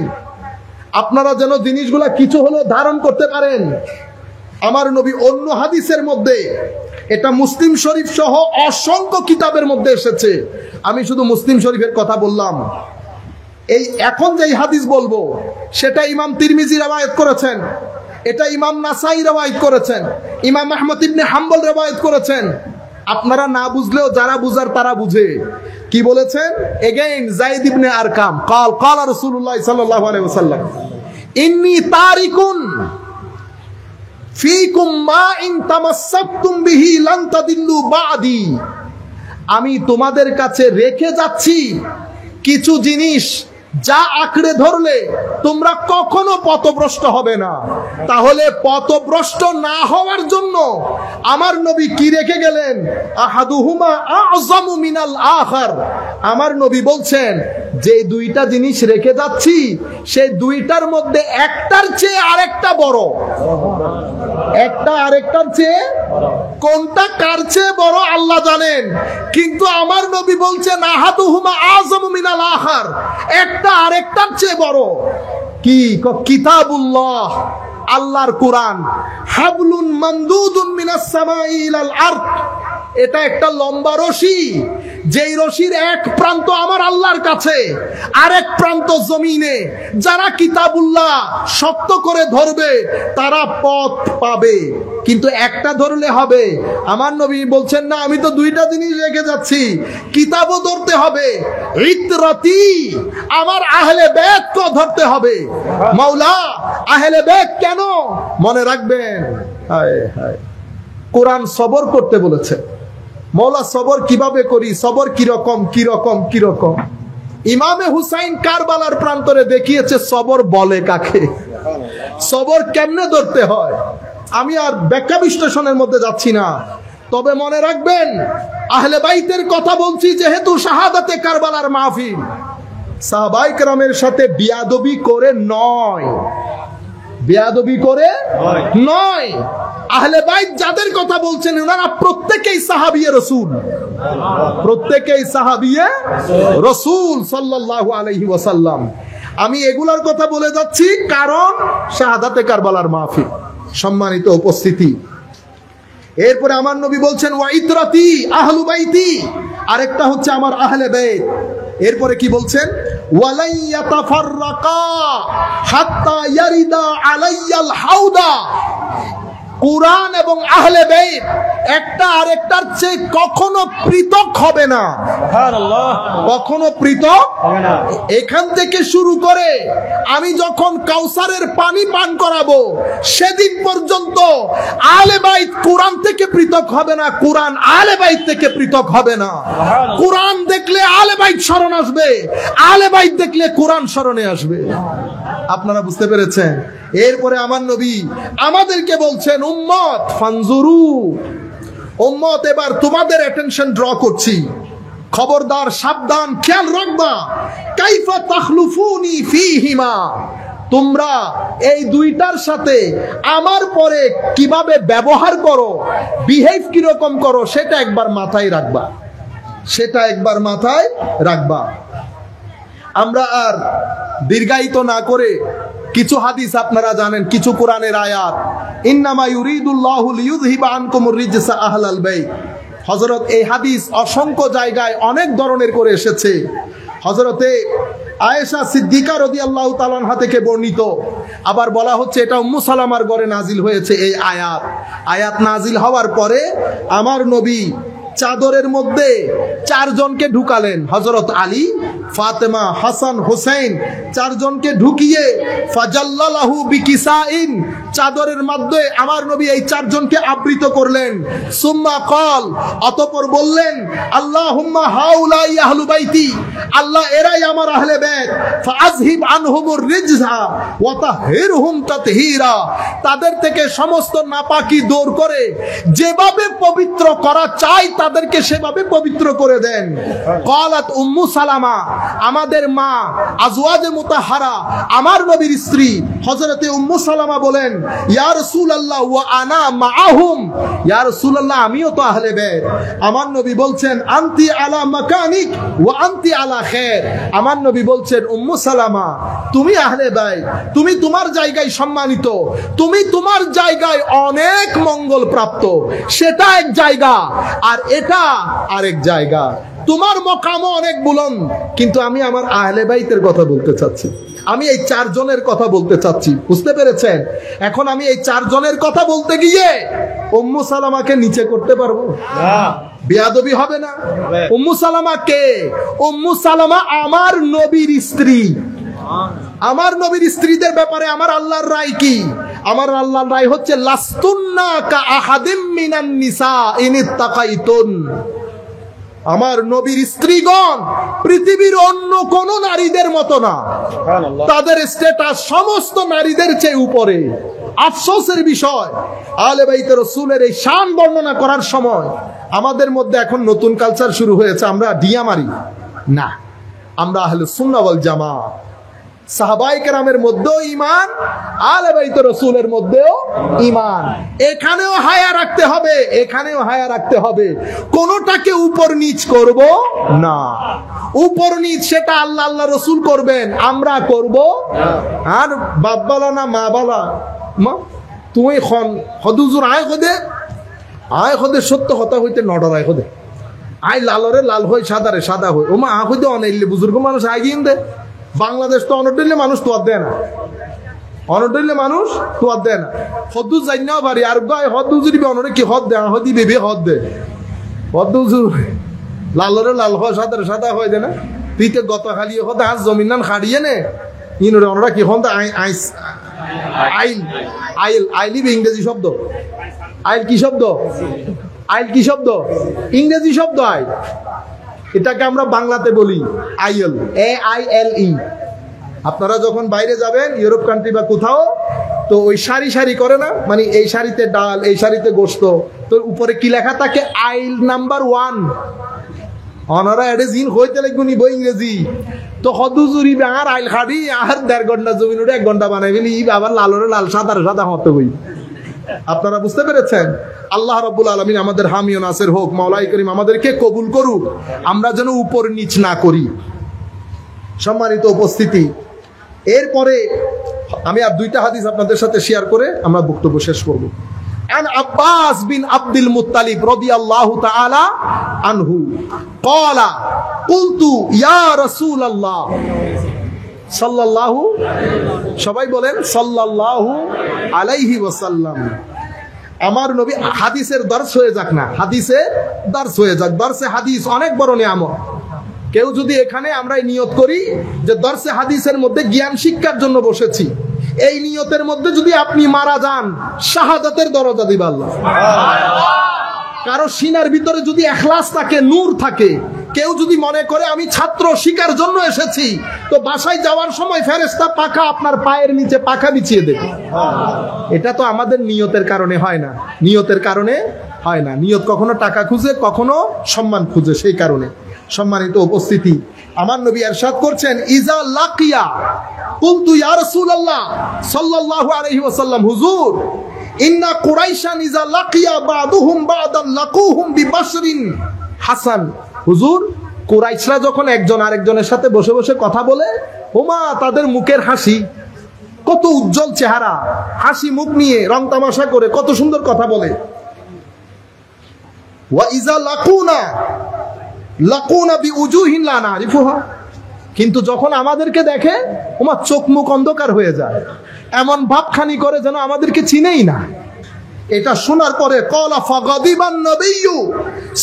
আপনারা যেন জিনিসগুলা কিছু হলেও ধারণ করতে পারেন। আমার নবী অন্য হাদিসের মধ্যে, এটা মুসলিম শরীফ সহ অসংখ্য কিতাবের মধ্যে এসেছে, আমি শুধু মুসলিম শরীফের কথা বললাম। এই এখন যেই হাদিস বলবো সেটা ইমাম তিরমিজি রওয়ায়াত করেছেন, এটা ইমাম নাসাই রওয়ায়াত করেছেন, ইমাম আহমদ ইবনে হাম্বল রওয়ায়াত করেছেন। আপনারা না বুঝলেও যারা বুঝার তারা বুঝে। কি বলেছেন? এগেইন যায়েদ ইবনে আরকাম قال রাসূলুল্লাহ সাল্লাল্লাহু আলাইহি ওয়াসাল্লাম ইন্নী তারিকুন ফীকুম মা ইন তামাসসাকতুম বিহি লান তাদিল্লু বাদি। আমি তোমাদের কাছে রেখে যাচ্ছি কিছু জিনিস, যা আঁকড়ে ধরলে তোমরা কখনো পথভ্রষ্ট হবে না। তাহলে পথভ্রষ্ট না হওয়ার জন্য আমার নবী কি রেখে গেলেন? আহাদুহুমা আযমু মিনাল আখার। আমার নবী বলছেন যে 2টা জিনিস রেখে যাচ্ছি, সেই 2টার মধ্যে একটার চেয়ে আরেকটা বড়, একটা আরেকটার চেয়ে। কোনটা কার চেয়ে বড় আল্লাহ জানেন, কিন্তু আমার নবী বলছেন আহাদুহুমা আযমু মিনাল আখার, একটা আরেকটার চেয়ে বড়। কি? কিতাবুল্লাহ, আল্লাহর কোরআন। হাবলুন মামদুদুন মিনাস সামাই ইলাল আরদ, এটা একটা লম্বা রশি, যেই রশির এক প্রান্ত আমার আল্লাহর কাছে, আরেক প্রান্ত জমিনে। যারা কিতাবুল্লাহ শক্ত করে ধরবে তারা পথ পাবে, কিন্তু একটা ধরলে হবে। আমার নবী বলছেন না, আমি তো 2টা জিনিস রেখে যাচ্ছি, কিতাবও ধরতে হবে, ইতরাতি, আমার আহলে বাইতকে ধরতে হবে। মাওলা আহলে বাইত কেন? মনে রাখবেন, হায় হায়, কোরআন সবর করতে বলেছে। মওলা সবর কিভাবে করি, সবর কিরকম কিরকম কিরকম। ইমামে হুসাইন কারবালার প্রান্তরে দেখিয়েছে সবর বলে কাকে, সবর কেমনে ধরতে হয়। আমি আর ব্যাখ্যা বিশ্লেষণের মধ্যে যাচ্ছি না, তবে মনে রাখবেন আহলে বাইতের কথা বলছি যেহেতু শাহাদাতে কারবালার মাহফিল, সাহাবায়ে কেরামের সাথে বিয়াদবি করে নয়, বেয়াদবি করে নয়। আহলে বাইত যাদের কথা বলছেন ওনারা প্রত্যেকেই সাহাবিয়ে রাসূল, প্রত্যেকেই সাহাবিয়ে রাসূল সাল্লাল্লাহু আলাইহি ওয়াসাল্লাম। আমি এগুলার কথা বলে যাচ্ছি কারণ শাহাদাতে কারবালার মাহফিল, সম্মানিত উপস্থিতি। এরপরে আমার নবী বলছেন ওয়া ইতরাতি আহলু বাইতি, আরেকটা হচ্ছে আমার আহলে বাইত। এরপরে কি বলছেন? ওয়ালাই ইয়াতাফাররাকা হাত্তা ইয়ারিদা আলাইয়াল হাউদা। কুরআন এবং আহলে বাইত একটা আরেকটার চেয়ে কখনো পৃথক হবে না, কখনো পৃথক হবে না। এখান থেকে শুরু করে আমি যখন কাউসারের পানি পান করাবো সেদিন পর্যন্ত আহলে বাইত কুরআন থেকে পৃথক হবে না, কুরআন আহলে বাইত থেকে পৃথক হবে না। কুরআন দেখলে আহলে বাইত স্মরণ আসবে, আহলে বাইত দেখলে কুরআন স্মরণে আসবে। আপনারা বুঝতে পেরেছেন? এরপরে আমার নবী আমাদেরকে বলছেন, উম্মত ফানজুরু, উম্মত এবার তোমাদের অ্যাটেনশন ড্র করছি, খবরদার, সাবধান, খেয়াল রাখবা, কাইফা তাখলুফুনি ফীহিমা, তোমরা এই দুইটার সাথে আমার পরে কিভাবে ব্যবহার করো, বিহেভ কিরকম করো, সেটা একবার মাথায় রাখবা, সেটা একবার মাথায় রাখবা। আমরা আর দীর্ঘায়িত না করে কিছু হাদিস আপনারা জানেন, কিছু কোরআনের আয়াত, ইন্নামা ইউরিদুল্লাহু লিইউযহিবা আনকুমুর রিজসা আহলাল বাইত। হযরত এই হাদিস অসংখ্য জায়গায় অনেক ধরনের করে এসেছে। হযরতে আয়েশা সিদ্দিকা রাদিয়াল্লাহু তাআলা আনহা থেকে বর্ণিত। আবার বলা হচ্ছে এটা উম্মু সালামার ঘরে নাজিল হয়েছে এই আয়াত। আয়াত নাজিল হওয়ার পরে আমার নবী চাদরের মধ্যে চারজনকে ঢুকালেন, হযরত আলী, ফাতেমা, হাসান, হোসেন, চারজনকে ঢুকিয়ে ফাজাল্লালাহু বিকিসাইন, চাদরের মধ্যে আমার নবী এই চারজনকে আবৃত করলেন। সুম্মা ক্বাল, অতঃপর বললেন, আল্লাহুম্মা হাউলাই আহলু বাইতি, আল্লাহ এরাই আমার আহলে বাইত, ফাআযহিব আনহুমুর রিজসা ওয়া তাহহিরহুম তাতহীরা, তাদের থেকে সমস্ত নাপাকি দূর করে যেভাবে পবিত্র করা চাই তাদেরকে সেভাবে পবিত্র করে দেন। ক্বালাত উম্মু সালামা, আমাদের মা, আজওয়াজে মুতাহহারা, আমার নবীর স্ত্রী হযরতে উম্মু সালামা বলেন, ইয়া রাসূলুল্লাহ ওয়া আনা মাআহুম, ইয়া রাসূলুল্লাহ আমিও তো আহলে বাইত। আমার নবী বলছেন, আনতি আলা মাকানিক ওয়া আনতি আলা খায়র, আমার নবী বলছেন, উম্মু সালামা তুমি আহলে বাইত, তুমি তোমার জায়গায় সম্মানিত, তুমি তোমার জায়গায় অনেক মঙ্গল প্রাপ্ত, সেটা এক জায়গা আর এটা আরেক জায়গা, তোমার মকামও অনেক বুলন্দ। কিন্তু আমি আমার আহলে বাইতের কথা বলতে চাচ্ছি, আমি এই চারজনের কথা বলতে চাচ্ছি, বুঝতে পেরেছেন? এখন আমি এই চারজনের কথা বলতে গিয়ে উম্মু সালামাকে নিচে করতে পারবো না, বেয়াদবি হবে না? উম্মু সালামা কে? উম্মু সালামা আমার নবীর স্ত্রী। আমার নবীর স্ত্রীদের ব্যাপারে আমার আল্লাহর রায় কি? আমার আল্লাহর রায় হচ্ছে, লাস্তুন্না কা আহাদিম মিনান নিসা ইনিত্তাকাইতুন, আমার নবীর স্ত্রীগণ পৃথিবীর অন্য কোন নারীদের মতো না, তাদের স্ট্যাটাস সমস্ত নারীদের চেয়ে উপরে। আফসোসের বিষয়, আহলে বাইতে রাসূলের এই শান বর্ণনা করার সময় আমাদের মধ্যে এখন নতুন কালচার শুরু হয়েছে, আমরা ডিয়া মারি না, আমরা আহলে সুন্নাহ ওয়াল জামাত, সাহাবায়ে কেরামের মধ্যেও ঈমান, আহলে বাইতে রাসূলের মধ্যেও ঈমান। এখানেও হায়া রাখতে হবে, এখানেও হায়া রাখতে হবে, কোনটাকে উপর নিচ করব না। উপর নিচ সেটা আল্লাহ আল্লাহ রাসূল করবেন, আমরা করব। আর বাপ বালা না মা বালা, মা তুই খন হদুজুর আয় খদে সত্য কথা হইতে নডরায় খদে, আই লালরে লাল হই, সাদারে সাদা হই, ও মা আ হইতে অনাইলে বুজুর্গ মানুষ আগিয়ে দে। বাংলাদেশ তো অনডইলে মানুষ তোয়ার দেয় না, অনডইলে মানুষ তোয়ার দেয় না। হদুজ যাই নাও পারি, আর গায়ে হদুজুরি অনরে কি হদ দেয়, হদি বেবে হদ দে, হদুজুর লালরে লাল হয়, সাদারে সাদা হয় দে না। তুই তো গত খালি হদে আজ জমিন নান খাড়িয়ে নে, ইনরে অনরা কি হন আইস আইল আইল আইলি ইংরেজি শব্দ। আইল কি শব্দ? আইল কি শব্দ? ইংরেজি শব্দ আইল। এটাকে আমরা বাংলাতে বলি আইএল, AILE। আপনারা যখন বাইরে যাবেন ইউরোপ কান্ট্রি বা কোথাও, তো ওই সারি সারি করে না, মানে এই সারিতে ডাল, এই সারিতে গোশত, তো উপরে কি লেখা থাকে? আইল নাম্বার 1। অনারা এডে জিন হইতে লাগবে নিব ইংরেজি, তো হদুজুরি আর আইল খাড়ি আর 1.5 ঘন্টা জমিন ওটা 1 ঘন্টা বানাই ফেলি, আবার লালরে লাল, সাদারে সাদা হতে হই। আপনারা বুঝতে পেরেছেন? আল্লাহ রাব্বুল আলামিন আমাদের হামি ও নাসির হোক, মাওলাই করিম আমাদেরকে কবুল করুক, আমরা যেন উপর নিচ না করি। সম্মানিত উপস্থিতি, এরপরে আমি আর 2টা হাদিস আপনাদের সাথে শেয়ার করে আমরা বক্তব্য শেষ করব। আন আব্বাস বিন আব্দুল মুত্তালিব রাদিয়াল্লাহু তাআলা আনহু ক্বালা কুলতু ইয়া রাসূলুল্লাহ সাল্লাল্লাহু, সবাই বলেন সাল্লাল্লাহু আলাইহি ওয়াসাল্লাম, আমার নবী হাদিসের দর্শ হয়ে যাক না, হাদিসের দর্শ হয়ে যাক। দর্শে হাদিস অনেক বড় নিয়ামত। কেউ যদি এখানে আমরা নিয়ত করি যে দর্শে হাদিসের মধ্যে জ্ঞান শিক্ষার জন্য বসেছি, এই নিয়তের মধ্যে যদি আপনি মারা যান, শাহাদাতের দরজা দিবে আল্লাহ। কারো সিনার ভিতরে যদি ইখলাস থাকে, নূর থাকে, কেউ যদি মনে করে আমি ছাত্র শিকার জন্য এসেছি, তো বাসায় যাওয়ার সময় ফেরেশতা পাখা আপনার পায়ের নিচে পাখা বিছিয়ে দেবে। এটা তো আমাদের নিয়তের কারণে হয় না, নিয়তের কারণে হয় না। নিয়ত কখনো টাকা খুঁজে, কখনো সম্মান খুঁজে। সেই কারণে সম্মানিত উপস্থিতি, আমার নবী ইরশাদ করছেন, ইজা লাকিয়া কুলতু ইয়া রাসূলুল্লাহ সাল্লাল্লাহু আলাইহি ওয়াসাল্লাম, হুজুর ইন্না কুরাইশান ইজা লাকিয়া বাদুহুম বাদান লাকুহুম বিবাশরিন হাসান। হুজুর, কুরাইশরা যখন একজন আরেকজনের সাথে বসে বসে কথা বলে, ওমা তাদের মুখের হাসি, কত উজ্জ্বল চেহারা, হাসি মুখ নিয়ে রং তামাশা করে কত সুন্দর কথা বলে। ওয়া ইজা লাকুনা লাকুনা বিউজুহিন লা নারিফুহা, কিন্তু যখন আমাদেরকে দেখে, ওমা চোখ মুখ অন্ধকার হয়ে যায়, এমন ভাবখানি করে যেন আমাদেরকে চিনেই না। এটা শোনার পরে ক্বালা ফাগাদিবান নবিয়্যু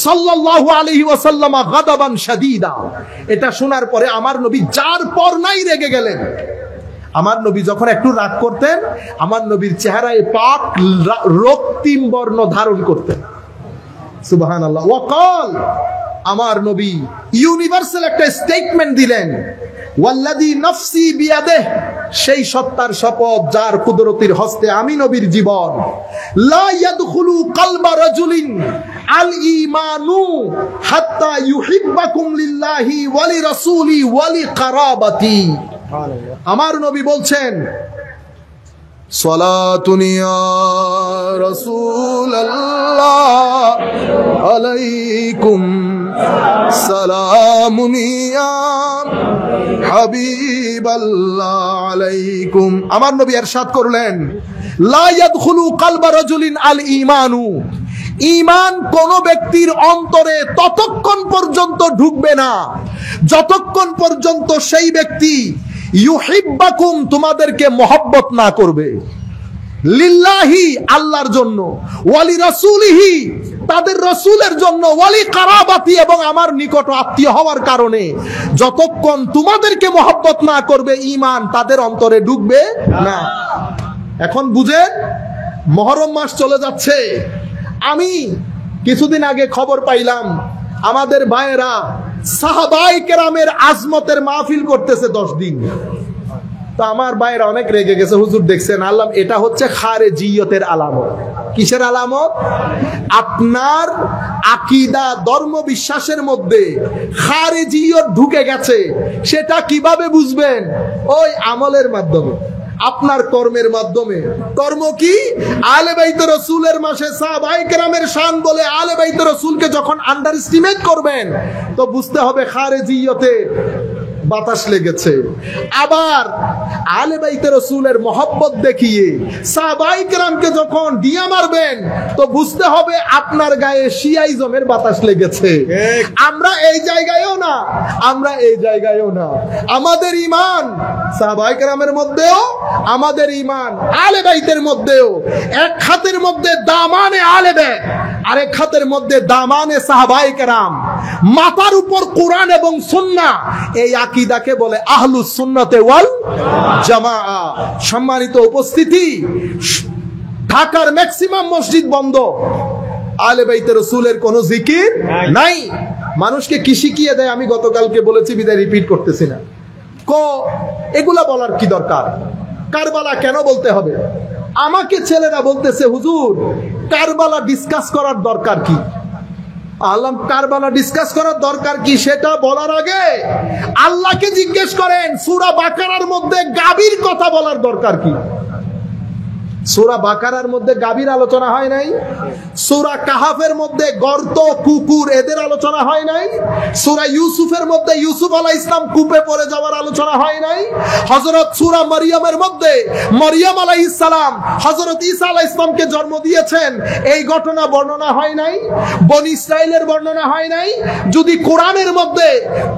সাল্লাল্লাহু আলাইহি ওয়াসাল্লাম গাদাবান শাদীদা, এটা শোনার পরে আমার নবী যার পর নাই রেগে গেলেন। আমার নবী যখন একটু রাগ করতেন, আমার নবীর চেহারায় পাক রক্তিম বর্ণ ধারণ করতেন। সুবহানাল্লাহ। ওয়াকাল, আমার নবী ইউনিভার্সাল একটা স্টেটমেন্ট দিলেন, ওয়াল্লাযী নাফসি বিয়াদিহি, সেই সত্তার শপথ যার কুদরতির হস্তে আমি নবীর জীবন, লা ইয়াদখুলু কলবা রাজুলিন আল ঈমানু হাত্তা ইউহিব্বাকুম লিল্লাহি ওয়া লিরাসূলি ওয়া লিকারাবাতি। আমার নবী বলছেন, সালাতুন ইয়া রাসূলুল্লাহ আলাইকুম সালামুন ইয়া হাবিবাল্লাহ আলাইকুম। আমার নবী ইরশাদ করলেন, লা ইয়াদখুলু কলবা রাজুলিন আল ঈমানু, ঈমান কোন ব্যক্তির অন্তরে ততক্ষণ পর্যন্ত ঢুকবে না যতক্ষণ পর্যন্ত সেই ব্যক্তি ইউহিব্বাকুম, তোমাদেরকে মহব্বত না করবে, লিল্লাহি, আল্লাহর জন্য, ওয়ালি রাসূলিহি, তাদের রাসূলের জন্য, ওয়ালি কারাবাতি, এবং আমার নিকট আত্মীয় হওয়ার কারণে যতক্ষণ তোমাদেরকে মহব্বত না করবে, ঈমান তাদের অন্তরে ঢুকবে না। এখন বুঝেন, মুহররম মাস চলে যাচ্ছে। আমি কিছুদিন আগে খবর পাইলাম আমাদের ভাইয়েরা সাহাবায়ে কেরামের আজমতের মাহফিল করতেছে 10 দিন। তো আমার ভাইয়েরা অনেক রেগে গেছে, হুজুর দেখছেন আল্লাহ, এটা হচ্ছে খারেজিয়তের আলামত। কিসের আলামত? আপনার আকীদা ধর্ম বিশ্বাসের মধ্যে খারেজিয়ত ঢুকে গেছে। সেটা কিভাবে বুঝবেন? ওই আমলের মাধ্যমে, আপনার কর্মের মাধ্যমে। কর্ম কি? আলে বাইত রাসূলের মাসে সাহাবায়ে কেরামের শান বলে আলে বাইত রাসূলকে যখন আন্ডার এস্টিমেট করবেন, তো বুঝতে হবে খারেজিয়তে বাতাস লেগেছে। আবার আলে বাইত রাসূলের মহব্বত দেখিয়ে সাহাবায়ে কেরামকে যখন দিয়া মারবেন, তো বুঝতে হবে আপনার গায়ে শিয়াইজমের বাতাস লেগেছে। আমরা এই জায়গায়ও না, আমরা এই জায়গায়ও না। আমাদের ঈমান সাহাবায়ে কেরামের মধ্যেও, আমাদের ঈমান আলে বাইতের মধ্যেও। এক হাতের মধ্যে দামানে আলে বাইত, আরেক হাতের মধ্যে দামানে সাহাবায়ে কেরাম, মাথার উপর কোরআন এবং সুন্নাহ। এই আকীদাকে বলে আহলুস সুন্নাতে ওয়াল জামাআ। সম্মানিত উপস্থিতি, ঢাকার ম্যাক্সিমাম মসজিদ বন্ধ, আলে বাইতে রাসূলের কোনো জিকির নাই। মানুষকে কি শিখিয়ে দেয় আমি গতকালকে বলেছি, বিদায় রিপিট করতেছি না। এগুলা বলার কি দরকার? কারবালা কেন বলতে হবে? আমাকে ছেলেরা বলতেছে, হুজুর কারবালা ডিসকাস করার দরকার কি? আল্লাহ, কারবালা ডিসকাস করার দরকার কি সেটা বলার আগে আল্লাহকে জিজ্ঞেস করেন, সূরা বাকারার মধ্যে গাভীর কথা বলার দরকার কি? সূরা বাকারার মধ্যে গাভীর আলোচনা হয় নাই? সূরা কাহাফের মধ্যে গর্ত, কুকুর, এদের আলোচনা হয় নাই? সূরা ইউসুফের মধ্যে ইউসুফ আলাইহিস সালাম কূপে পড়ে যাওয়ার আলোচনা হয় নাই? হযরত সূরা মারইয়ামের মধ্যে মরিয়ম আলাইহিস সালাম হযরত ঈসা আলাইহিস সালামকে জন্ম দিয়েছেন, এই ঘটনা বর্ণনা হয় নাই? বনি ইসরাইলের বর্ণনা হয় নাই? যদি কোরআনের মধ্যে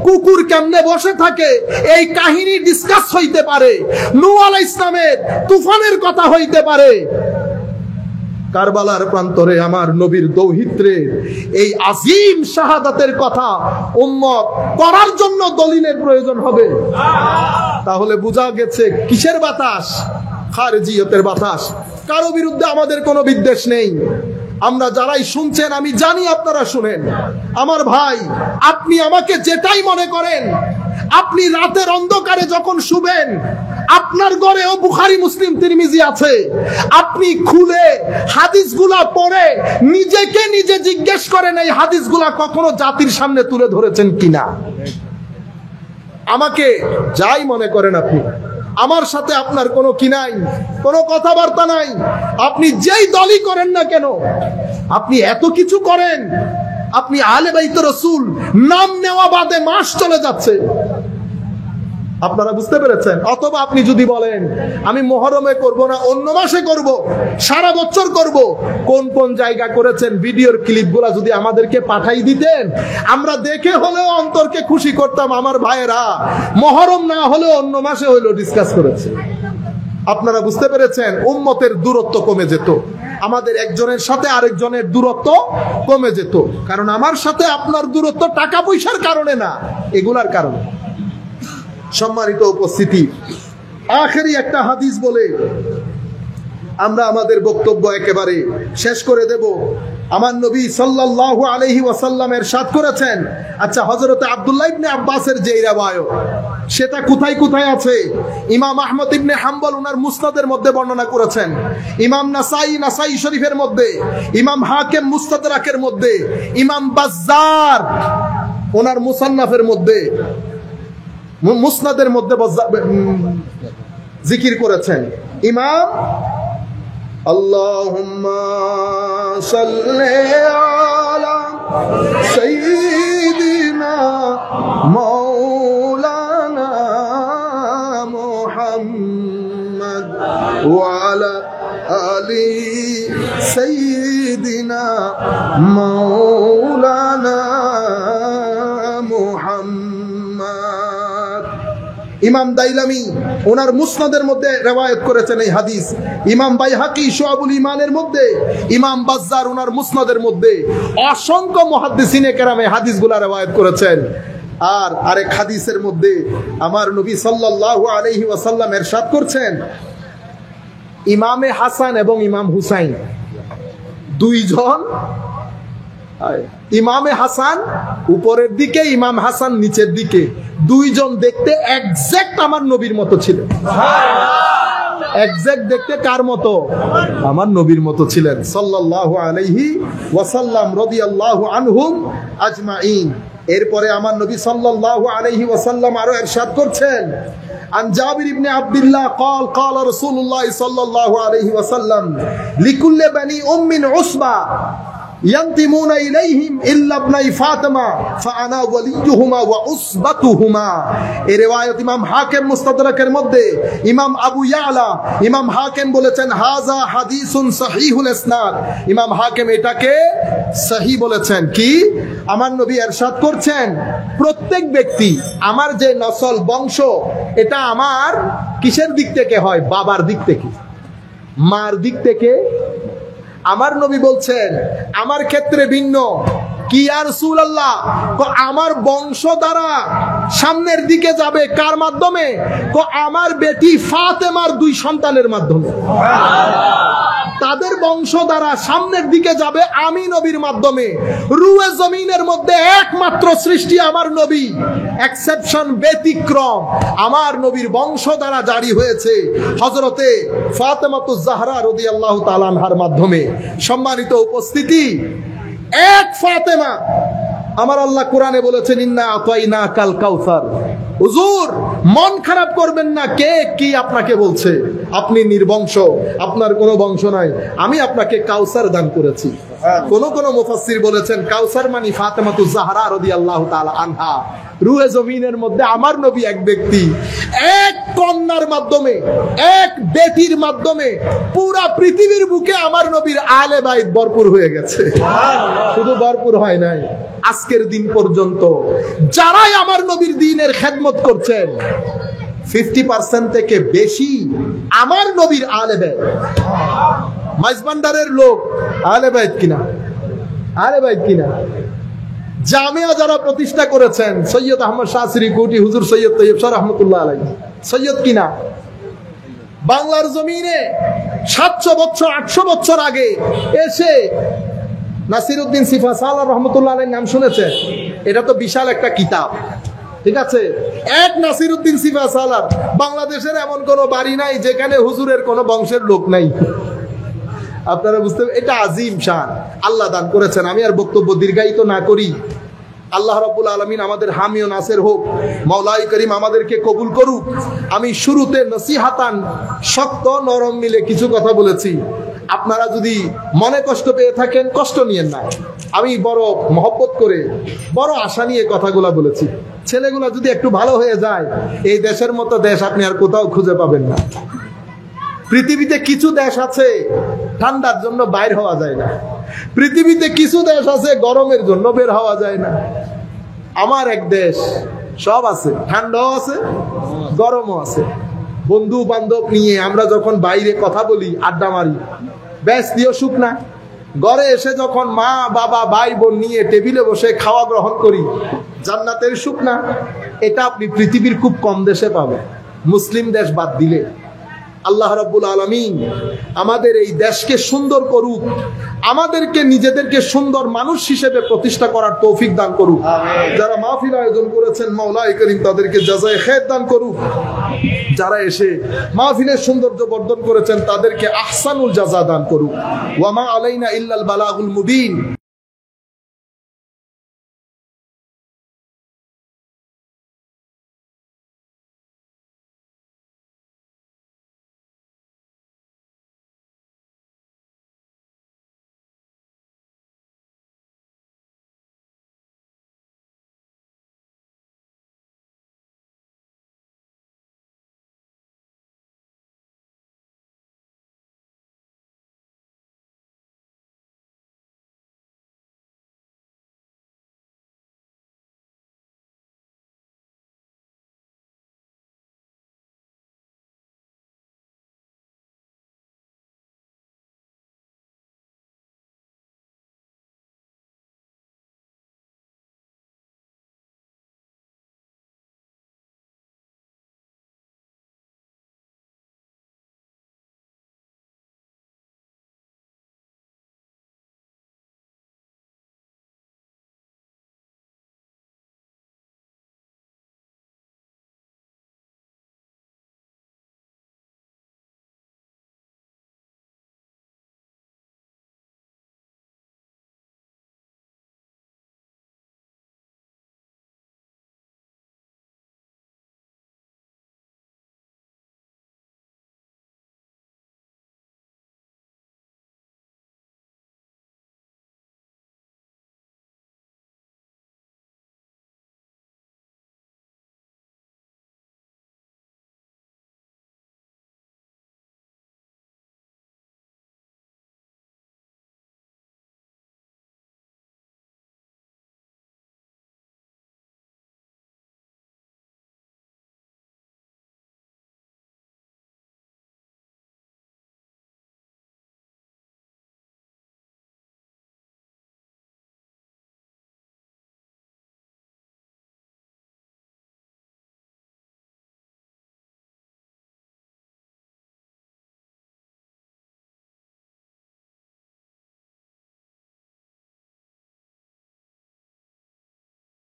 কুকুর কেমনে বসে থাকে এই কাহিনী ডিসকাস হইতে পারে, নূহ আলাইহিস সালামের তুফানের কথা হইতে পারে, কারবালার প্রান্তরে আমার নবীর দৌহিত্রের এই আজিম শাহাদাতের কথা উম্মত করার জন্য দলিলের প্রয়োজন হবে। তাহলে বোঝা গেছে কিসের বাতাস? খারেজিয়তের বাতাস। কারো বিরুদ্ধে আমাদের কোনো বিদ্বেষ নেই। আমরা যারাই শুনছেন, আমি জানি আপনারা শুনেন। আমার ভাই, আপনি আমাকে যেটাই মনে করেন, আপনি রাতের অন্ধকারে যখন শুবেন, আপনার ঘরেও বুখারী মুসলিম তিরমিজি আছে, আপনি খুলে হাদিসগুলা পড়ে নিজেকে নিজে জিজ্ঞেস করেন এই হাদিসগুলা কখনো জাতির সামনে তুলে ধরেছেন কিনা। আমাকে যাই মনে করেন আপনি, আমার সাথে আপনার কোনো কি নাই, কোনো কথাবার্তা নাই। আপনি যেই দলই করেন না কেন, আপনি এত কিছু করেন, আপনি আহলে বাইত রাসূল নাম নেওয়া বাদে মাস চলে যাচ্ছে। আপনারা বুঝতে পেরেছেন? অথবা আপনি যদি বলেন আমি মুহররমে করব না, অন্য মাসে করব, সারা বছর করব, কোন কোন জায়গা করেছেন ভিডিওর ক্লিপগুলো যদি আমাদেরকে পাঠাই দিতেন, আমরা দেখে হলেও অন্তরকে খুশি করতাম। আমার ভাইয়েরা মুহররম না হলেও অন্য মাসে হলেও ডিসকাস করেছে। আপনারা বুঝতে পেরেছেন? উম্মতের দূরত্ব কমে যেত, আমাদের একজনের সাথে আরেকজনের দূরত্ব কমে যেত। কারণ আমার সাথে আপনার দূরত্ব টাকা পয়সার কারণে না, এগুলার কারণে। সম্মানিত উপস্থিতি, আখেরি একটা হাদিস বলে আমরা আমাদের বক্তব্য একেবারে শেষ করে দেব। আমার নবী সাল্লাল্লাহু আলাইহি ওয়াসাল্লাম ইরশাদ করেছেন, আচ্ছা, হযরত আব্দুল্লাহ ইবনে আব্বাসের যে riwayat, সেটা কোথায় কোথায় আছে? ইমাম আহমদ ইবনে হাম্বল ওনার মুসনাদের মধ্যে বর্ণনা করেছেন, ইমাম নাসাই শরীফের মধ্যে, ইমাম হাকিম মুস্তাদরাকের মধ্যে, ইমাম বাজ্জার ওনার মুসান্নাফের মধ্যে, মুসনাদের মধ্যে জিকির করেছেন। ইমাম আল্লাহুম্মা সাল্লি আলা সাইয়্যিদিনা মাওলানা মুহাম্মদ ওয়া আলা আলি সাইয়্যিদিনা মাওলানা মুহাম্মদ। ইমাম দাইলামি ওনার মুসনাদের মধ্যে রিওয়ায়াত করেছেন এই হাদিস। ইমাম বাইহাকি শুআবুল ঈমানের মধ্যে, ইমাম বাজ্জার ওনার মুসনাদের মধ্যে, অসংখ্য মুহাদ্দিসিনে কেরাম এই হাদিসগুলো রিওয়ায়াত করেছেন। আর আরেক হাদিসের মধ্যে আমার নবী সাল্লাল্লাহু আলাইহি ওয়াসাল্লাম ইরশাদ করছেন, ইমামে হাসান এবং ইমাম হুসাইন দুইজন, ইমামে হাসান উপরের দিকে, ইমাম হাসান নিচের দিকে, দুইজন দেখতে এক্সাক্ট আমার নবীর মতো ছিলেন। এক্সাক্ট দেখতে কার মতো? আমার নবীর মতো ছিলেন সাল্লাল্লাহু আলাইহি ওয়াসাল্লাম রাদিয়াল্লাহু আনহুম আজমাইন। এরপরে আমার নবী সাল্লাল্লাহু আলাইহি ওয়াসাল্লাম আরো ইরশাদ করছেন, عن جابر بن عبد الله قال قال رسول الله صلى الله عليه وسلم لكل بني عصبة ينتمون إليهم إلا ابني فاطمة فأنا وليهما وعصبتهما। এই রিওয়ায়াত ইমাম হাকিম মুস্তাদরাকের মধ্যে, ইমাম আবু ইয়ালা, ইমাম হাকিম বলেছেন হাযা হাদিসুন সহিহুল ইসনাদ। ইমাম হাকিম এটাকে সহিহ বলেছেন। কি? আমার নবী ইরশাদ করছেন, প্রত্যেক ব্যক্তি, আমার যে নসল বংশ, এটা আমার কিসের দিক থেকে হয়? বাবার দিক থেকে, মার দিক থেকে। আমার নবী বলছেন আমার ক্ষেত্রে ভিন্ন। কি ইয়া রাসূলুল্লাহ? আমার বংশ দ্বারা সামনের দিকে যাবে কার মাধ্যমে? আমার বেটি ফাতেমার দুই সন্তানের মাধ্যমে। তাদের বংশ দ্বারা সামনের দিকে যাবে আমি নবীর মাধ্যমে। রুয়ে জমিনের মধ্যে একমাত্র সৃষ্টি আমার নবী, এক্সেপশন, ব্যতিক্রম। আমার নবীর বংশ দ্বারা জারি হয়েছে হযরতে ফাতেমাতুজ জাহরা রাদিয়াল্লাহু তাআলা আনহার মাধ্যমে। সম্মানিত উপস্থিতি, এক ফাতেমা, আমার আল্লাহ কোরআনে বলেছেন ইন্না আতাইনা কাল কাউসার। হুজুর মন খারাপ করবেন না, কে কি আপনাকে বলছে? আপনি নির্বংশ, আপনার কোনো বংশ নাই, আমি আপনাকে কাউসার দান করেছি। কোন কোন মুফাসসির বলেছেন কাউসার মানে ফাতেমাতুজ জাহরা রাদিয়াল্লাহু তাআলা আনহা। রুহে জমিনের মধ্যে আমার নবী এক ব্যক্তি, এক কন্যার মাধ্যমে, এক বেটির মাধ্যমে পুরা পৃথিবীর বুকে আমার নবীর আহলে বাইত ভরপুর হয়ে গেছে। শুধু ভরপুর হয় নাই, আজকের দিন পর্যন্ত যারাই আমার নবীর দ্বীনের খেদমত করছেন, 50% থেকে বেশি আমার নবীর আহলে বাইত। মাইজবান্ডারের লোক আহলে বাইত কিনা? আহলে বাইত কিনা? জামিয়া যারা প্রতিষ্ঠা করেছেন, সৈয়দ আহমদ শাহসিরি কোটি, হুজুর সৈয়দ তৈয়ব শাহ রহমতুল্লাহ আলাইহি, সৈয়দ কিনা? বাংলার জমিনে 700 বছর 800 বছর আগে এসে নাসিরউদ্দিন সিফা সালাহ রহমতুল্লাহ আলাইহির নাম শুনেছে? এটা তো বিশাল একটা কিতাব, ঠিক আছে? এক নাসিরউদ্দিন সিফা সালাহ। বাংলাদেশের এমন কোন বাড়ি নাই যেখানে হুজুরের কোন বংশের লোক নাই। আপনারা বুঝতে, এটা আজিম শান আল্লাহ দান করেছেন। আমি আর বক্তব্য দীর্ঘায়িত না করি। আল্লাহ রাব্বুল আলামিন আমাদের হামি ও নাসির হোক। মাওলাই করিম আমাদেরকে কবুল করুক। আমি শুরুতে নসিহাতান শক্ত নরম মিলে কিছু কথা বলেছি। আপনারা যদি মনে কষ্ট পেয়ে থাকেন, কষ্ট নিয়েন না। আমি বড় মহব্বত করে, বড় আশা নিয়ে কথাগুলা বলেছি। ছেলেগুলা যদি একটু ভালো হয়ে যায়, এই দেশের মতো দেশ আপনি আর কোথাও খুঁজে পাবেন না। পৃথিবীতে কিছু দেশ আছে ঠান্ডার জন্য বাইর হওয়া যায় না। পৃথিবীতে কিছু দেশ আছে গরমের জন্য বের হওয়া যায় না। আমার এক দেশ সব আছে, ঠান্ডাও আছে, গরমও আছে। বন্ধু বান্ধব নিয়ে আমরা যখন বাইরে কথা বলি, আড্ডা মারি, ব্যাস দিও সুখ না। ঘরে এসে যখন মা বাবা ভাই বোন নিয়ে টেবিলে বসে খাওয়া গ্রহণ করি, জান্নাতের সুখ না। এটা আপনি পৃথিবীর খুব কম দেশে পাবেন, মুসলিম দেশ বাদ দিলে। আল্লাহ রাব্বুল আলামিন আমাদের এই দেশকে সুন্দর করুক, আমাদেরকে নিজেদেরকে সুন্দর মানুষ হিসেবে প্রতিষ্ঠা করার তৌফিক দান করুক। যারা মাহফিল আয়োজন করেছেন, মাওলাই করিম তাদেরকে জাযায়ে খায়র দান করুক। যারা এসে মাহফিলের সৌন্দর্য বর্ধন করেছেন, তাদেরকে আহসানুল জাযা দান করুক। ওয়া মা আলাইনা ইল্লাল বালাগুল মুবিন।